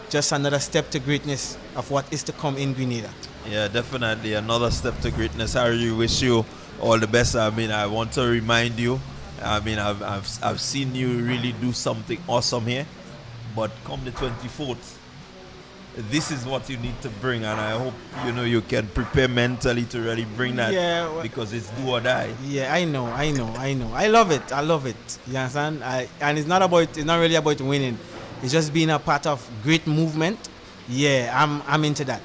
just another step to greatness of what is to come in Grenada. Yeah, definitely another step to greatness. Harry, wish you all the best. I mean, I want to remind you, I've seen you really do something awesome here, but come the 24th, this is what you need to bring, and I hope you can prepare mentally to really bring that, because it's do or die. Yeah, I know. I love it. You understand? And it's not really about winning. It's just being a part of great movement. Yeah, I'm into that.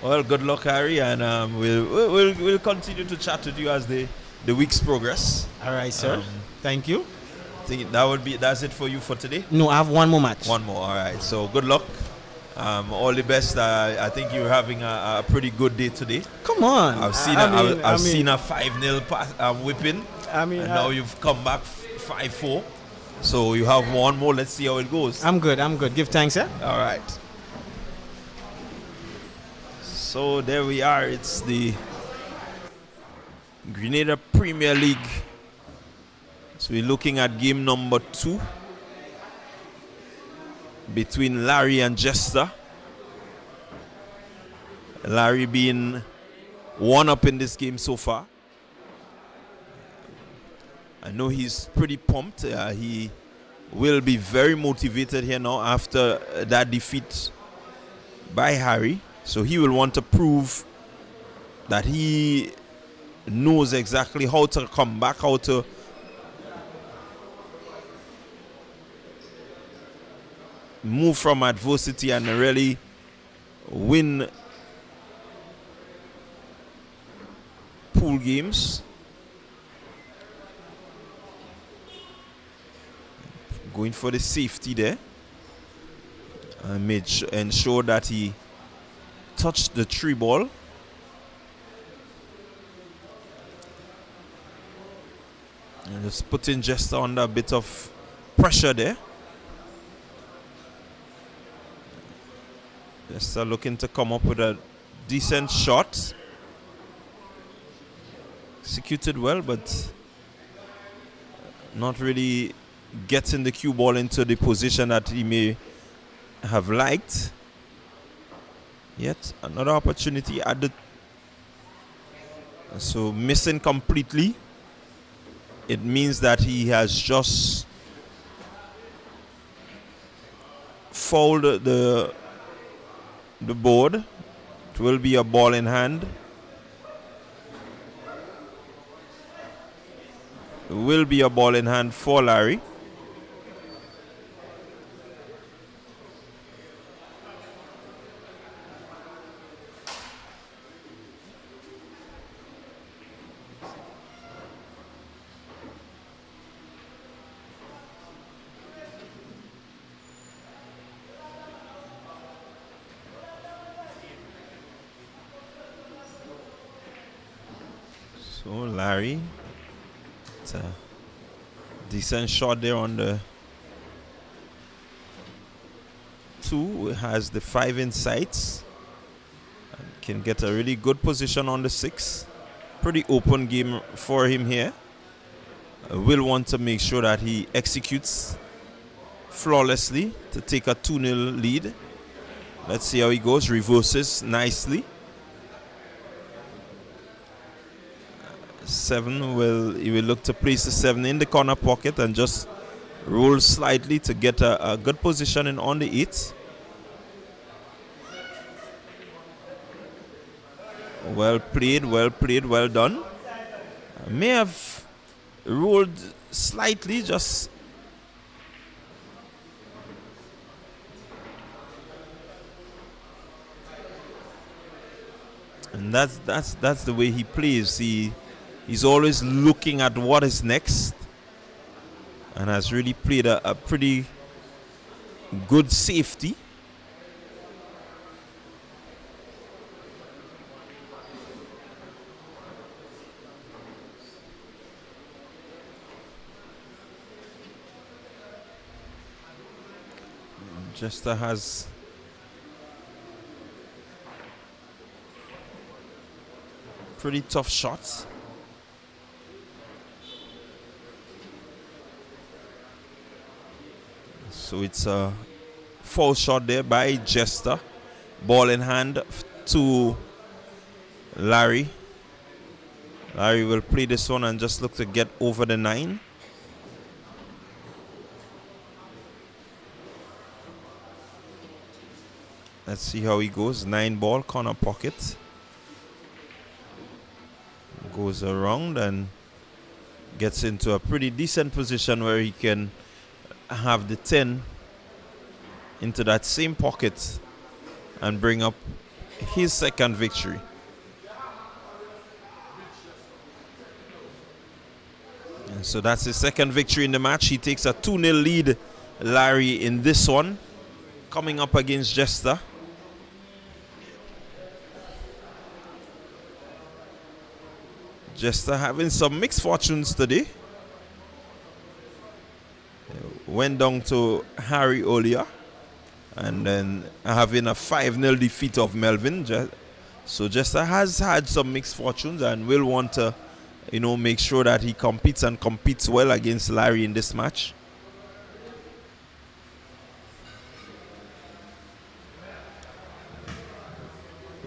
Well, good luck, Harry, and we'll continue to chat with you as the weeks progress. All right, sir. Thank you. I think that's it for you for today. No, I have one more match. One more. All right. So good luck. All the best. I think you're having a pretty good day today. Come on. I've seen a 5-0 pass, whipping. And now you've come back 5-4. So you have one more. Let's see how it goes. I'm good. Give thanks, sir. All right. So there we are. It's the Grenada Premier League. So we're looking at game number 2 between Larry and Jester. Larry being one up in this game so far. I know he's pretty pumped. He will be very motivated here now after that defeat by Harry. So he will want to prove that he knows exactly how to come back, how to move from adversity and really win pool games. Going for the safety there and ensure that he touched the 3 ball. And just putting Jester under a bit of pressure there. Jester looking to come up with a decent shot. Executed well, but not really getting the cue ball into the position that he may have liked. Yet another opportunity added. So missing completely. It means that he has just fouled the board. It will be a ball in hand. It will be a ball in hand for Larry. So Larry, it's a decent shot there on the 2. Has the 5 in sights. Can get a really good position on the 6. Pretty open game for him here. Will want to make sure that he executes flawlessly to take a 2-0 lead. Let's see how he goes. Reverses nicely. 7 he will look to place the 7 in the corner pocket and just roll slightly to get a good position on the 8. Well played, well done. May have rolled slightly, just and that's the way he plays. He's always looking at what is next, and has really played a pretty good safety. Jester has pretty tough shots. So it's a foul shot there by Jester. Ball in hand to Larry. Larry will play this one and just look to get over the 9. Let's see how he goes. 9 ball, corner pocket. Goes around and gets into a pretty decent position where he can have the 10 into that same pocket and bring up his second victory. And so that's his second victory in the match. He takes a 2-0 lead, Larry, in this one, coming up against Jester. Jester having some mixed fortunes today. Went down to Harry earlier, and then having a 5-0 defeat of Melvin. So Jester has had some mixed fortunes and will want to, make sure that he competes well against Larry in this match.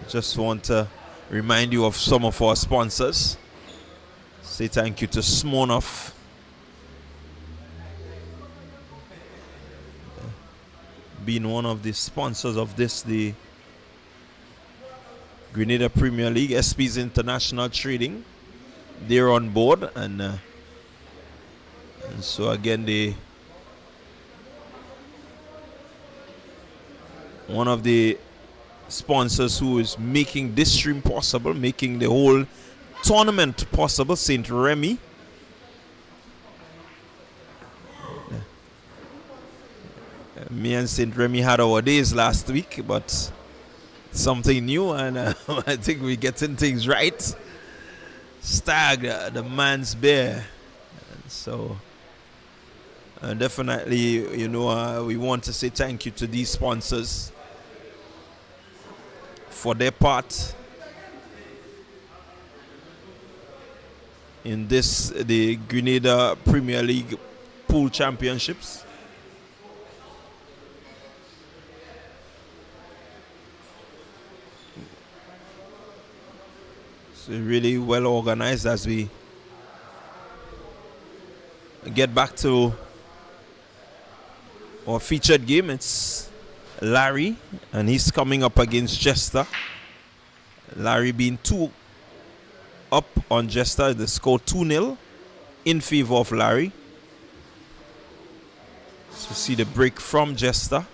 Just want to remind you of some of our sponsors. Say thank you to Smirnoff. Being one of the sponsors of the Grenada Premier League, SP's International Trading. They're on board, and so again, one of the sponsors who is making this stream possible, making the whole tournament possible, St. Remy. Me and St. Remy had our days last week, but something new, and I think we're getting things right. Stag, the man's bear. And so definitely, we want to say thank you to these sponsors for their part in the Grenada Premier League Pool Championships. So really well organized as we get back to our featured game. It's Larry, and he's coming up against Jester. Larry being 2 up on Jester. The score 2-0 in favor of Larry. So see the break from Jester.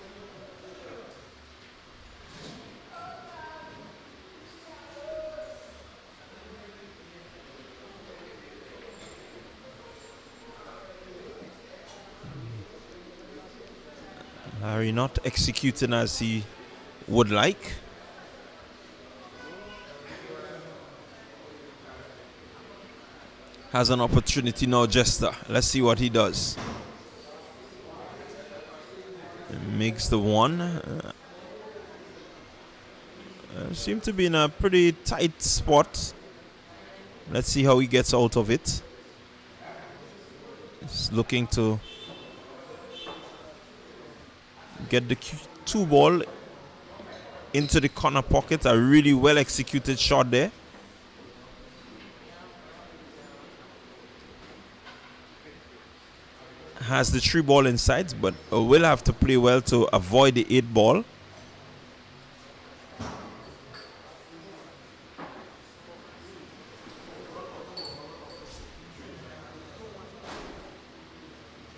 Larry not executing as he would like. has an opportunity now, Jester. Let's see what he does. Makes the one. Seem to be in a pretty tight spot. Let's see how he gets out of it. He's looking to get the 2 ball into the corner pocket. A really well executed shot there. Has the 3 ball inside, but will have to play well to avoid the 8 ball.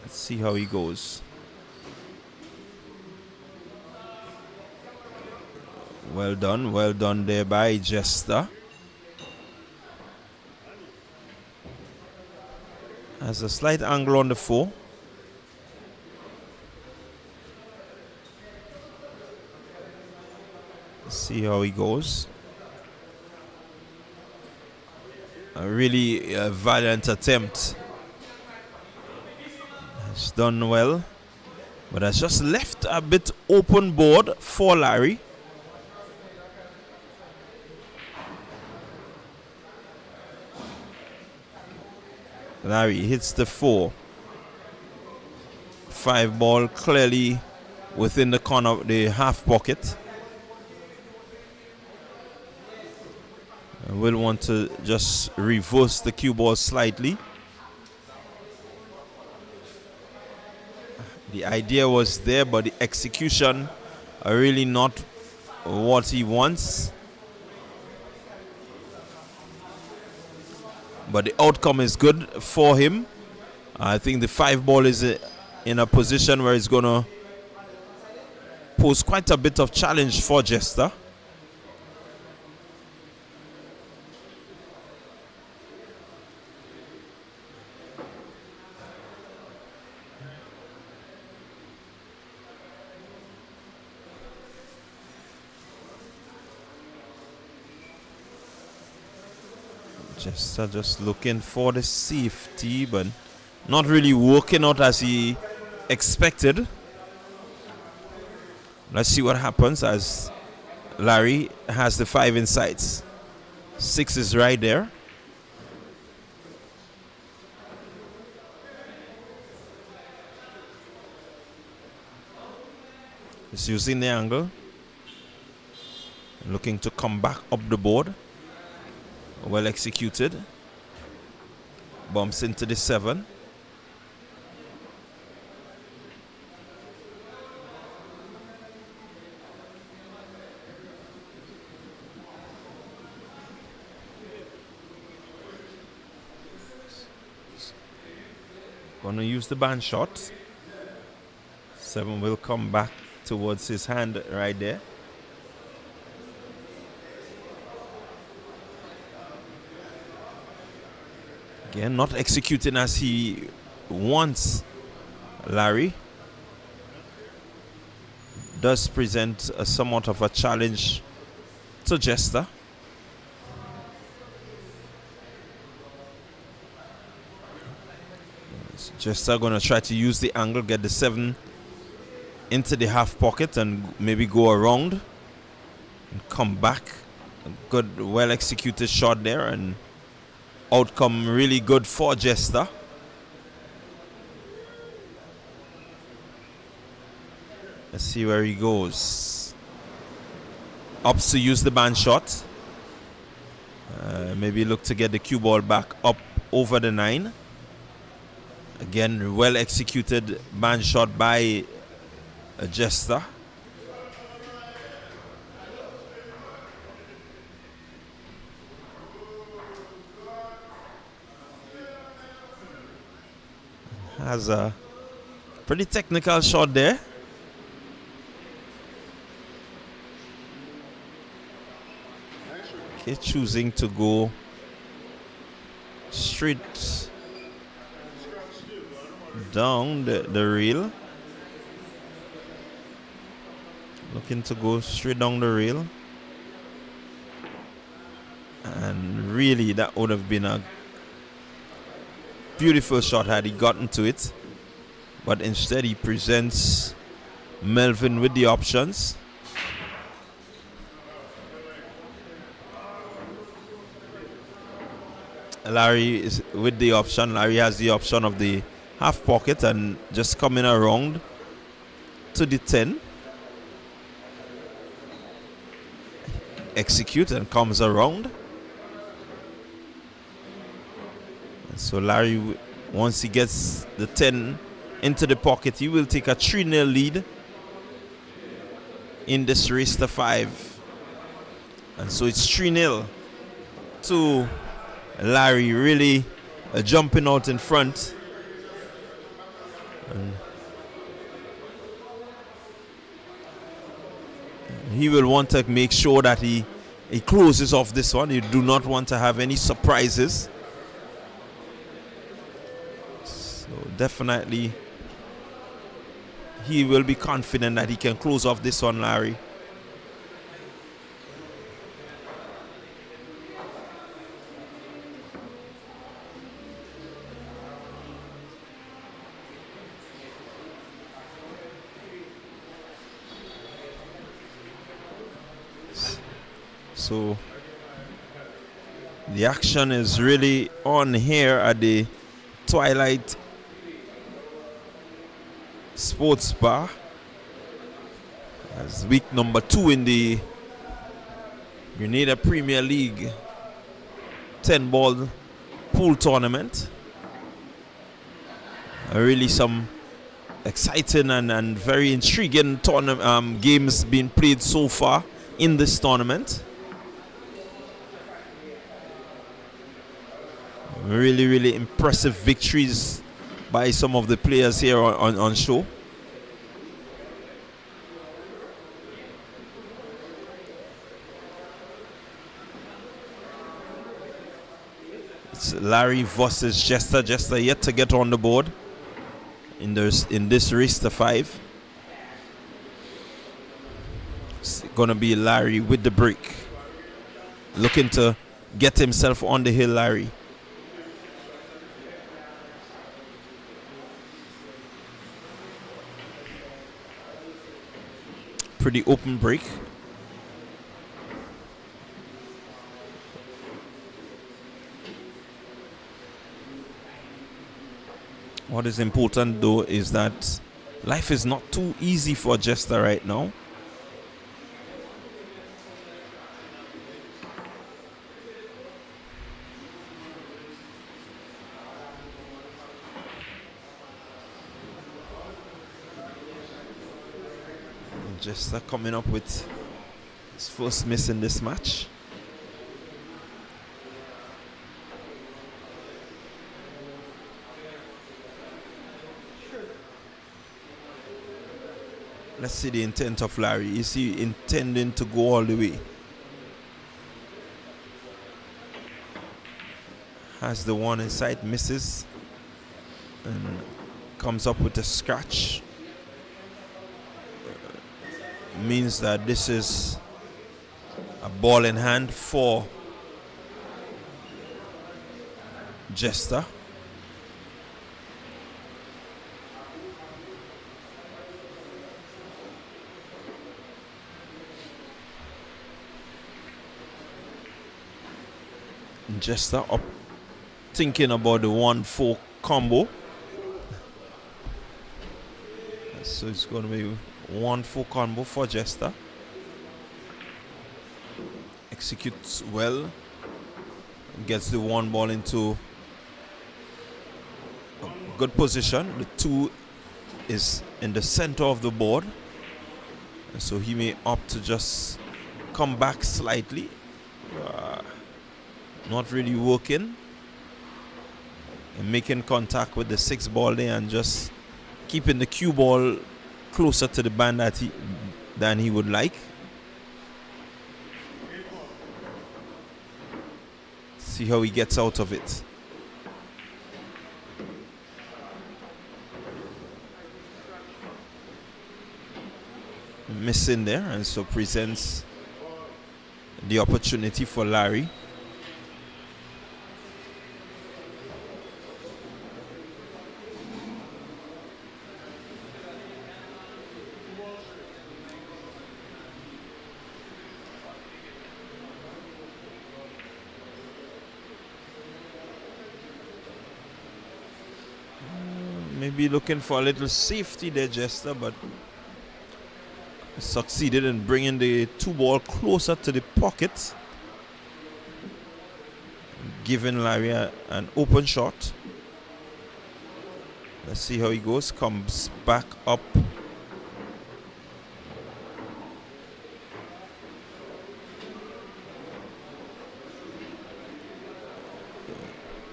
Let's see how he goes. Well done there by Jester. Has a slight angle on the 4. See how he goes. A really valiant attempt. It's done well, but has just left a bit open board for Larry. Larry hits the 4. 5 ball clearly within the corner of the half pocket. Will want to just reverse the cue ball slightly. The idea was there, but the execution are really not what he wants. But the outcome is good for him. I think the 5 ball is in a position where it's going to pose quite a bit of challenge for Jester. Just looking for the safety, but not really working out as he expected. Let's see what happens as Larry has the 5 in sights. 6 is right there. He's using the angle, looking to come back up the board. Well executed. Bumps into the 7. Gonna use the band shot. 7 will come back towards his hand right there. Again, not executing as he wants. Larry does present a somewhat of a challenge to Jester. Jester gonna try to use the angle, get the 7 into the half pocket and maybe go around and come back. A good, well executed shot there, and outcome really good for Jester. Let's see where he goes. Opts to use the band shot. Maybe look to get the cue ball back up over the 9. Again, well executed band shot by Jester. Has a pretty technical shot there. Okay, choosing to go straight down the rail. Looking to go straight down the rail. And really that would have been a beautiful shot had he gotten to it. But instead he presents Melvin with the options. Larry is with the option. Larry has the option of the half pocket and just coming around to the 10. Execute and comes around. So Larry, once he gets the 10 into the pocket, he will take a 3-0 lead in this race to 5. And so it's 3-0 to Larry, really jumping out in front. And he will want to make sure that he closes off this one. You do not want to have any surprises. So definitely he will be confident that he can close off this one, Larry. So the action is really on here at the Twilight Sports Bar as week number 2 in the Grenada Premier League 10-ball pool tournament. Really some exciting and very intriguing games being played so far in this tournament. Really impressive victories by some of the players here on show. It's Larry versus Jester. Jester yet to get on the board in this race to 5. It's gonna be Larry with the break, looking to get himself on the hill. Larry. Pretty open break. What is important though is that life is not too easy for Jester right now. Jester coming up with his first miss in this match. Let's see the intent of Larry. Is he intending to go all the way? Has the one inside, misses, and comes up with a scratch. Means that this is a ball in hand for Jester. Jester up thinking about the 1-4 combo. So it's going to be 1-4 combo for Jester. Executes well. Gets the 1 ball into a good position. The 2 is in the center of the board. And so he may opt to just come back slightly. Not really working. And making contact with the 6 ball there and just keeping the cue ball closer to the band than he would like. See how he gets out of it. Missing there, and so presents the opportunity for Larry. Maybe looking for a little safety there, Jester, but succeeded in bringing the 2 ball closer to the pocket, giving Larry an open shot. Let's see how he goes. Comes back up.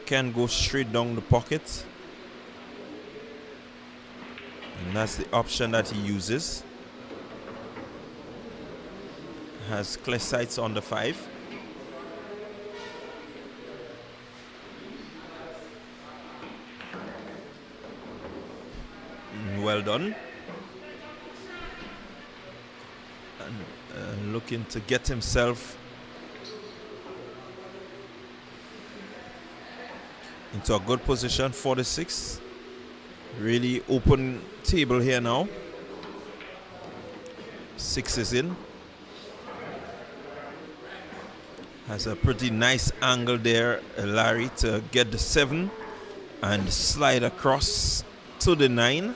Can go straight down the pocket. And that's the option that he uses. Has clear sights on the 5. Well done. And looking to get himself into a good position for the 6. Really open table here now. 6 is in. Has a pretty nice angle there, Larry, to get the 7 and slide across to the 9.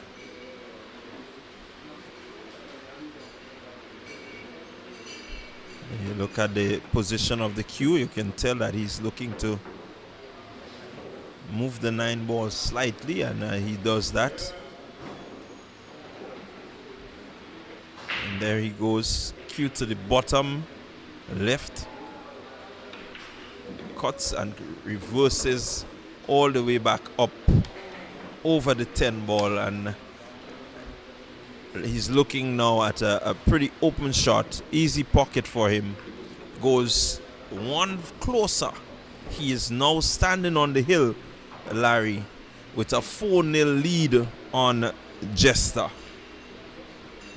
You look at the position of the cue, you can tell that he's looking to move the 9 ball slightly, and he does that. And there he goes, cue to the bottom left, cuts and reverses all the way back up over the 10 ball, and he's looking now at a pretty open shot, easy pocket for him. Goes one closer. He is now standing on the hill, Larry, with a 4-0 lead on Jester.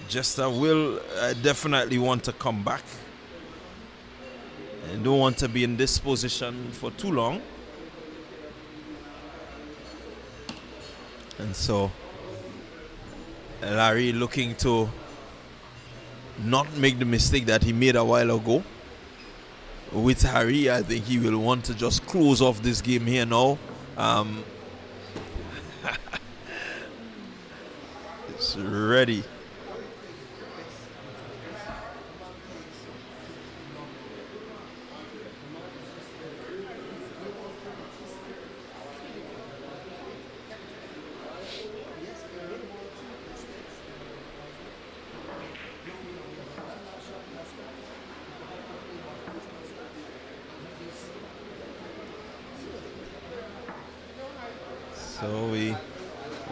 Jester will definitely want to come back. And don't want to be in this position for too long. And so Larry looking to not make the mistake that he made a while ago. With Harry, I think he will want to just close off this game here now. It's ready. So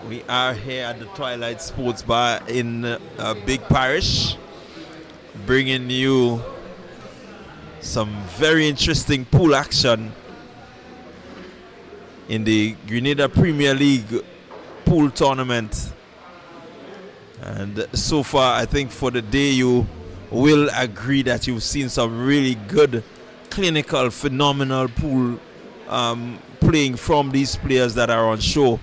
we are here at the Twilight Sports Bar in Big Parish, bringing you some very interesting pool action in the Grenada Premier League pool tournament. And so far, I think for the day, you will agree that you've seen some really good, clinical, phenomenal pool playing from these players that are on show.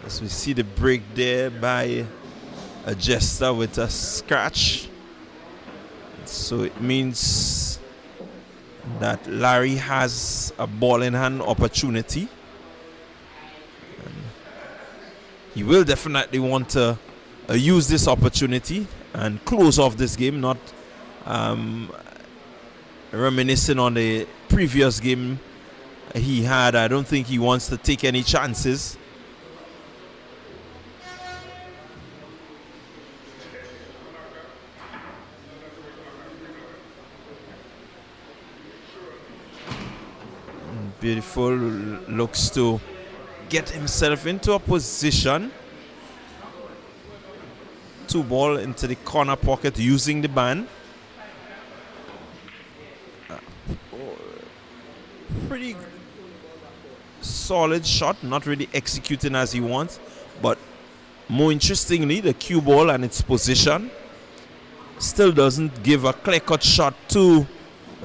As we see the break there by a Jester with a scratch. So it means that Larry has a ball in hand opportunity. And he will definitely want to use this opportunity and close off this game, not reminiscing on the previous game he had. I don't think he wants to take any chances. Beautiful, looks to get himself into a position. 2 ball into the corner pocket using the band. Pretty solid shot, not really executing as he wants, but more interestingly, the cue ball and its position still doesn't give a clear-cut shot to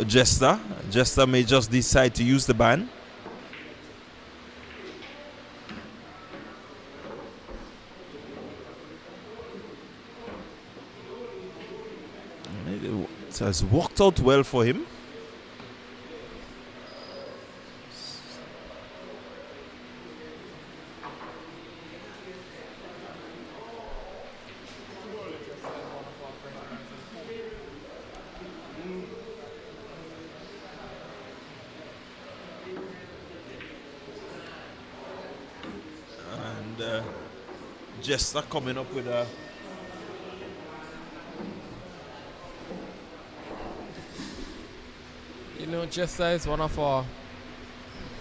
Jester. Jester may just decide to use the band. It has worked out well for him. Jester coming up with a. You know, Jester is one of our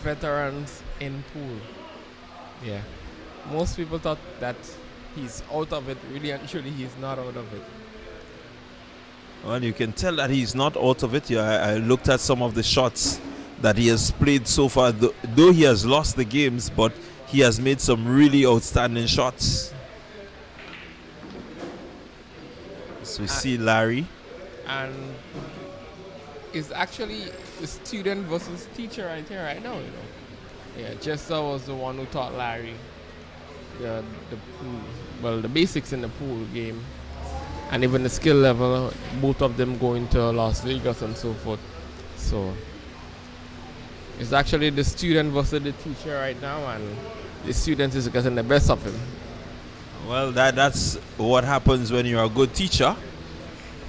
veterans in pool. Yeah. Most people thought that he's out of it. Really and truly, he's not out of it. Well, you can tell that he's not out of it. Yeah, I looked at some of the shots that he has played so far. Though he has lost the games, but he has made some really outstanding shots. So we see Larry. And it's actually a student versus teacher right here, right now, you know. Yeah, Jester was the one who taught Larry the basics in the pool game. And even the skill level, both of them going to Las Vegas and so forth. So it's actually the student versus the teacher right now, and the student is getting the best of him. Well, that's what happens when you're a good teacher.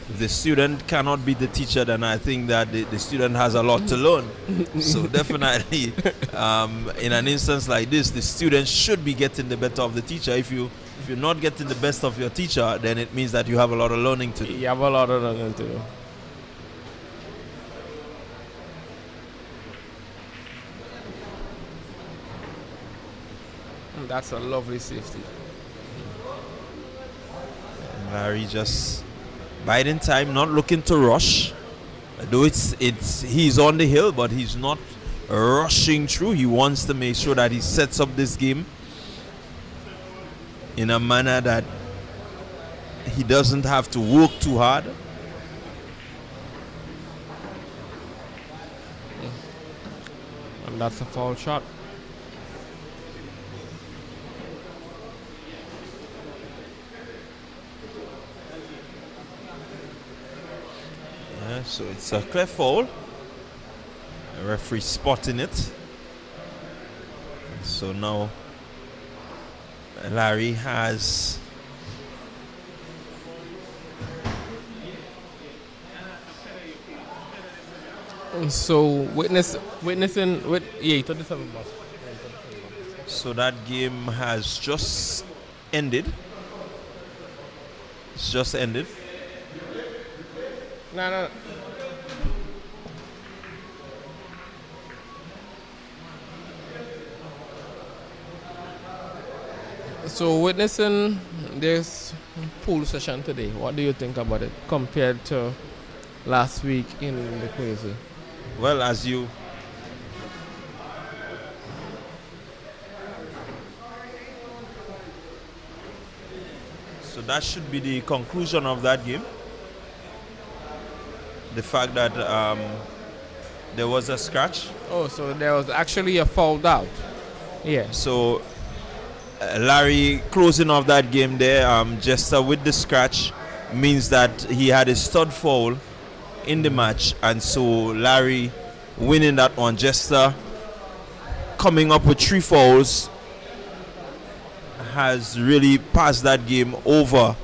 If the student cannot be the teacher, then I think that the student has a lot to learn. So definitely, in an instance like this, the student should be getting the better of the teacher. If you're not getting the best of your teacher, then it means that you have a lot of learning to do. You have a lot of learning to do. And that's a lovely safety. And Larry just biding time, not looking to rush. Though he's on the hill, but he's not rushing through. He wants to make sure that he sets up this game in a manner that he doesn't have to work too hard. And that's a foul shot. Yeah, so it's a clear foul. The referee spotting it. So now Larry has So witnessing 37 bucks. so that game has just ended. It's just ended. No. So witnessing this pool session today, what do you think about it compared to last week in the Crazy? Well, so that should be the conclusion of that game. The fact that there was a scratch. Oh, so there was actually a foul out. Yeah. So Larry closing off that game there, Jester with the scratch means that he had a stud foul in the match, and so Larry winning that one. Jester coming up with 3 fouls has really passed that game over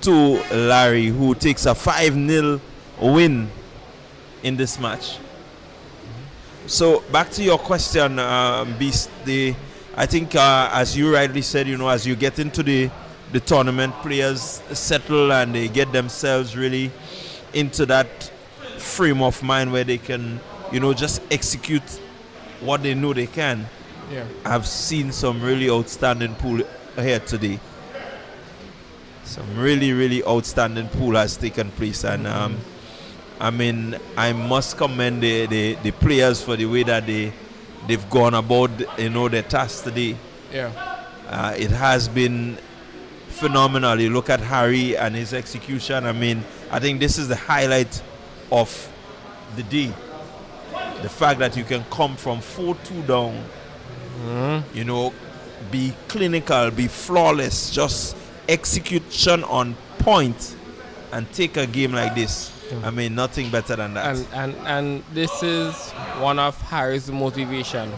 to Larry, who takes a 5-0 win in this match. So back to your question, Beast. I think as you rightly said, as you get into the tournament, players settle and they get themselves really into that frame of mind where they can just execute what they know they can. Yeah. I've seen some really outstanding pool here today. Some really, really outstanding pool has taken place, and I must commend the players for the way that they've gone about their task today. Yeah. It has been phenomenal. You look at Harry and his execution. I think this is the highlight of the day. The fact that you can come from 4-2 down, be clinical, be flawless, just execution on point, and take a game like this. Nothing better than that. And this is one of Harry's motivation.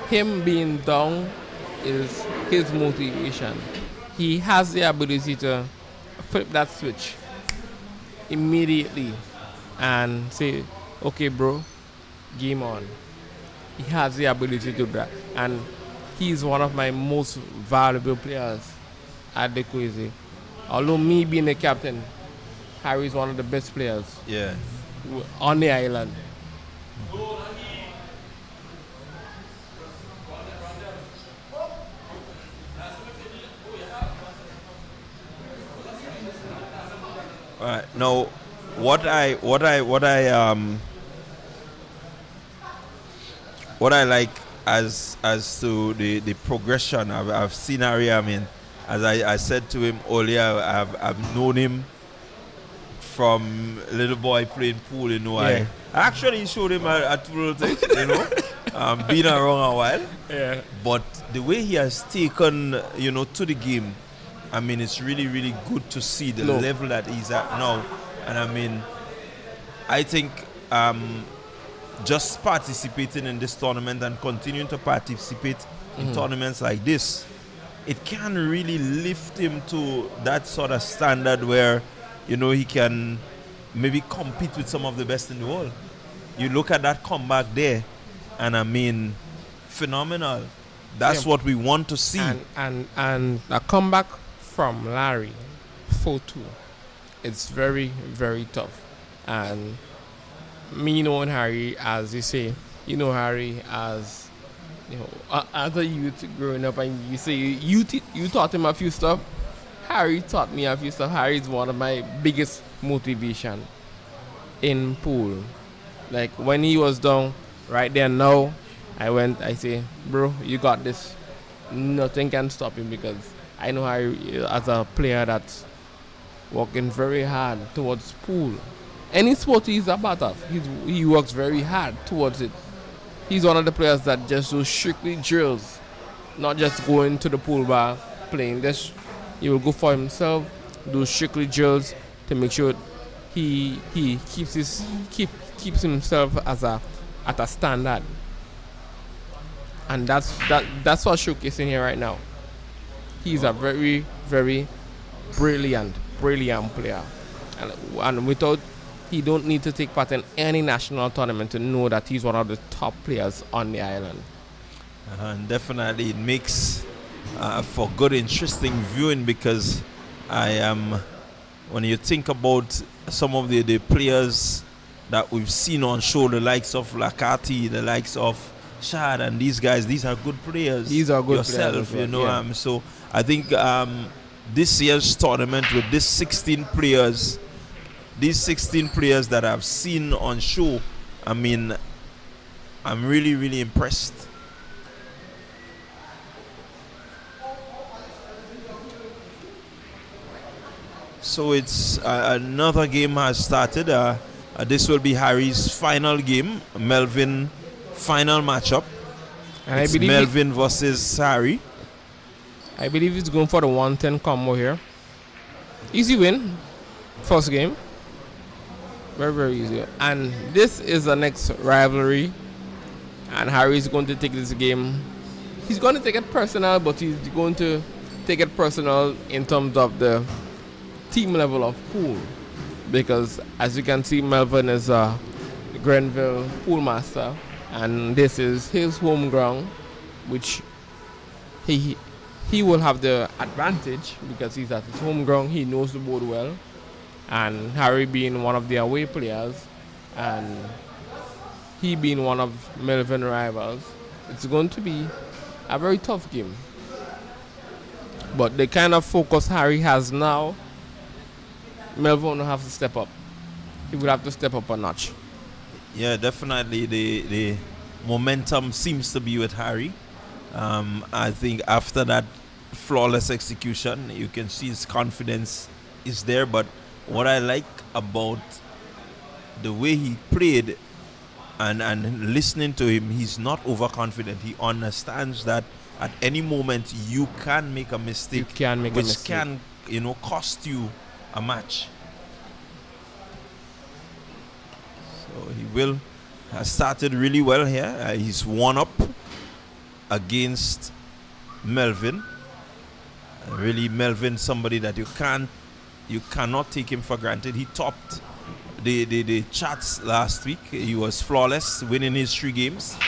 Him being down is his motivation. He has the ability to flip that switch immediately and say, okay, bro, game on. He has the ability to do that. And he's one of my most valuable players at the Kwesi. Although me being the captain, Harry is one of the best players Yeah. on the island. All right. Now, what I like as to the progression I've seen Harry. I mean, as I said to him earlier, I've known him from little boy playing pool. You know, Yeah. I actually showed him a little thing. You know, been around a while. Yeah. But the way he has taken, to the game, I mean, it's really, really good to see the No. level that he's at now. And I mean, I think just participating in this tournament and continuing to participate in tournaments like this, it can really lift him to that sort of standard where, he can maybe compete with some of the best in the world. You look at that comeback there, and I mean, phenomenal. That's Yeah. what we want to see. And a comeback from Larry 4-2. It's very, very tough. And me knowing Harry, as you say, Harry as as a youth growing up, and you say you taught him a few stuff. Harry taught me a few stuff. Harry is one of my biggest motivation in pool. Like when he was down right there now, I say, bro, you got this. Nothing can stop him because I know Harry as a player that's working very hard towards pool. Any sport he's a part of, he works very hard towards it. He's one of the players that just do strictly drills, not just going to the pool bar playing. This he will go for himself, do strictly drills to make sure he keeps himself at a standard. And that's what's showcasing here right now. He's a very, very brilliant player, and without. He don't need to take part in any national tournament to know that he's one of the top players on the island. And definitely it makes for good, interesting viewing because when you think about some of the players that we've seen on show, the likes of Lakati, the likes of Shad, and these guys, these are good players. These are good yourself, players. Yeah. So I think this year's tournament with these 16 players that I've seen on show, I mean, I'm really, really impressed. So it's another game has started. This will be Harry's final game, Melvin final matchup. And it's Melvin versus Harry. I believe he's going for the 110 combo here. Easy win, first game. Very, very easy. And this is the next rivalry. And Harry's going to take this game. He's going to take it personal, but he's going to take it personal in terms of the team level of pool. Because as you can see, Melvin is a Grenville pool master. And this is his home ground, which he will have the advantage because he's at his home ground. He knows the board well. And Harry being one of the away players and he being one of Melvin rivals, it's going to be a very tough game. But the kind of focus Harry has now, Melvin will have to step up. He will have to step up a notch. Yeah, definitely the momentum seems to be with Harry. I think after that flawless execution, you can see his confidence is there. But what I like about the way he played and listening to him, he's not overconfident. He understands that at any moment you can make a mistake, which can cost you a match. So he has started really well here. He's won up against Melvin. Really, Melvin, somebody that you cannot take him for granted. He topped the chats last week. He was flawless, winning his 3 games.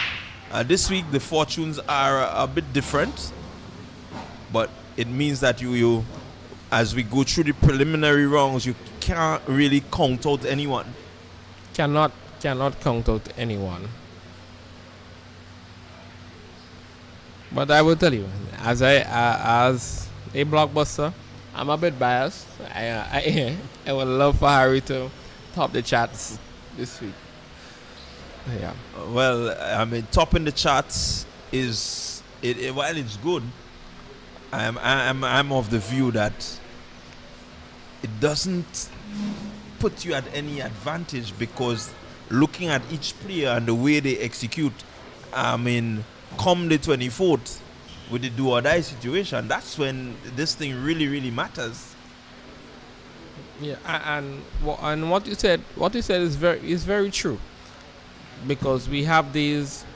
This week the fortunes are a bit different, but it means that you as we go through the preliminary rounds, you can't really count out anyone. Cannot count out anyone. But I will tell you, as a blockbuster, I'm a bit biased. I would love for Harry to top the charts this week. Yeah. Well, I mean, topping the charts is while it's good. I'm of the view that it doesn't put you at any advantage, because looking at each player and the way they execute, I mean, come the 24th with the do or die situation, that's when this thing really, really matters. Yeah, and what you said is very true, because we have these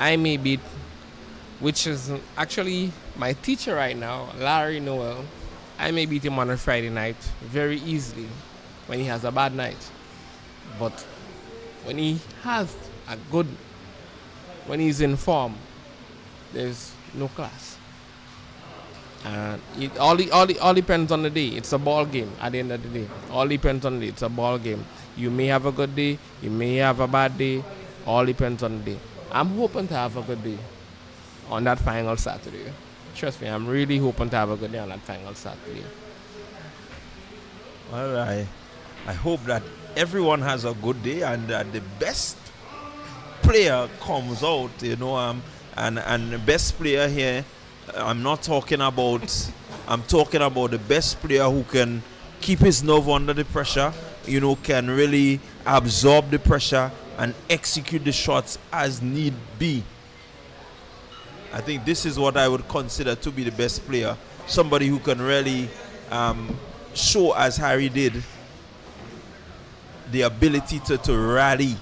I may beat, which is actually my teacher right now, Larry Noel. I may beat him on a Friday night very easily when he has a bad night, but when he has when he's in form, there's no class. And it all depends on the day. It's a ball game at the end of the day. All depends on the day. It's a ball game. You may have a good day, you may have a bad day. All depends on the day. I'm hoping to have a good day on that final Saturday. Trust me, I'm really hoping to have a good day on that final Saturday. Well, I hope that everyone has a good day and that the best player comes out, and the best player here, I'm talking about the best player who can keep his nerve under the pressure, can really absorb the pressure and execute the shots as need be. I think this is what I would consider to be the best player. Somebody who can really show, as Harry did, the ability to rally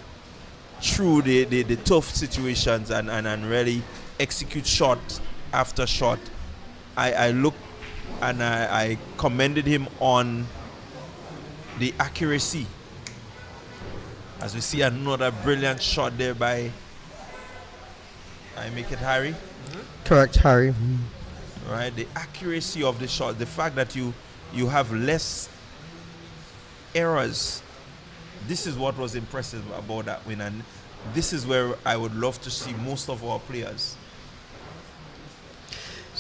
through the tough situations and really execute shot after shot. I looked and I commended him on the accuracy. As we see another brilliant shot there by, I make it Harry? Correct, Harry. Right, the accuracy of the shot, the fact that you have less errors. This is what was impressive about that win, and this is where I would love to see most of our players.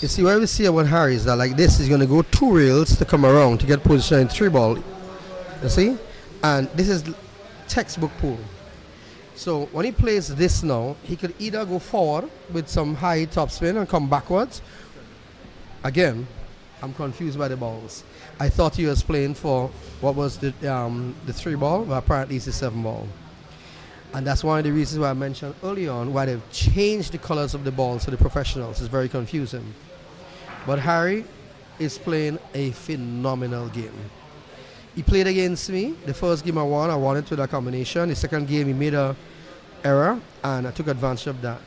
You see, what we see about Harry is that like this is going to go 2 reels to come around to get position in 3 ball. You see? And this is textbook pool. So when he plays this now, he could either go forward with some high topspin and come backwards. Again, I'm confused by the balls. I thought he was playing for what was the 3 ball, but apparently it's the 7 ball. And that's one of the reasons why I mentioned early on why they've changed the colors of the balls to the professionals. It's very confusing. But Harry is playing a phenomenal game. He played against me. The first game I won it with a combination. The second game he made a error and I took advantage of that.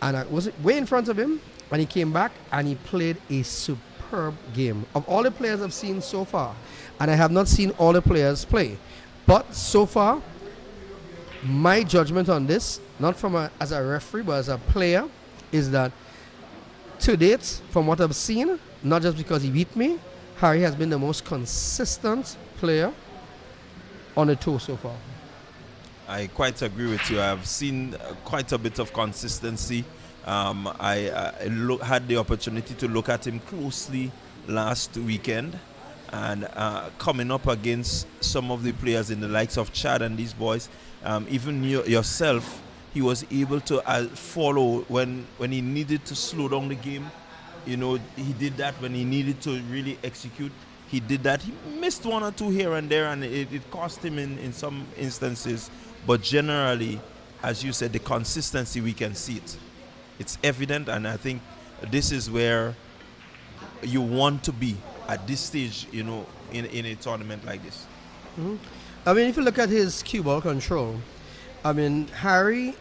And I was way in front of him and he came back and he played a superb game. Of all the players I've seen so far, and I have not seen all the players play, but so far, my judgment on this, not as a referee, but as a player, is that to date, from what I've seen, not just because he beat me, Harry has been the most consistent player on the tour so far. I quite agree with you. I've seen quite a bit of consistency. I had the opportunity to look at him closely last weekend, and coming up against some of the players in the likes of Chad and these boys, even yourself, he was able to follow when he needed to slow down the game. He did that when he needed to really execute. He did that. He missed 1 or 2 here and there, and it cost him in some instances. But generally, as you said, the consistency, we can see it. It's evident, and I think this is where you want to be at this stage, in a tournament like this. Mm-hmm. I mean, if you look at his cue ball control, I mean, Harry,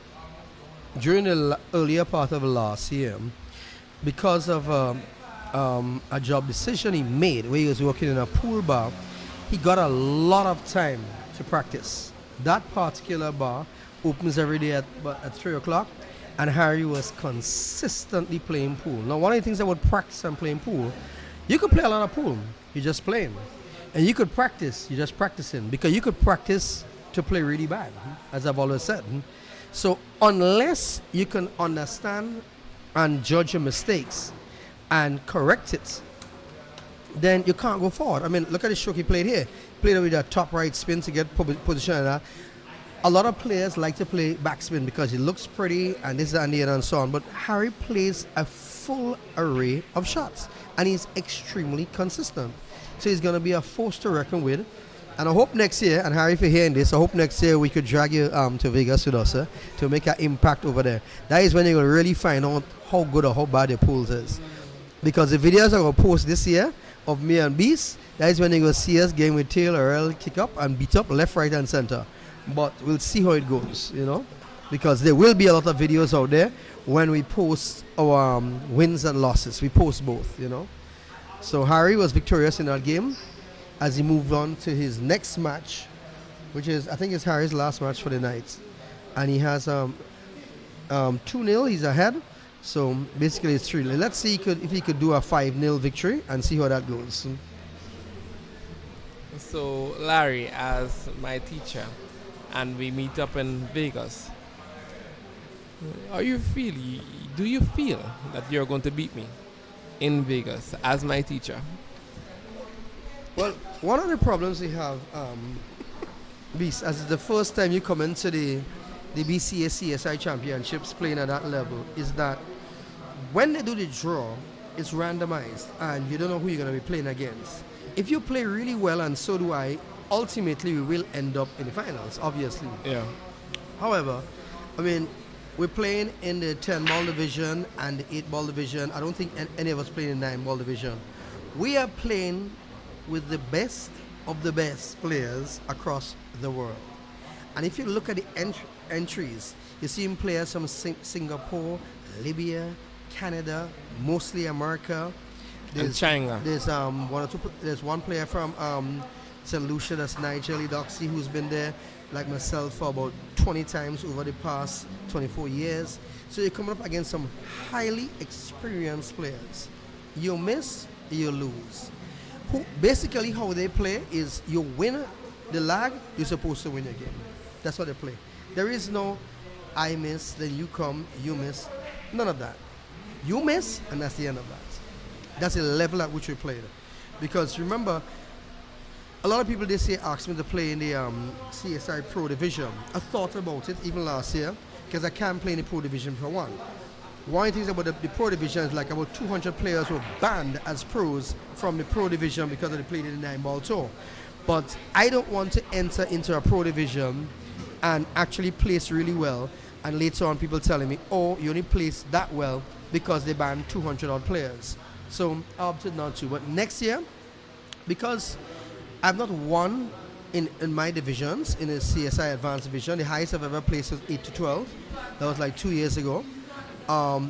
during the earlier part of last year, because of a job decision he made where he was working in a pool bar, he got a lot of time to practice. That particular bar opens every day at 3 o'clock. and Harry was consistently playing pool. Now, one of the things about practice and playing pool, you could play a lot of pool, you're just playing. And you could practice, you're just practicing. Because you could practice to play really bad, as I've always said. So unless you can understand and judge your mistakes and correct it, then you can't go forward. I mean, look at the stroke he played here. Played it with a top right spin to get position and that. A lot of players like to play backspin because it looks pretty and this and that and so on. But Harry plays a full array of shots and he's extremely consistent. So he's going to be a force to reckon with. And I hope next year, and Harry, if you're hearing this, I hope next year we could drag you to Vegas with us to make an impact over there. That is when you're going to really find out how good or how bad your pools is. Because the videos I'm going to post this year of me and Beast, that is when you're going to see us game with tail or L kick up and beat up left, right, and center. But we'll see how it goes, you know, because there will be a lot of videos out there when we post our wins and losses. We post both, you know. So Harry was victorious in that game as he moved on to his next match, which is, I think it's Harry's last match for the night. And he has 2-0, he's ahead. So basically it's 3-0. Let's see if he could do a 5-0 victory and see how that goes. So Larry, as my teacher, and we meet up in Vegas, do you feel that you're going to beat me in Vegas as my teacher? Well, one of the problems we have, Beast, as it's the first time you come into the BCA CSI championships playing at that level, is that when they do the draw, it's randomized and you don't know who you're going to be playing against. If you play really well, and so do I, ultimately we will end up in the finals, obviously. Yeah. However, I mean, we're playing in the 10-ball division and the 8-ball division. I don't think any of us play in the 9-ball division. We are playing with the best of the best players across the world. And if you look at the entries, you see players from Singapore, Libya, Canada, mostly America. And China. There's one player from St. Lucia, that's Nigel Doxy, who's been there, like myself, for about 20 times over the past 24 years. So you're coming up against some highly experienced players. You miss, you lose. Basically how they play is you win the lag, you're supposed to win your game. That's how they play. There is no I miss, then you come, you miss. None of that. You miss, and that's the end of that. That's the level at which we played. Because remember, a lot of people this year asked me to play in the CSI Pro Division. I thought about it even last year because I can't play in the Pro Division for one. One of the things about the Pro Division is like about 200 players were banned as pros from the Pro Division because they played in the 9-ball tour. But I don't want to enter into a Pro Division and actually place really well, and later on people telling me, oh, you only placed that well because they banned 200 odd players. So I opted not to. But next year, because I've not won in my divisions, in the CSI Advanced Division, the highest I've ever placed was 8-12. That was like 2 years ago.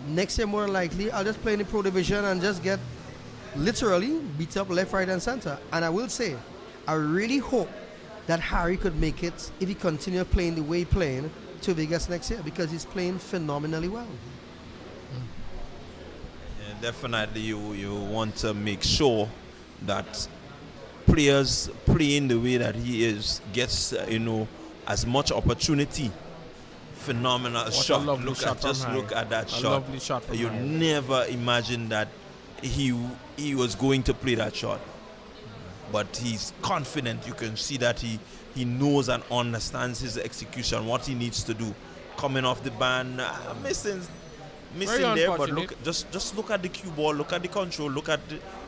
Next year, more likely, I'll just play in the Pro Division and just get literally beat up left, right, and center. And I will say, I really hope that Harry could make it, if he continues playing the way he's playing, to Vegas next year, because he's playing phenomenally well. Yeah, definitely, you want to make sure that players playing the way that he is gets as much opportunity. Phenomenal What shot. a lovely Look shot at from just Harry. look at that A shot. lovely shot from You Harry. never imagined that he was going to play that shot, but he's confident. You can see that he knows and understands his execution, what he needs to do. Coming off the ban, missing there, but look, just look at the cue ball, look at the control, look at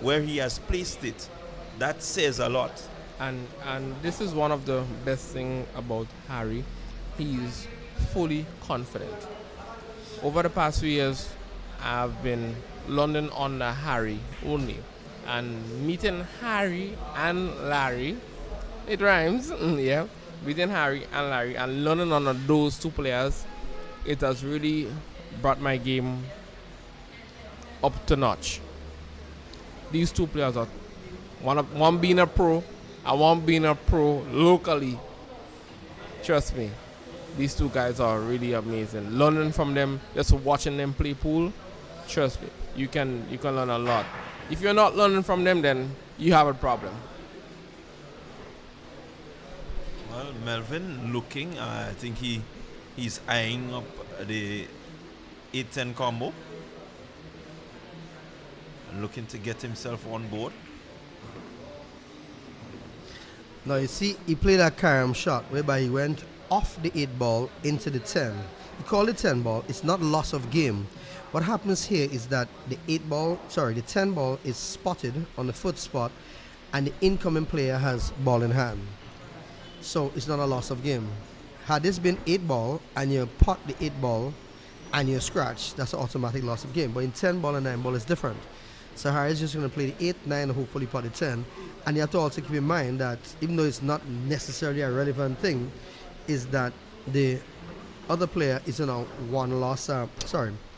where he has placed it. That says a lot. And this is one of the best thing about Harry. He is fully confident. Over the past few years, I've been London under Harry only, and meeting Harry and Larry, it rhymes, yeah. Meeting Harry and Larry and learning under those two players, it has really brought my game up to notch. These two players are one being a pro and one being a pro locally. Trust me. These two guys are really amazing. Learning from them, just watching them play pool, trust me, you can learn a lot. If you're not learning from them, then you have a problem. Well, Melvin looking, I think he's eyeing up the 8-10 combo. Looking to get himself on board. Now you see, he played a carom shot whereby he went off the 8 ball into the 10. He called it 10 ball. It's not loss of game. What happens here is that the 10 ball is spotted on the foot spot, and the incoming player has ball in hand. So it's not a loss of game. Had this been 8 ball and you pot the 8 ball and you scratch, that's an automatic loss of game. But in 10 ball and 9 ball, it's different. So Harry's just going to play the 8, 9, and hopefully pot the 10. And you have to also keep in mind that even though it's not necessarily a relevant thing, is that the other player is on a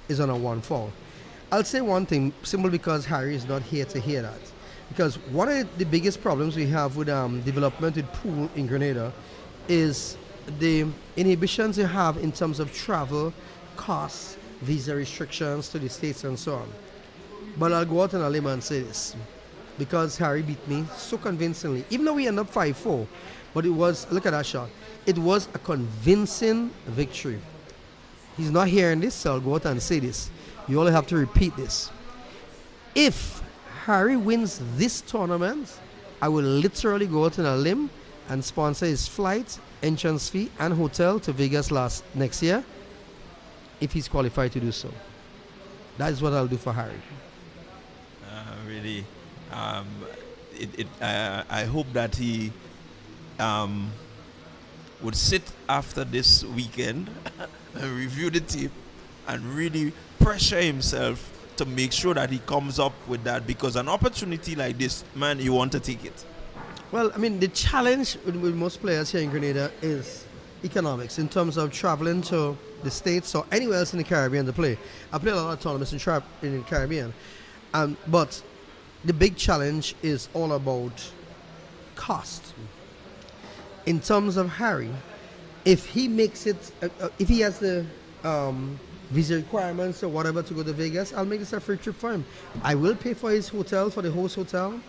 is on a 1 fall. I'll say one thing, simply because Harry is not here to hear that. Because one of the biggest problems we have with development with pool in Grenada is the inhibitions you have in terms of travel, costs, visa restrictions to the States and so on. But I'll go out on a limb and say this, because Harry beat me so convincingly, even though we end up 5-4, but it was, look at that shot, it was a convincing victory. He's not hearing this, so I'll go out and say this. You only have to repeat this. If Harry wins this tournament, I will literally go out on a limb and sponsor his flight, entrance fee, and hotel to Vegas next year, if he's qualified to do so. That is what I'll do for Harry. Really, I hope that he would sit after this weekend and review the tape and really pressure himself to make sure that he comes up with that, because an opportunity like this, man, you want to take it. Well, I mean, the challenge with most players here in Grenada is economics in terms of traveling to the States or anywhere else in the Caribbean to play. I play a lot of tournaments in the Caribbean, but the big challenge is all about cost. In terms of Harry, if he makes it, if he has the visa requirements or whatever to go to Vegas, I'll make this a free trip for him. I will pay for his hotel, for the host hotel,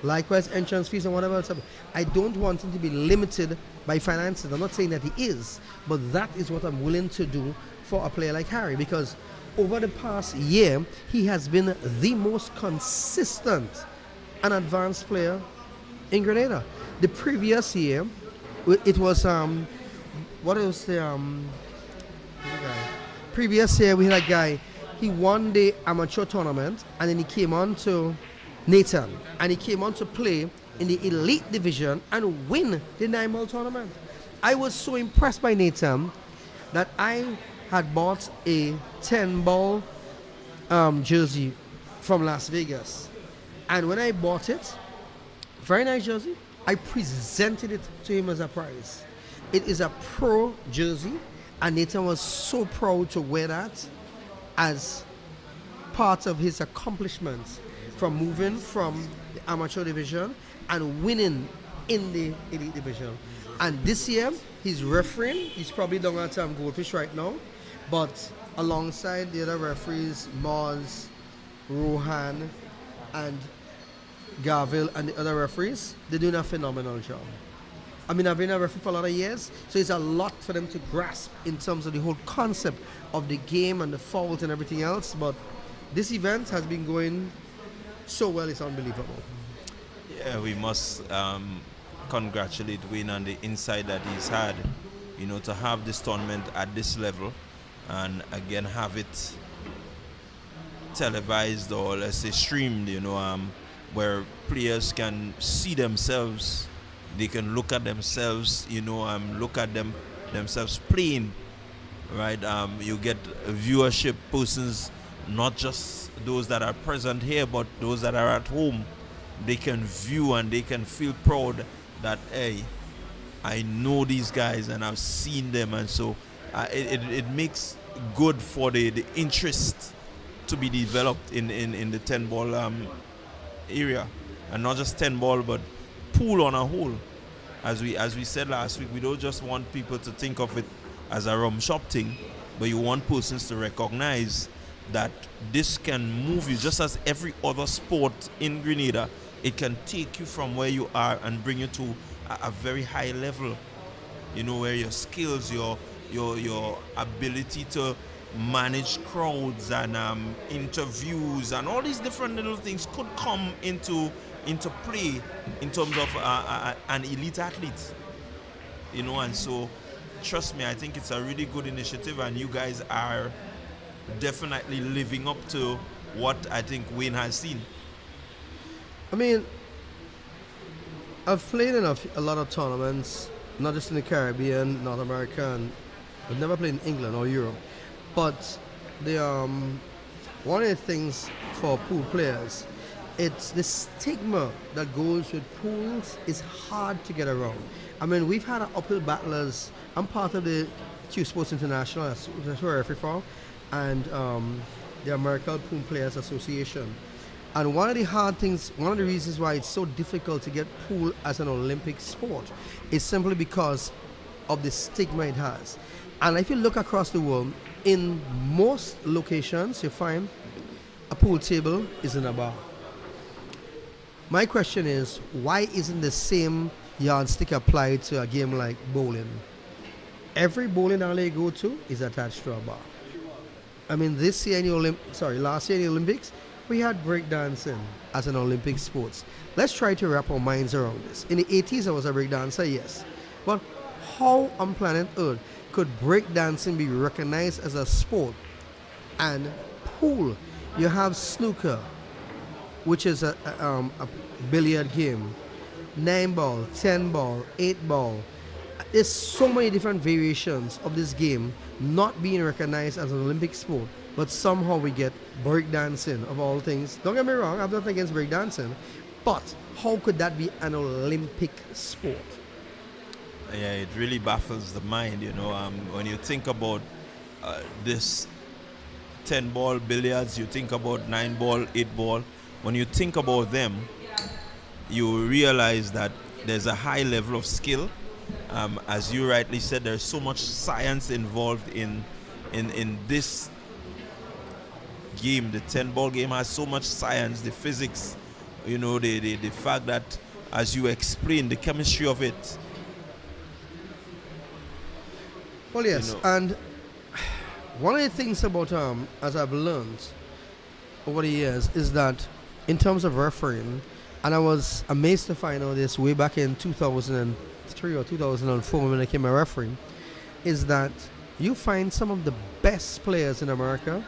likewise entrance fees and whatever else. I don't want him to be limited by finances. I'm not saying that he is, but that is what I'm willing to do for a player like Harry, because over the past year, he has been the most consistent and advanced player in Grenada. The previous year, it was previous year we had a guy, he won the amateur tournament and then he came on to Nathan and he came on to play in the elite division and win the 9-ball tournament. I was so impressed by Nathan that I had bought a 10-ball jersey from Las Vegas, and when I bought it, very nice jersey, I presented it to him as a prize. It is a pro jersey, and Nathan was so proud to wear that as part of his accomplishments from moving from the amateur division and winning in the elite division. And this year, he's refereeing. He's probably down at Goldfish right now, but alongside the other referees, Moz, Rohan, and Grenville, and the other referees, they're doing a phenomenal job. I mean, I've been a referee for a lot of years, so it's a lot for them to grasp in terms of the whole concept of the game and the fouls and everything else. But this event has been going so well, it's unbelievable. Yeah, we must congratulate Wayne on the insight that he's had, you know, to have this tournament at this level and again have it televised, or let's say streamed, you know, where players can see themselves, they can look at themselves, you know, look at themselves playing, right? You get viewership persons, not just those that are present here, but those that are at home. They can view and they can feel proud that, hey, I know these guys and I've seen them, and so it makes good for the interest to be developed in the 10-ball area, and not just 10-ball, but pool on a whole. As we said last week, we don't just want people to think of it as a rum shop thing, but you want persons to recognize that this can move you just as every other sport in Grenada. It can take you from where you are and bring you to a very high level, you know, where your skills, your ability to manage crowds and interviews and all these different little things could come into play in terms of an elite athlete, you know. And so trust me, I think it's a really good initiative, and you guys are definitely living up to what I think Wayne has seen. I mean, I've played in a lot of tournaments, not just in the Caribbean, North America, and I've never played in England or Europe. But the one of the things for pool players, it's the stigma that goes with pools is hard to get around. I mean, we've had an uphill battle as I'm part of the Q Sports International, that's where I referee for, and the American Pool Players Association. And one of the hard things, one of the reasons why it's so difficult to get pool as an Olympic sport is simply because of the stigma it has. And if you look across the world, in most locations, you find a pool table is in a bar. My question is, why isn't the same yardstick applied to a game like bowling? Every bowling alley you go to is attached to a bar. I mean, last year in the Olympics, we had breakdancing as an Olympic sport. Let's try to wrap our minds around this. In the 80s, I was a breakdancer, yes. But how on planet Earth could breakdancing be recognized as a sport? And pool, you have snooker, which is a billiard game, 9 ball, 10 ball, 8 ball. There's so many different variations of this game not being recognized as an Olympic sport, but somehow we get breakdancing of all things. Don't get me wrong, I'm not against breakdancing, but how could that be an Olympic sport? Yeah, it really baffles the mind, you know. When you think about this 10 ball billiards, you think about 9 ball, 8 ball. When you think about them, you realize that there's a high level of skill. As you rightly said, there's so much science involved in this game. The 10 ball game has so much science, the physics, you know, the fact that, as you explained, the chemistry of it. Well, yes, you know. And one of the things about, as I've learned over the years, is that in terms of refereeing, and I was amazed to find out this way back in 2003 or 2004 when I became a referee, is that you find some of the best players in America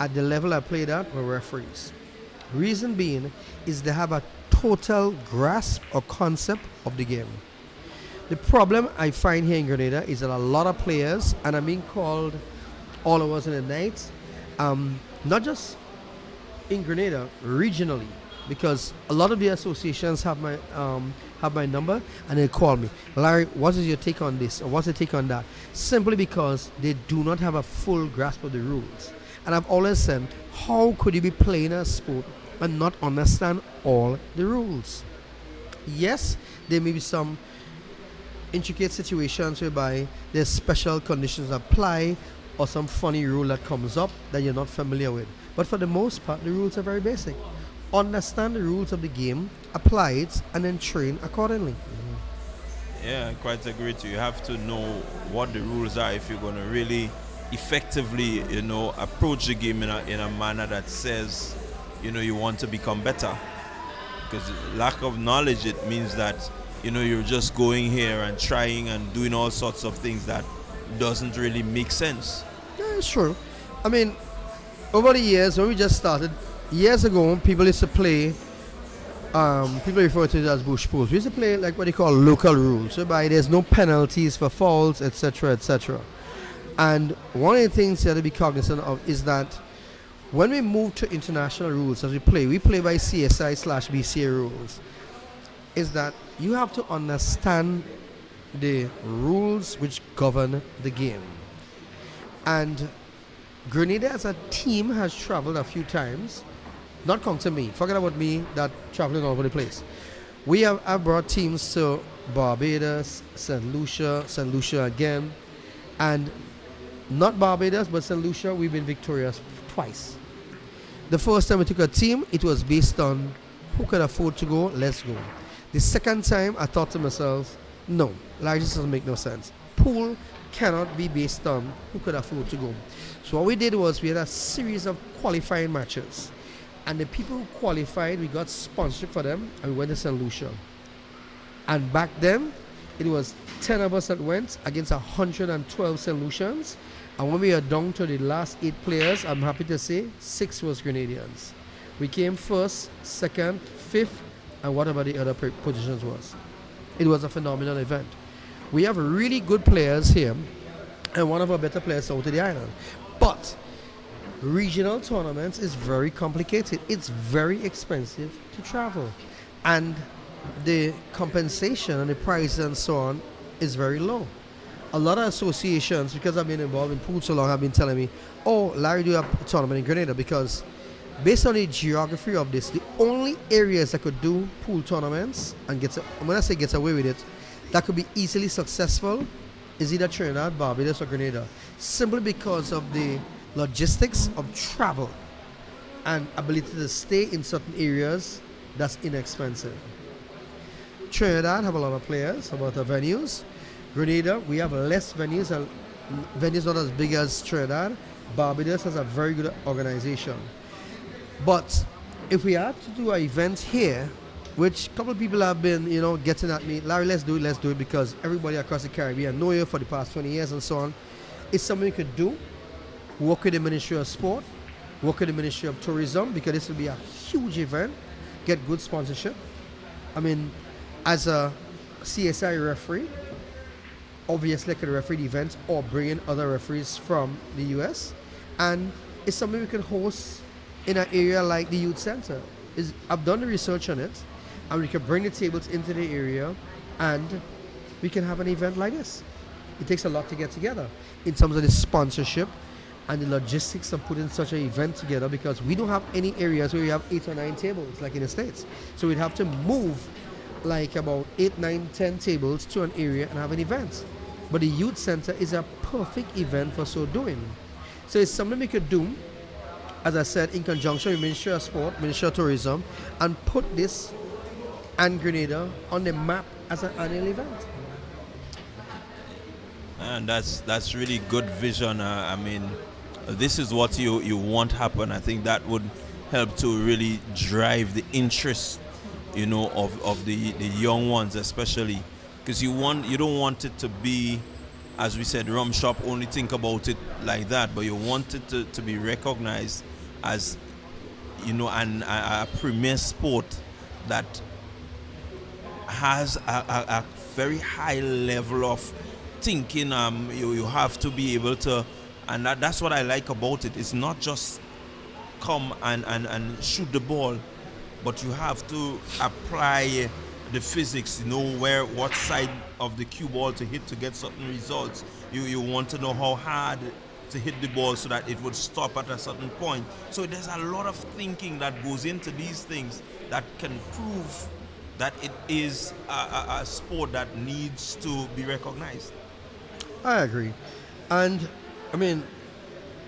at the level I played at were referees. Reason being is they have a total grasp or concept of the game. The problem I find here in Grenada is that a lot of players, and I'm being called all of us in the night, not just in Grenada, regionally, because a lot of the associations have my number and they call me, Larry, what is your take on this, or what's your take on that? Simply because they do not have a full grasp of the rules. And I've always said, how could you be playing a sport and not understand all the rules? Yes, there may be some intricate situations whereby there's special conditions apply or some funny rule that comes up that you're not familiar with. But for the most part, the rules are very basic. Understand the rules of the game, apply it, and then train accordingly. Yeah, I quite agree with you. You have to know what the rules are if you're going to really effectively, you know, approach the game in a manner that says, you know, you want to become better. Because lack of knowledge, it means that, you know, you're just going here and trying and doing all sorts of things that doesn't really make sense. Yeah, it's true. I mean, over the years, when we just started, years ago, people used to play, people refer to it as bush pools. We used to play like what they call local rules, whereby there's no penalties for fouls, etc., etc. And one of the things you have to be cognizant of is that when we move to international rules as we play by CSI/BCA rules, is that you have to understand the rules which govern the game. And Grenada as a team has traveled a few times. Not come to me, forget about me that traveling all over the place. I've brought teams to Barbados, St. Lucia again, And not Barbados, but St. Lucia, we've been victorious twice. The first time we took a team, it was based on who could afford to go, let's go. The second time, I thought to myself, no, like this doesn't make no sense. Pool cannot be based on who could afford to go. So what we did was we had a series of qualifying matches. And the people who qualified, we got sponsorship for them, and we went to St. Lucia. And back then, it was 10 of us that went against 112 St. Lucians. And when we are down to the last 8 players, I'm happy to say 6 was Grenadians. We came first, second, fifth, and whatever the other positions was. It was a phenomenal event. We have really good players here, and one of our better players out of the island. But regional tournaments is very complicated. It's very expensive to travel. And the compensation and the prices and so on is very low. A lot of associations, because I've been involved in pool so long, have been telling me, oh, Larry, do a tournament in Grenada, because based on the geography of this, the only areas that could do pool tournaments and when I say gets away with it, that could be easily successful is either Trinidad, Barbados, or Grenada, simply because of the logistics of travel and ability to stay in certain areas that's inexpensive. Trinidad have a lot of players, a lot of venues. Grenada, we have less venues, and venues not as big as Trinidad. Barbados has a very good organization. But if we had to do an event here, which a couple of people have been, getting at me, Larry, let's do it, because everybody across the Caribbean know you for the past 20 years and so on. It's something you could do. Work with the Ministry of Sport, work with the Ministry of Tourism, because this will be a huge event. Get good sponsorship. I mean, as a CSI referee, obviously I could referee the events or bring in other referees from the US. And it's something we can host in an area like the youth center. I've done the research on it, and we can bring the tables into the area and we can have an event like this. It takes a lot to get together in terms of the sponsorship and the logistics of putting such an event together, because we don't have any areas where we have 8 or 9 tables like in the States. So we'd have to move like about 8, 9, 10 tables to an area and have an event. But the youth center is a perfect event for so doing. So it's something we could do, as I said, in conjunction with Ministry of Sport, Ministry of Tourism, and put this and Grenada on the map as an annual event. And that's really good vision. I mean, this is what you want happen. I think that would help to really drive the interest, of the young ones, especially, because you don't want it to be, as we said, rum shop, only think about it like that, but you want it to be recognized as, a premier sport that has a very high level of thinking. You have to be able to, and that's what I like about it. It's not just come and shoot the ball, but you have to apply the physics, what side of the cue ball to hit to get certain results. You want to know how hard to hit the ball so that it would stop at a certain point. So there's a lot of thinking that goes into these things that can prove that it is a sport that needs to be recognized. I agree. And I mean,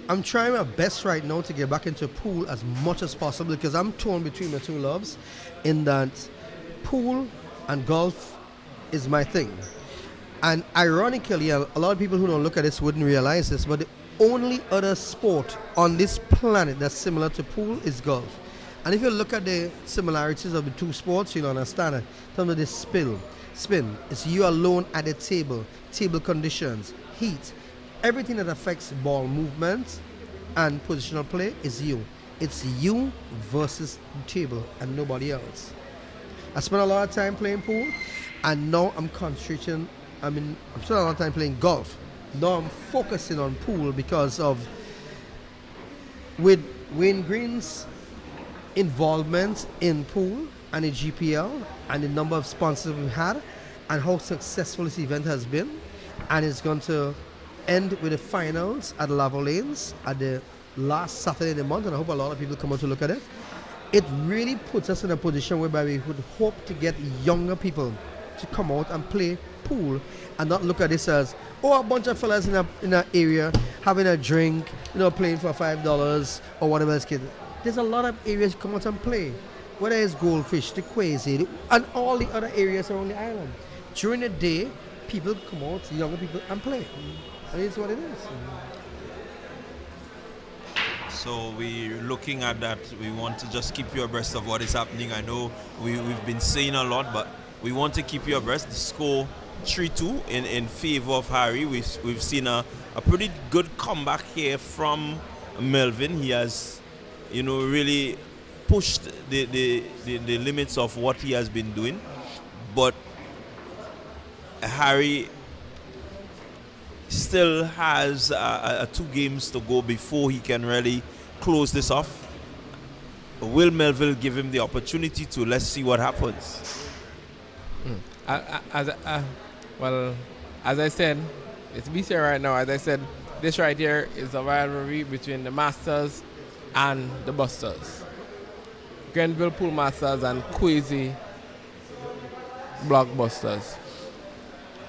I'm trying my best right now to get back into pool as much as possible, because I'm torn between my two loves, in that pool and golf is my thing. And ironically, a lot of people who don't look at this wouldn't realize this, but the only other sport on this planet that's similar to pool is golf. And if you look at the similarities of the two sports, you'll understand it. In terms of the spin, it's you alone at the table conditions, heat, everything that affects ball movement and positional play is you. It's you versus the table and nobody else. I spent a lot of time playing pool, and now I'm concentrating. I'm spending a lot of time playing golf. Now I'm focusing on pool because of, with Wayne Green's involvement in pool and the GPL and the number of sponsors we've had and how successful this event has been, and it's going to end with the finals at Lavo Lanes at the last Saturday of the month, and I hope a lot of people come out to look at it. It really puts us in a position whereby we would hope to get younger people to come out and play pool and not look at this as, oh, a bunch of fellas in a area having a drink, playing for $5 or whatever else. There's a lot of areas you come out and play, whether it's Goldfish, the Quasi, and all the other areas around the island. During the day, people come out, younger people, and play. And it's what it is. So we're looking at that. We want to just keep you abreast of what is happening. I know we've been saying a lot, but we want to keep you abreast. The score 3-2 in favor of Harry. We've seen a pretty good comeback here from Melvin. He has, really pushed the limits of what he has been doing. But Harry still has 2 games to go before he can really close this off. Will Melville give him the opportunity to? Let's see what happens. Well, as I said, it's BC right now. As I said, this right here is a rivalry between the Masters and the Busters. Grenville Pool Masters and Quasi Blockbusters.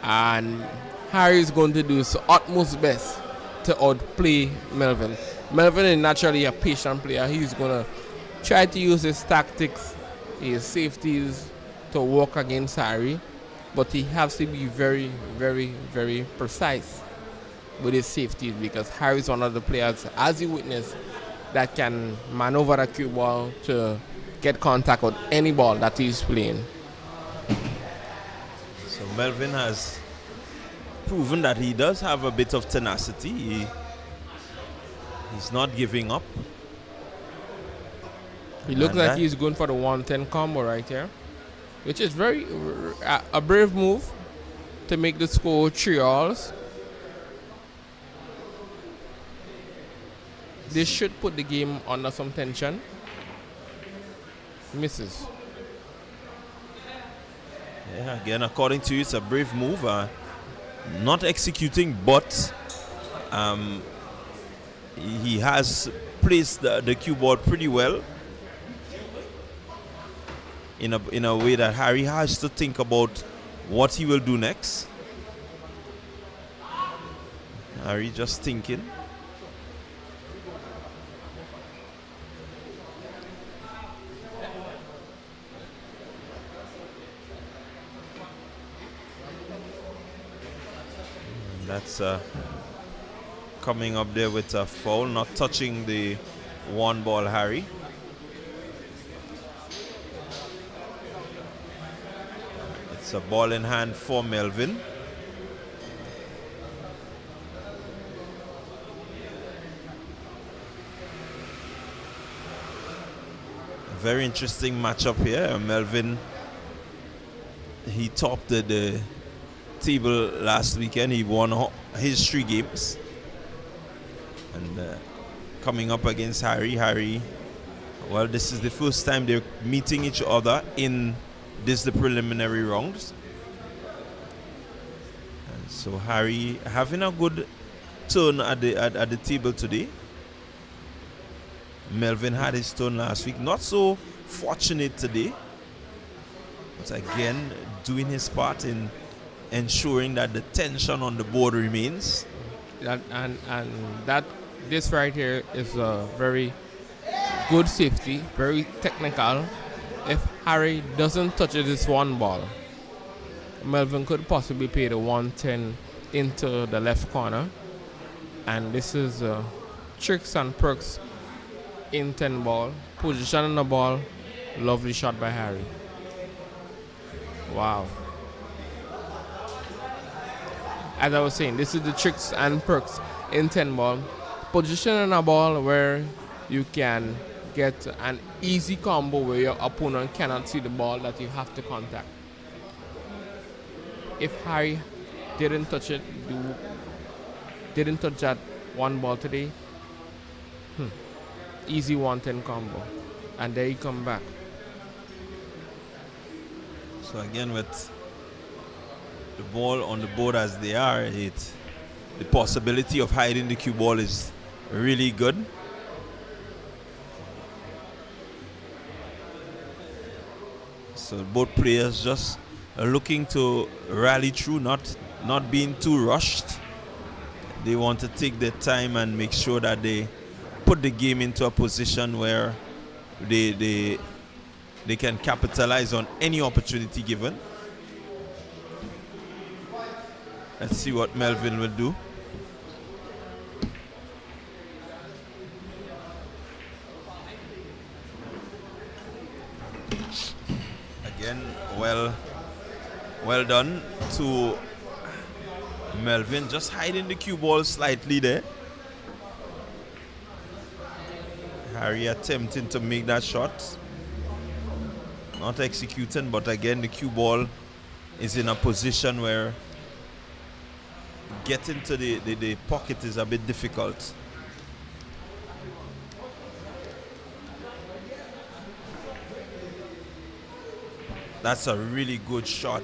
And Harry is going to do his utmost best to outplay Melvin. Melvin is naturally a patient player. He's going to try to use his tactics, his safeties to work against Harry. But he has to be very, very, very precise with his safeties because Harry is one of the players, as you witnessed, that can maneuver a cue ball to get contact with any ball that he's playing. So Melvin has proven that he does have a bit of tenacity. He's not giving up. He looks like he's going for the 110 combo right here, which is very a brave move to make the score 3-all. This should put the game under some tension. Misses. Yeah, again, according to you, it's a brave move. Not executing, but he has placed the cue ball pretty well in a way that Harry has to think about what he will do next. Harry just thinking. That's coming up there with a foul, not touching the 1-ball Harry. It's a ball in hand for Melvin. Very interesting matchup here. Melvin, he topped the table last weekend. He won his 3 games. And coming up against Harry, well, this is the first time they're meeting each other in the preliminary rounds. And so Harry having a good turn at the table today. Melvin had his turn last week. Not so fortunate today. But again, doing his part in ensuring that the tension on the board remains. This right here is a very good safety, very technical. If Harry doesn't touch this 1-ball, Melvin could possibly play the 110 into the left corner. And this is tricks and perks in 10-ball. Position on the ball. Lovely shot by Harry. Wow. As I was saying, this is the tricks and perks in 10-ball. Position on a ball where you can get an easy combo where your opponent cannot see the ball that you have to contact. If Harry didn't touch that 1-ball today, easy 110 combo. And there you come back. So again, with the ball on the board as they are, the possibility of hiding the cue ball is really good. So both players just looking to rally through, not being too rushed. They want to take their time and make sure that they put the game into a position where they can capitalize on any opportunity given. Let's see what Melvin will do. Again, well done to Melvin, just hiding the cue ball slightly there. Harry attempting to make that shot. Not executing, but again the cue ball is in a position where getting to the pocket is a bit difficult. That's a really good shot.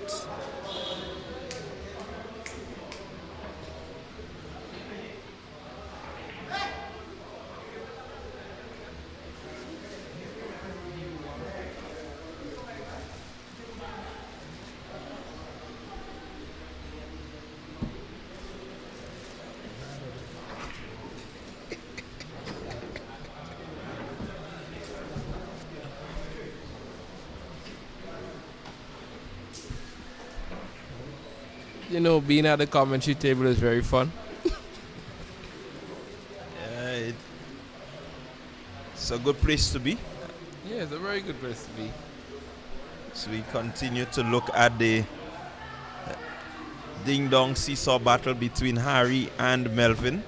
You know, being at the commentary table is very fun. It's a good place to be. Yeah, it's a very good place to be. So we continue to look at the ding-dong seesaw battle between Harry and Melvin.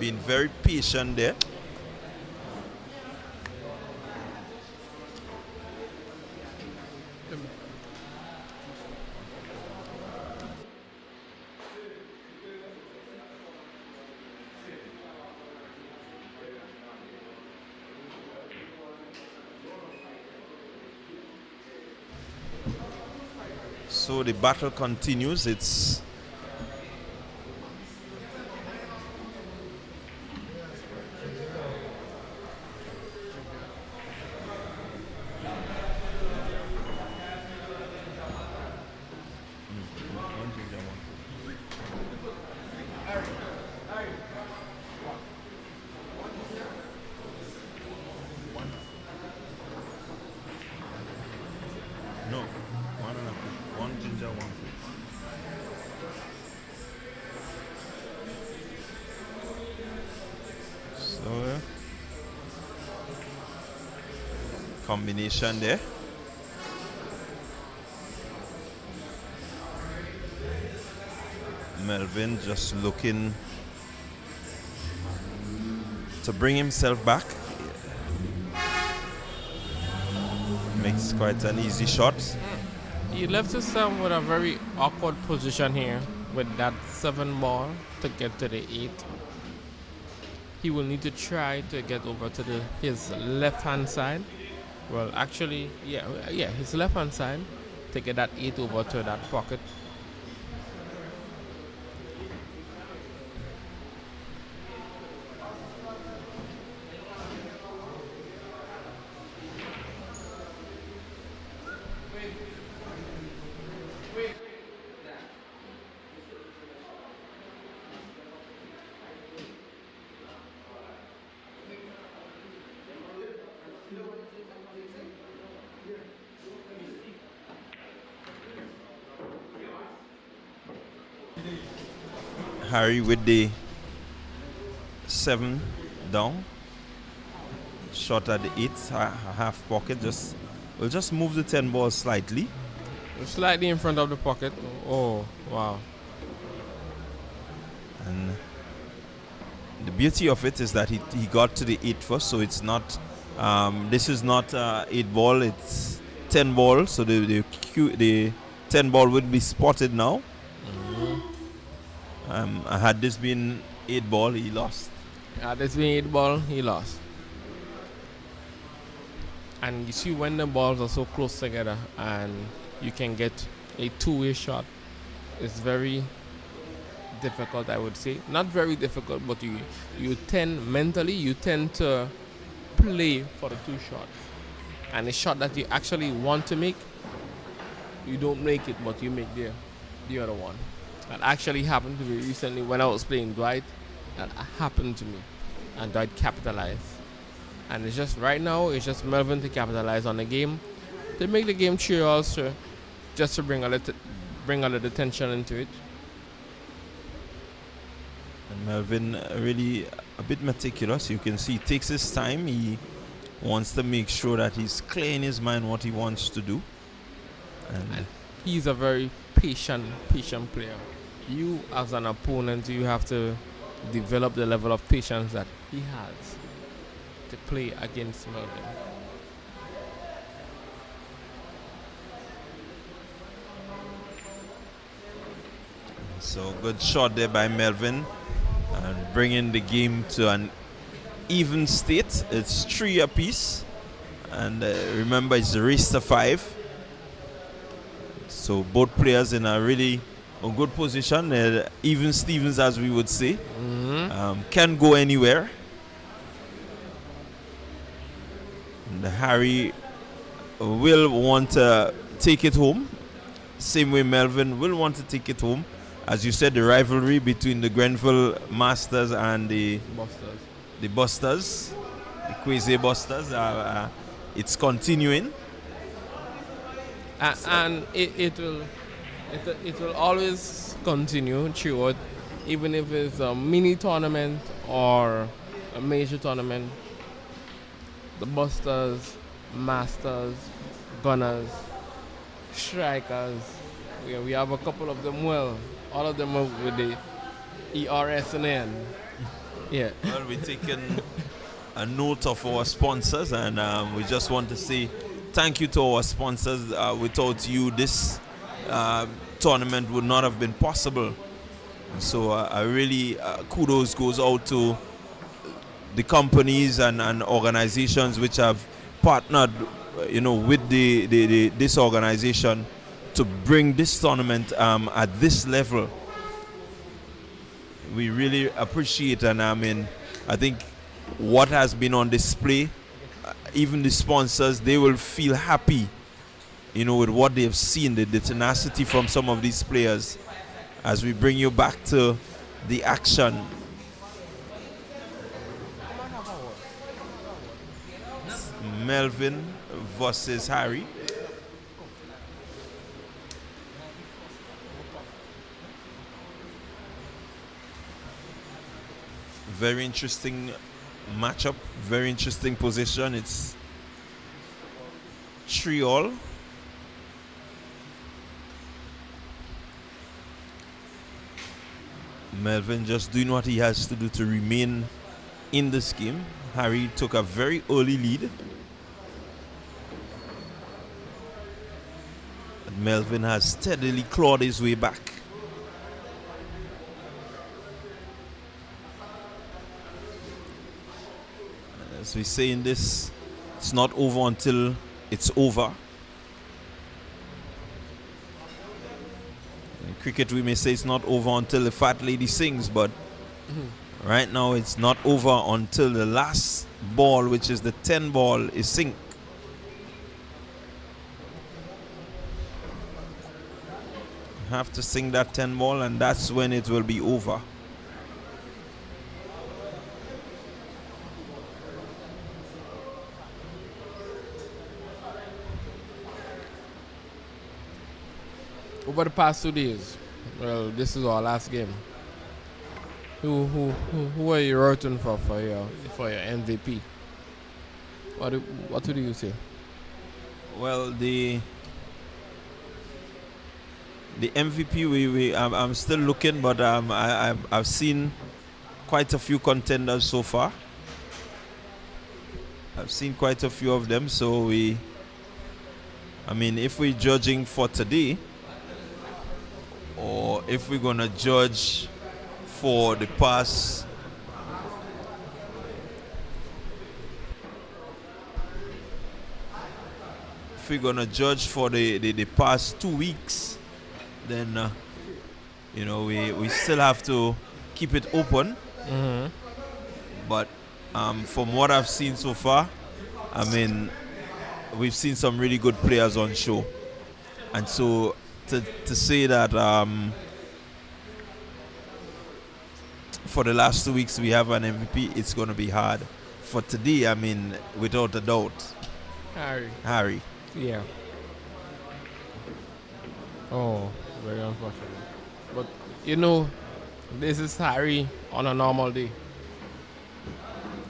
Being very patient there. So the battle continues. It's no, one and a half. One ginger, one fruit. So combination there. Melvin just looking to bring himself back. Makes quite an easy shot. He left his son with a very awkward position here with that 7 ball to get to the 8. He will need to try to get over to his left hand side. Well, actually, yeah, his left hand side to get that 8 over to that pocket. Harry with the 7 down. Shot at the 8, half pocket. We'll just move the 10 ball slightly. Slightly in front of the pocket. Oh, wow. And the beauty of it is that he got to the 8 first, so it's not, this is not 8 ball, it's 10 ball, so the 10 ball would be spotted now. Had this been 8 ball, he lost. Had this been 8 ball, he lost. And you see when the balls are so close together and you can get a two-way shot, it's very difficult, I would say. Not very difficult, but you tend to play for the 2 shots. and a shot that you actually want to make, you don't make it, but you make the other one. That actually happened to me recently when I was playing Dwight. That happened to me, and Dwight capitalized. And it's just right now, it's just Melvin to capitalize on the game, to make the game 3-all, sir, just to bring a little tension into it. And Melvin really a bit meticulous. You can see he takes his time. He wants to make sure that he's clear in his mind what he wants to do. And he's a very patient player. You as an opponent, you have to develop the level of patience that he has to play against Melvin. So good shot there by Melvin, and bringing the game to an even state. It's 3 apiece, and remember it's a race to 5. So both players in a really good position. Even Stevens, as we would say, can go anywhere. And Harry will want to take it home. Same way Melvin will want to take it home. As you said, the rivalry between the Grenville Masters and the Busters, the Quasi Busters, it's continuing. And it will always continue throughout, even if it's a mini tournament or a major tournament. The Busters, Masters, Gunners, Strikers, we have a couple of them. Well, all of them are with the ERS and N. Yeah. Well, we're taking a note of our sponsors, and we just want to say thank you to our sponsors. Without you, this tournament would not have been possible. So I really kudos goes out to the companies and organizations which have partnered, with this organization to bring this tournament at this level. We really appreciate, and I think what has been on display, even the sponsors, they will feel happy, with what they have seen, the tenacity from some of these players, as we bring you back to the action. Melvin versus Harry. Very interesting matchup, very interesting position. It's 3-all. Melvin just doing what he has to do to remain in this game. Harry took a very early lead. But Melvin has steadily clawed his way back. As we say in this, it's not over until it's over. In cricket, we may say it's not over until the fat lady sings, but right now it's not over until the last ball, which is the 10 ball, is sink. You have to sink that 10 ball, and that's when it will be over. Over the past 2 days, well, this is our last game. Who are you rooting for your MVP? What do you say? Well, the MVP, I'm still looking, but I've seen quite a few contenders so far. I've seen quite a few of them, so if we're judging for today, or if we're gonna judge for the past, the past 2 weeks, then we still have to keep it open. But from what I've seen so far, we've seen some really good players on show. And so to say that for the last 2 weeks we have an MVP, it's going to be hard. For today, I mean, without a doubt, Harry. Yeah. Oh, very unfortunate. But you know, this is Harry on a normal day.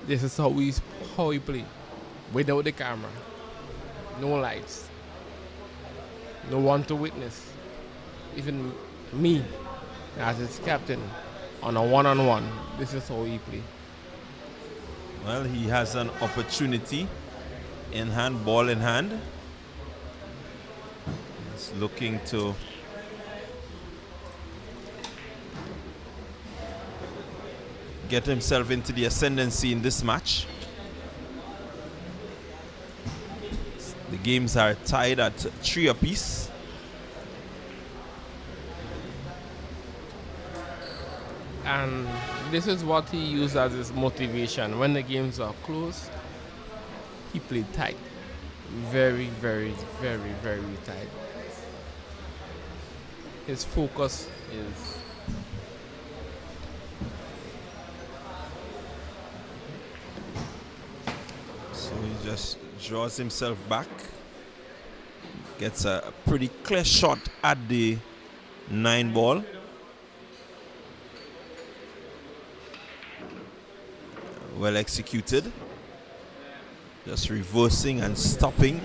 This is how he play. Without the camera. No lights. No one to witness. Even me as his captain on a one-on-one. This is how he play. Well, he has an opportunity in hand, ball in hand. He's looking to get himself into the ascendancy in this match. The games are tied at 3 apiece. And this is what he used as his motivation. When the games are close, he played tight. Very, very, very, very tight. His focus is so he just draws himself back. Gets a pretty clear shot at the 9 ball. Well executed. Just reversing and stopping.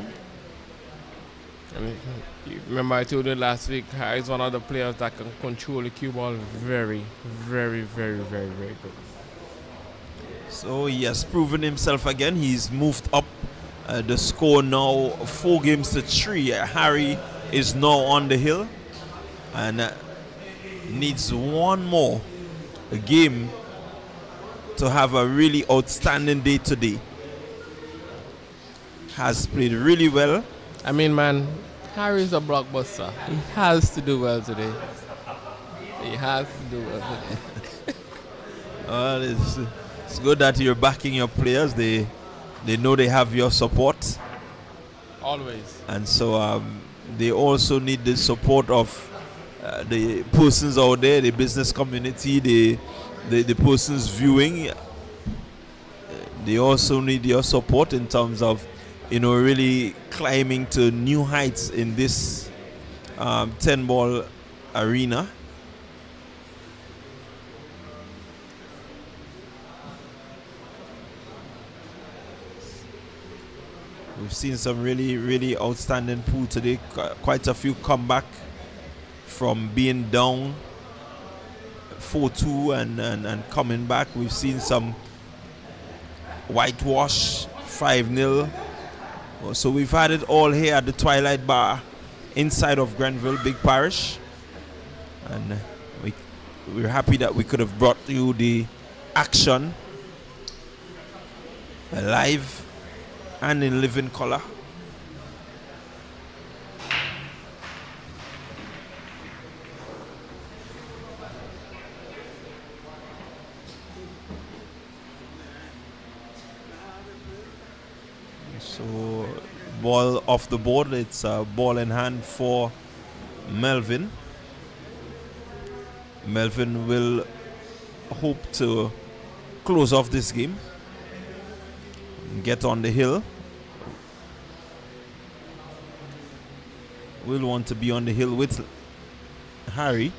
And you remember I told you last week, Harry's one of the players that can control the cue ball very, very, very, very, very good. So he has proven himself again. He's moved up the score now 4 games to 3. Harry is now on the hill and needs one more game to have a really outstanding day today. Has played really well. I mean, man, Harry's a blockbuster. He has to do well today. He has to do well today. Well, it's good that you're backing your players. They know they have your support. Always. And so they also need the support of the persons out there, the business community, the persons viewing. They also need your support in terms of, really climbing to new heights in this 10-ball arena. We've seen some really, really outstanding pool today. Quite a few come back from being down 4-2 and coming back. We've seen some whitewash 5-0. So we've had it all here at the Twilight Bar inside of Grenville, Big Parish. And we're happy that we could have brought you the action live and in living color. So ball off the board. It's a ball in hand for Melvin. Melvin will hope to close off this game, get on the hill. Will want to be on the hill with Harry.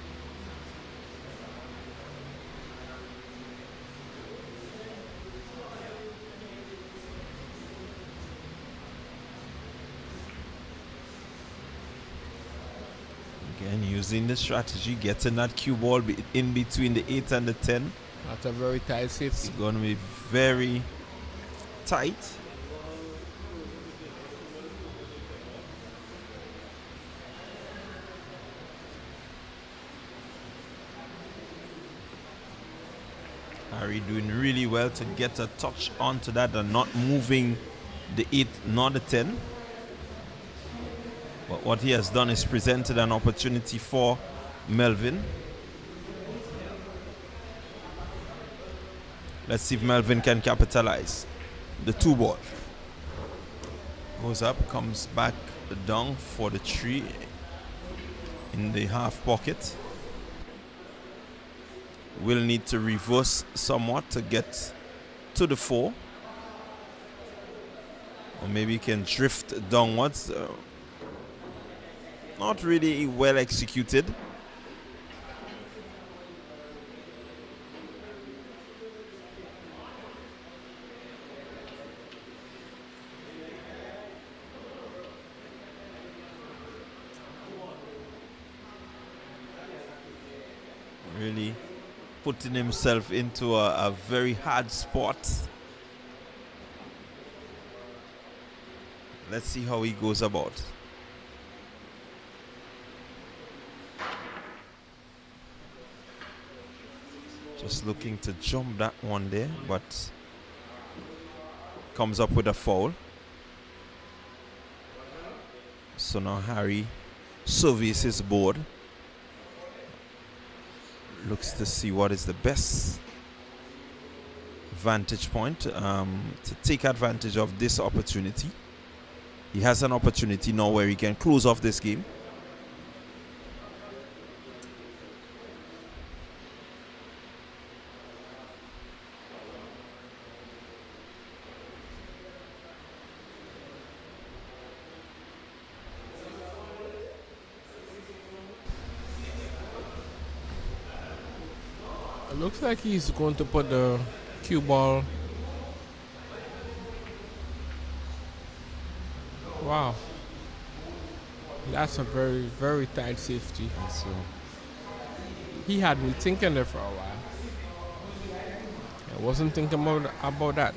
Again, using the strategy, getting that cue ball in between the 8 and the 10. That's a very tight safety. It's going to be very tight. Harry doing really well to get a touch onto that and not moving the 8 nor the 10. But what he has done is presented an opportunity for Melvin. Let's see if Melvin can capitalize. The 2 ball. Goes up, comes back down for the 3 in the half pocket. Will need to reverse somewhat to get to the 4. Or maybe can drift downwards. Not really well executed. Really putting himself into a very hard spot. Let's see how he goes about. Just looking to jump that one there, but comes up with a foul. So now Harry surveys his board. Looks to see what is the best vantage point to take advantage of this opportunity. He has an opportunity now where he can close off this game. It looks like he's going to put the cue ball. Wow. That's a very, very tight safety. So He had me thinking there for a while. I wasn't thinking about that.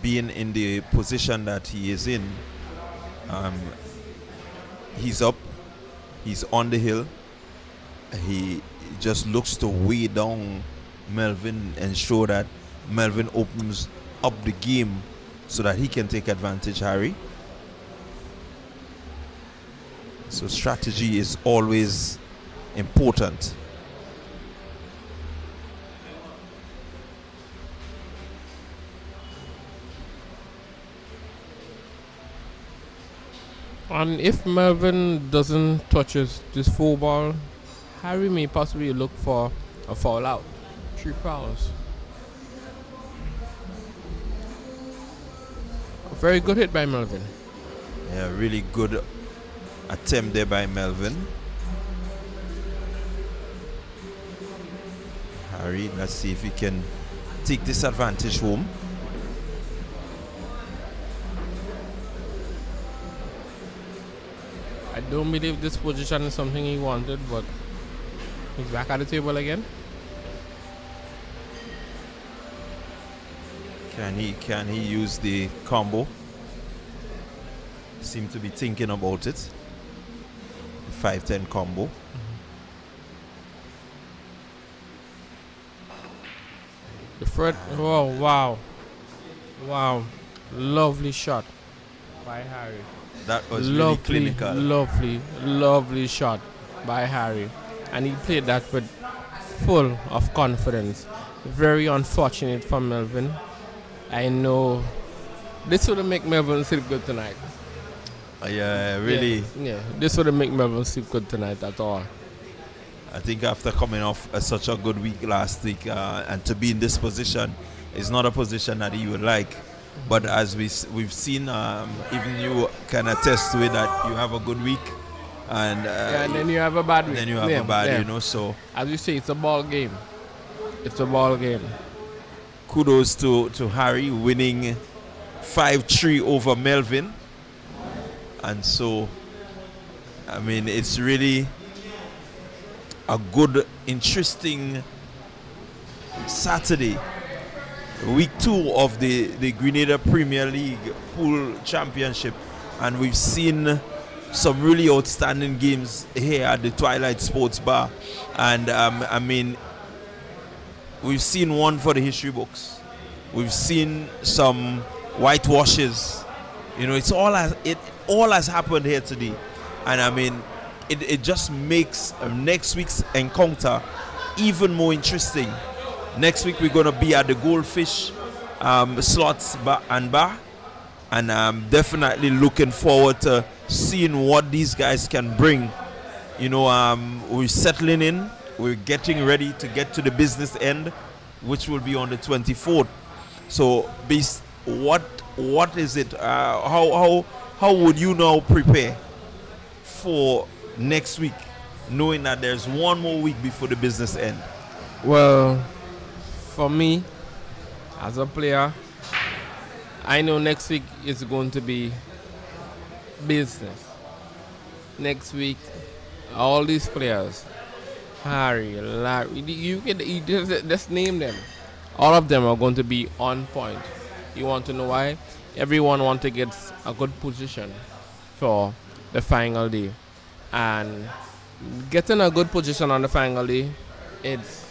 being in the position that he is in, he's up, he's on the hill. He just looks to weigh down Melvin, ensure that Melvin opens up the game so that he can take advantage, Harry. So strategy is always important. And if Melvin doesn't touch this full ball, Harry may possibly look for a foul out. 3 fouls. A very good hit by Melvin. Yeah, really good attempt there by Melvin. Harry, let's see if he can take this advantage home. I don't believe this position is something he wanted, but he's back at the table again. Can he use the combo? Seem to be thinking about it. 5-10 combo. The third, oh wow, wow, lovely shot by Harry. That was really clinical. Lovely shot by Harry, and he played that with full of confidence. Very unfortunate for Melvin. I know this would make Melvin sleep good tonight. Yeah, really. Yeah, this would make Melvin sleep good tonight at all. I think after coming off such a good week last week and to be in this position, is not a position that he would like. But as we've seen, even you can attest to it that you have a good week, and then you have a bad week. Then you have a bad, you know. So as you say, it's a ball game. It's a ball game. Kudos to Harry winning 5-3 over Melvin, and so I mean it's really a good, interesting Saturday. Week 2 of the Grenada Premier League Pool Championship, and we've seen some really outstanding games here at the Twilight Sports Bar, and I mean we've seen one for the history books. We've seen some whitewashes. You know, it all has happened here today, and I mean it just makes next week's encounter even more interesting. Next week we're going to be at the Goldfish Slots Bar and Bar, and I'm definitely looking forward to seeing what these guys can bring. We're settling in. We're getting ready to get to the business end, which will be on the 24th. So, what is it? How would you now prepare for next week, knowing that there's one more week before the business end? Well, for me, as a player, I know next week is going to be business. Next week, all these players, Harry, Larry, you just name them. All of them are going to be on point. You want to know why? Everyone wants to get a good position for the final day. And getting a good position on the final day, it's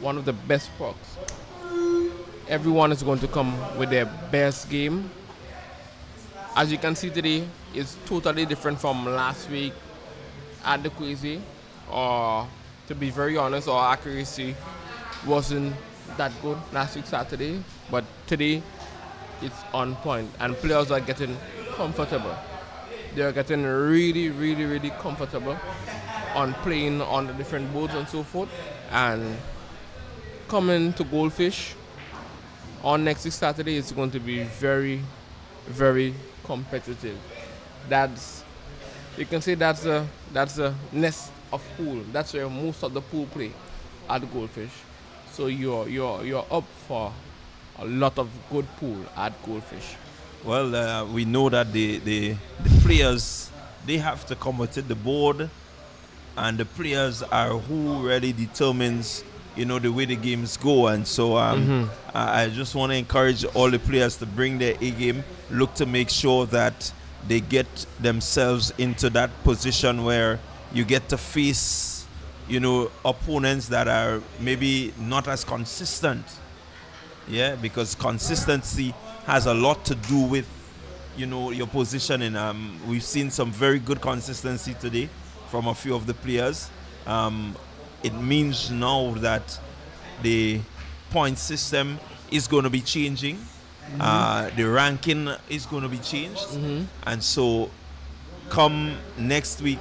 one of the best perks. Everyone is going to come with their best game. As you can see today, it's totally different from last week at the Crazy. Or to be very honest, our accuracy wasn't that good last week Saturday, but today it's on point and players are getting comfortable. They're getting really, really, really comfortable on playing on the different boards and so forth, and coming to Goldfish on next week Saturday is going to be very, very competitive. You can say that's a nest of pool. That's where most of the pool play at Goldfish. So you're up for a lot of good pool at Goldfish. Well, we know that the players, they have to come with it, the board, and the players are who really determines the way the games go. And so I just want to encourage all the players to bring their A game, look to make sure that they get themselves into that position where you get to face opponents that are maybe not as consistent. Yeah, because consistency has a lot to do with your positioning. We've seen some very good consistency today from a few of the players. It means now that the point system is going to be changing. The ranking is going to be changed. And so come next week,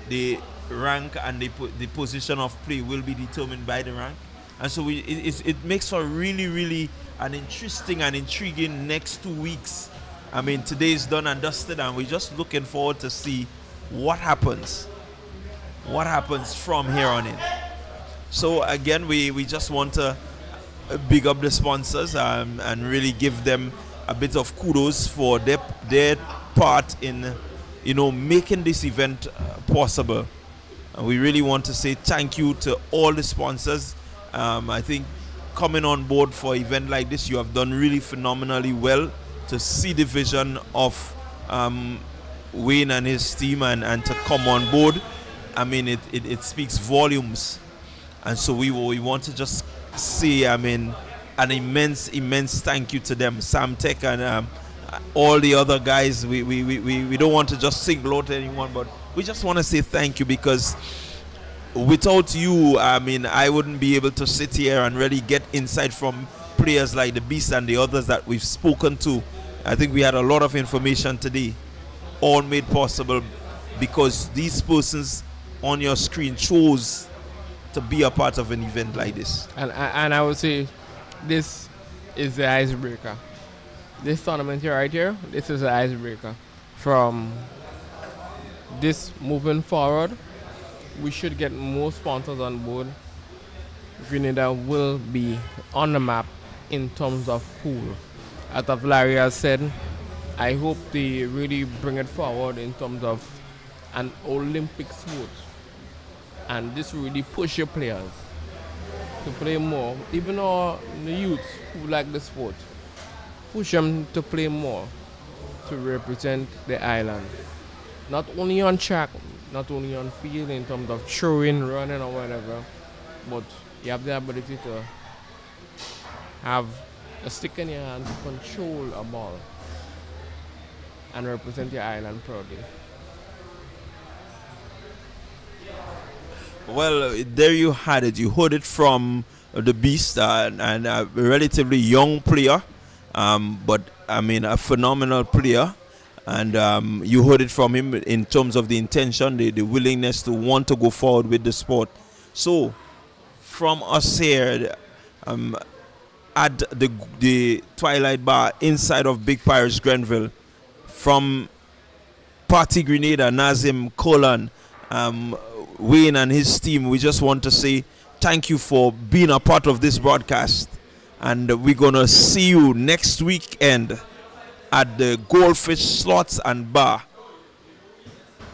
the rank and the position of play will be determined by the rank. And so it makes for really, really an interesting and intriguing next 2 weeks. I mean, today is done and dusted, and we're just looking forward to see what happens from here on in. So again, we just want to big up the sponsors and really give them a bit of kudos for their part in making this event possible. And we really want to say thank you to all the sponsors. I think coming on board for an event like this, you have done really phenomenally well to see the vision of Wayne and his team and to come on board. I mean, it speaks volumes. And so we want to just say, an immense thank you to them, Sam Tech and all the other guys. We don't want to just single out anyone, but we just want to say thank you, because without you, I wouldn't be able to sit here and really get insight from players like the Beast and the others that we've spoken to. I think we had a lot of information today, all made possible because these persons on your screen chose to be a part of an event like this. And I would say this is the icebreaker. This tournament here, right here, this is the icebreaker. From this moving forward, we should get more sponsors on board. Grenada will be on the map in terms of pool. As Larry has said, I hope they really bring it forward in terms of an Olympic sport. And this really push your players to play more. Even all the youths who like the sport, push them to play more, to represent the island. Not only on track, not only on field in terms of throwing, running or whatever, but you have the ability to have a stick in your hand to control a ball and represent your island proudly. Well, there you had it. You heard it from the Beast and a relatively young player. But I mean, a phenomenal player. And you heard it from him in terms of the intention, the willingness to want to go forward with the sport. So, from us here at the Twilight Bar inside of Big Pirates Grenville, from Party Grenada, Nazim, Colin, Wayne and his team, we just want to say thank you for being a part of this broadcast. And we're going to see you next weekend at the Goldfish Slots and Bar.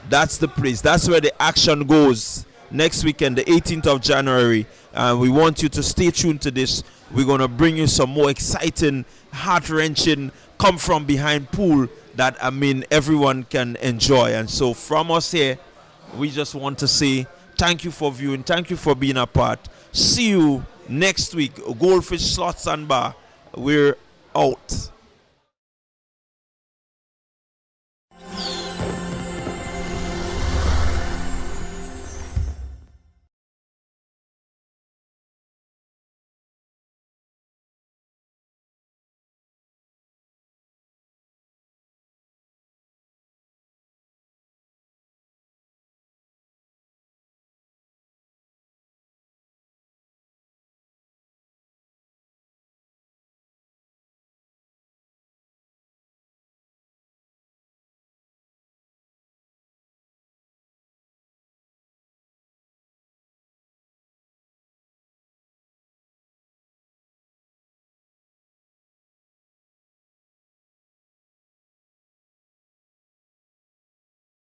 That's the place. That's where the action goes. Next weekend, the 18th of January. We want you to stay tuned to this. We're going to bring you some more exciting, heart-wrenching, come from behind pool that, I mean, everyone can enjoy. And so from us here, we just want to say thank you for viewing. Thank you for being a part. See you next week. Goldfish Slots and Bar. We're out.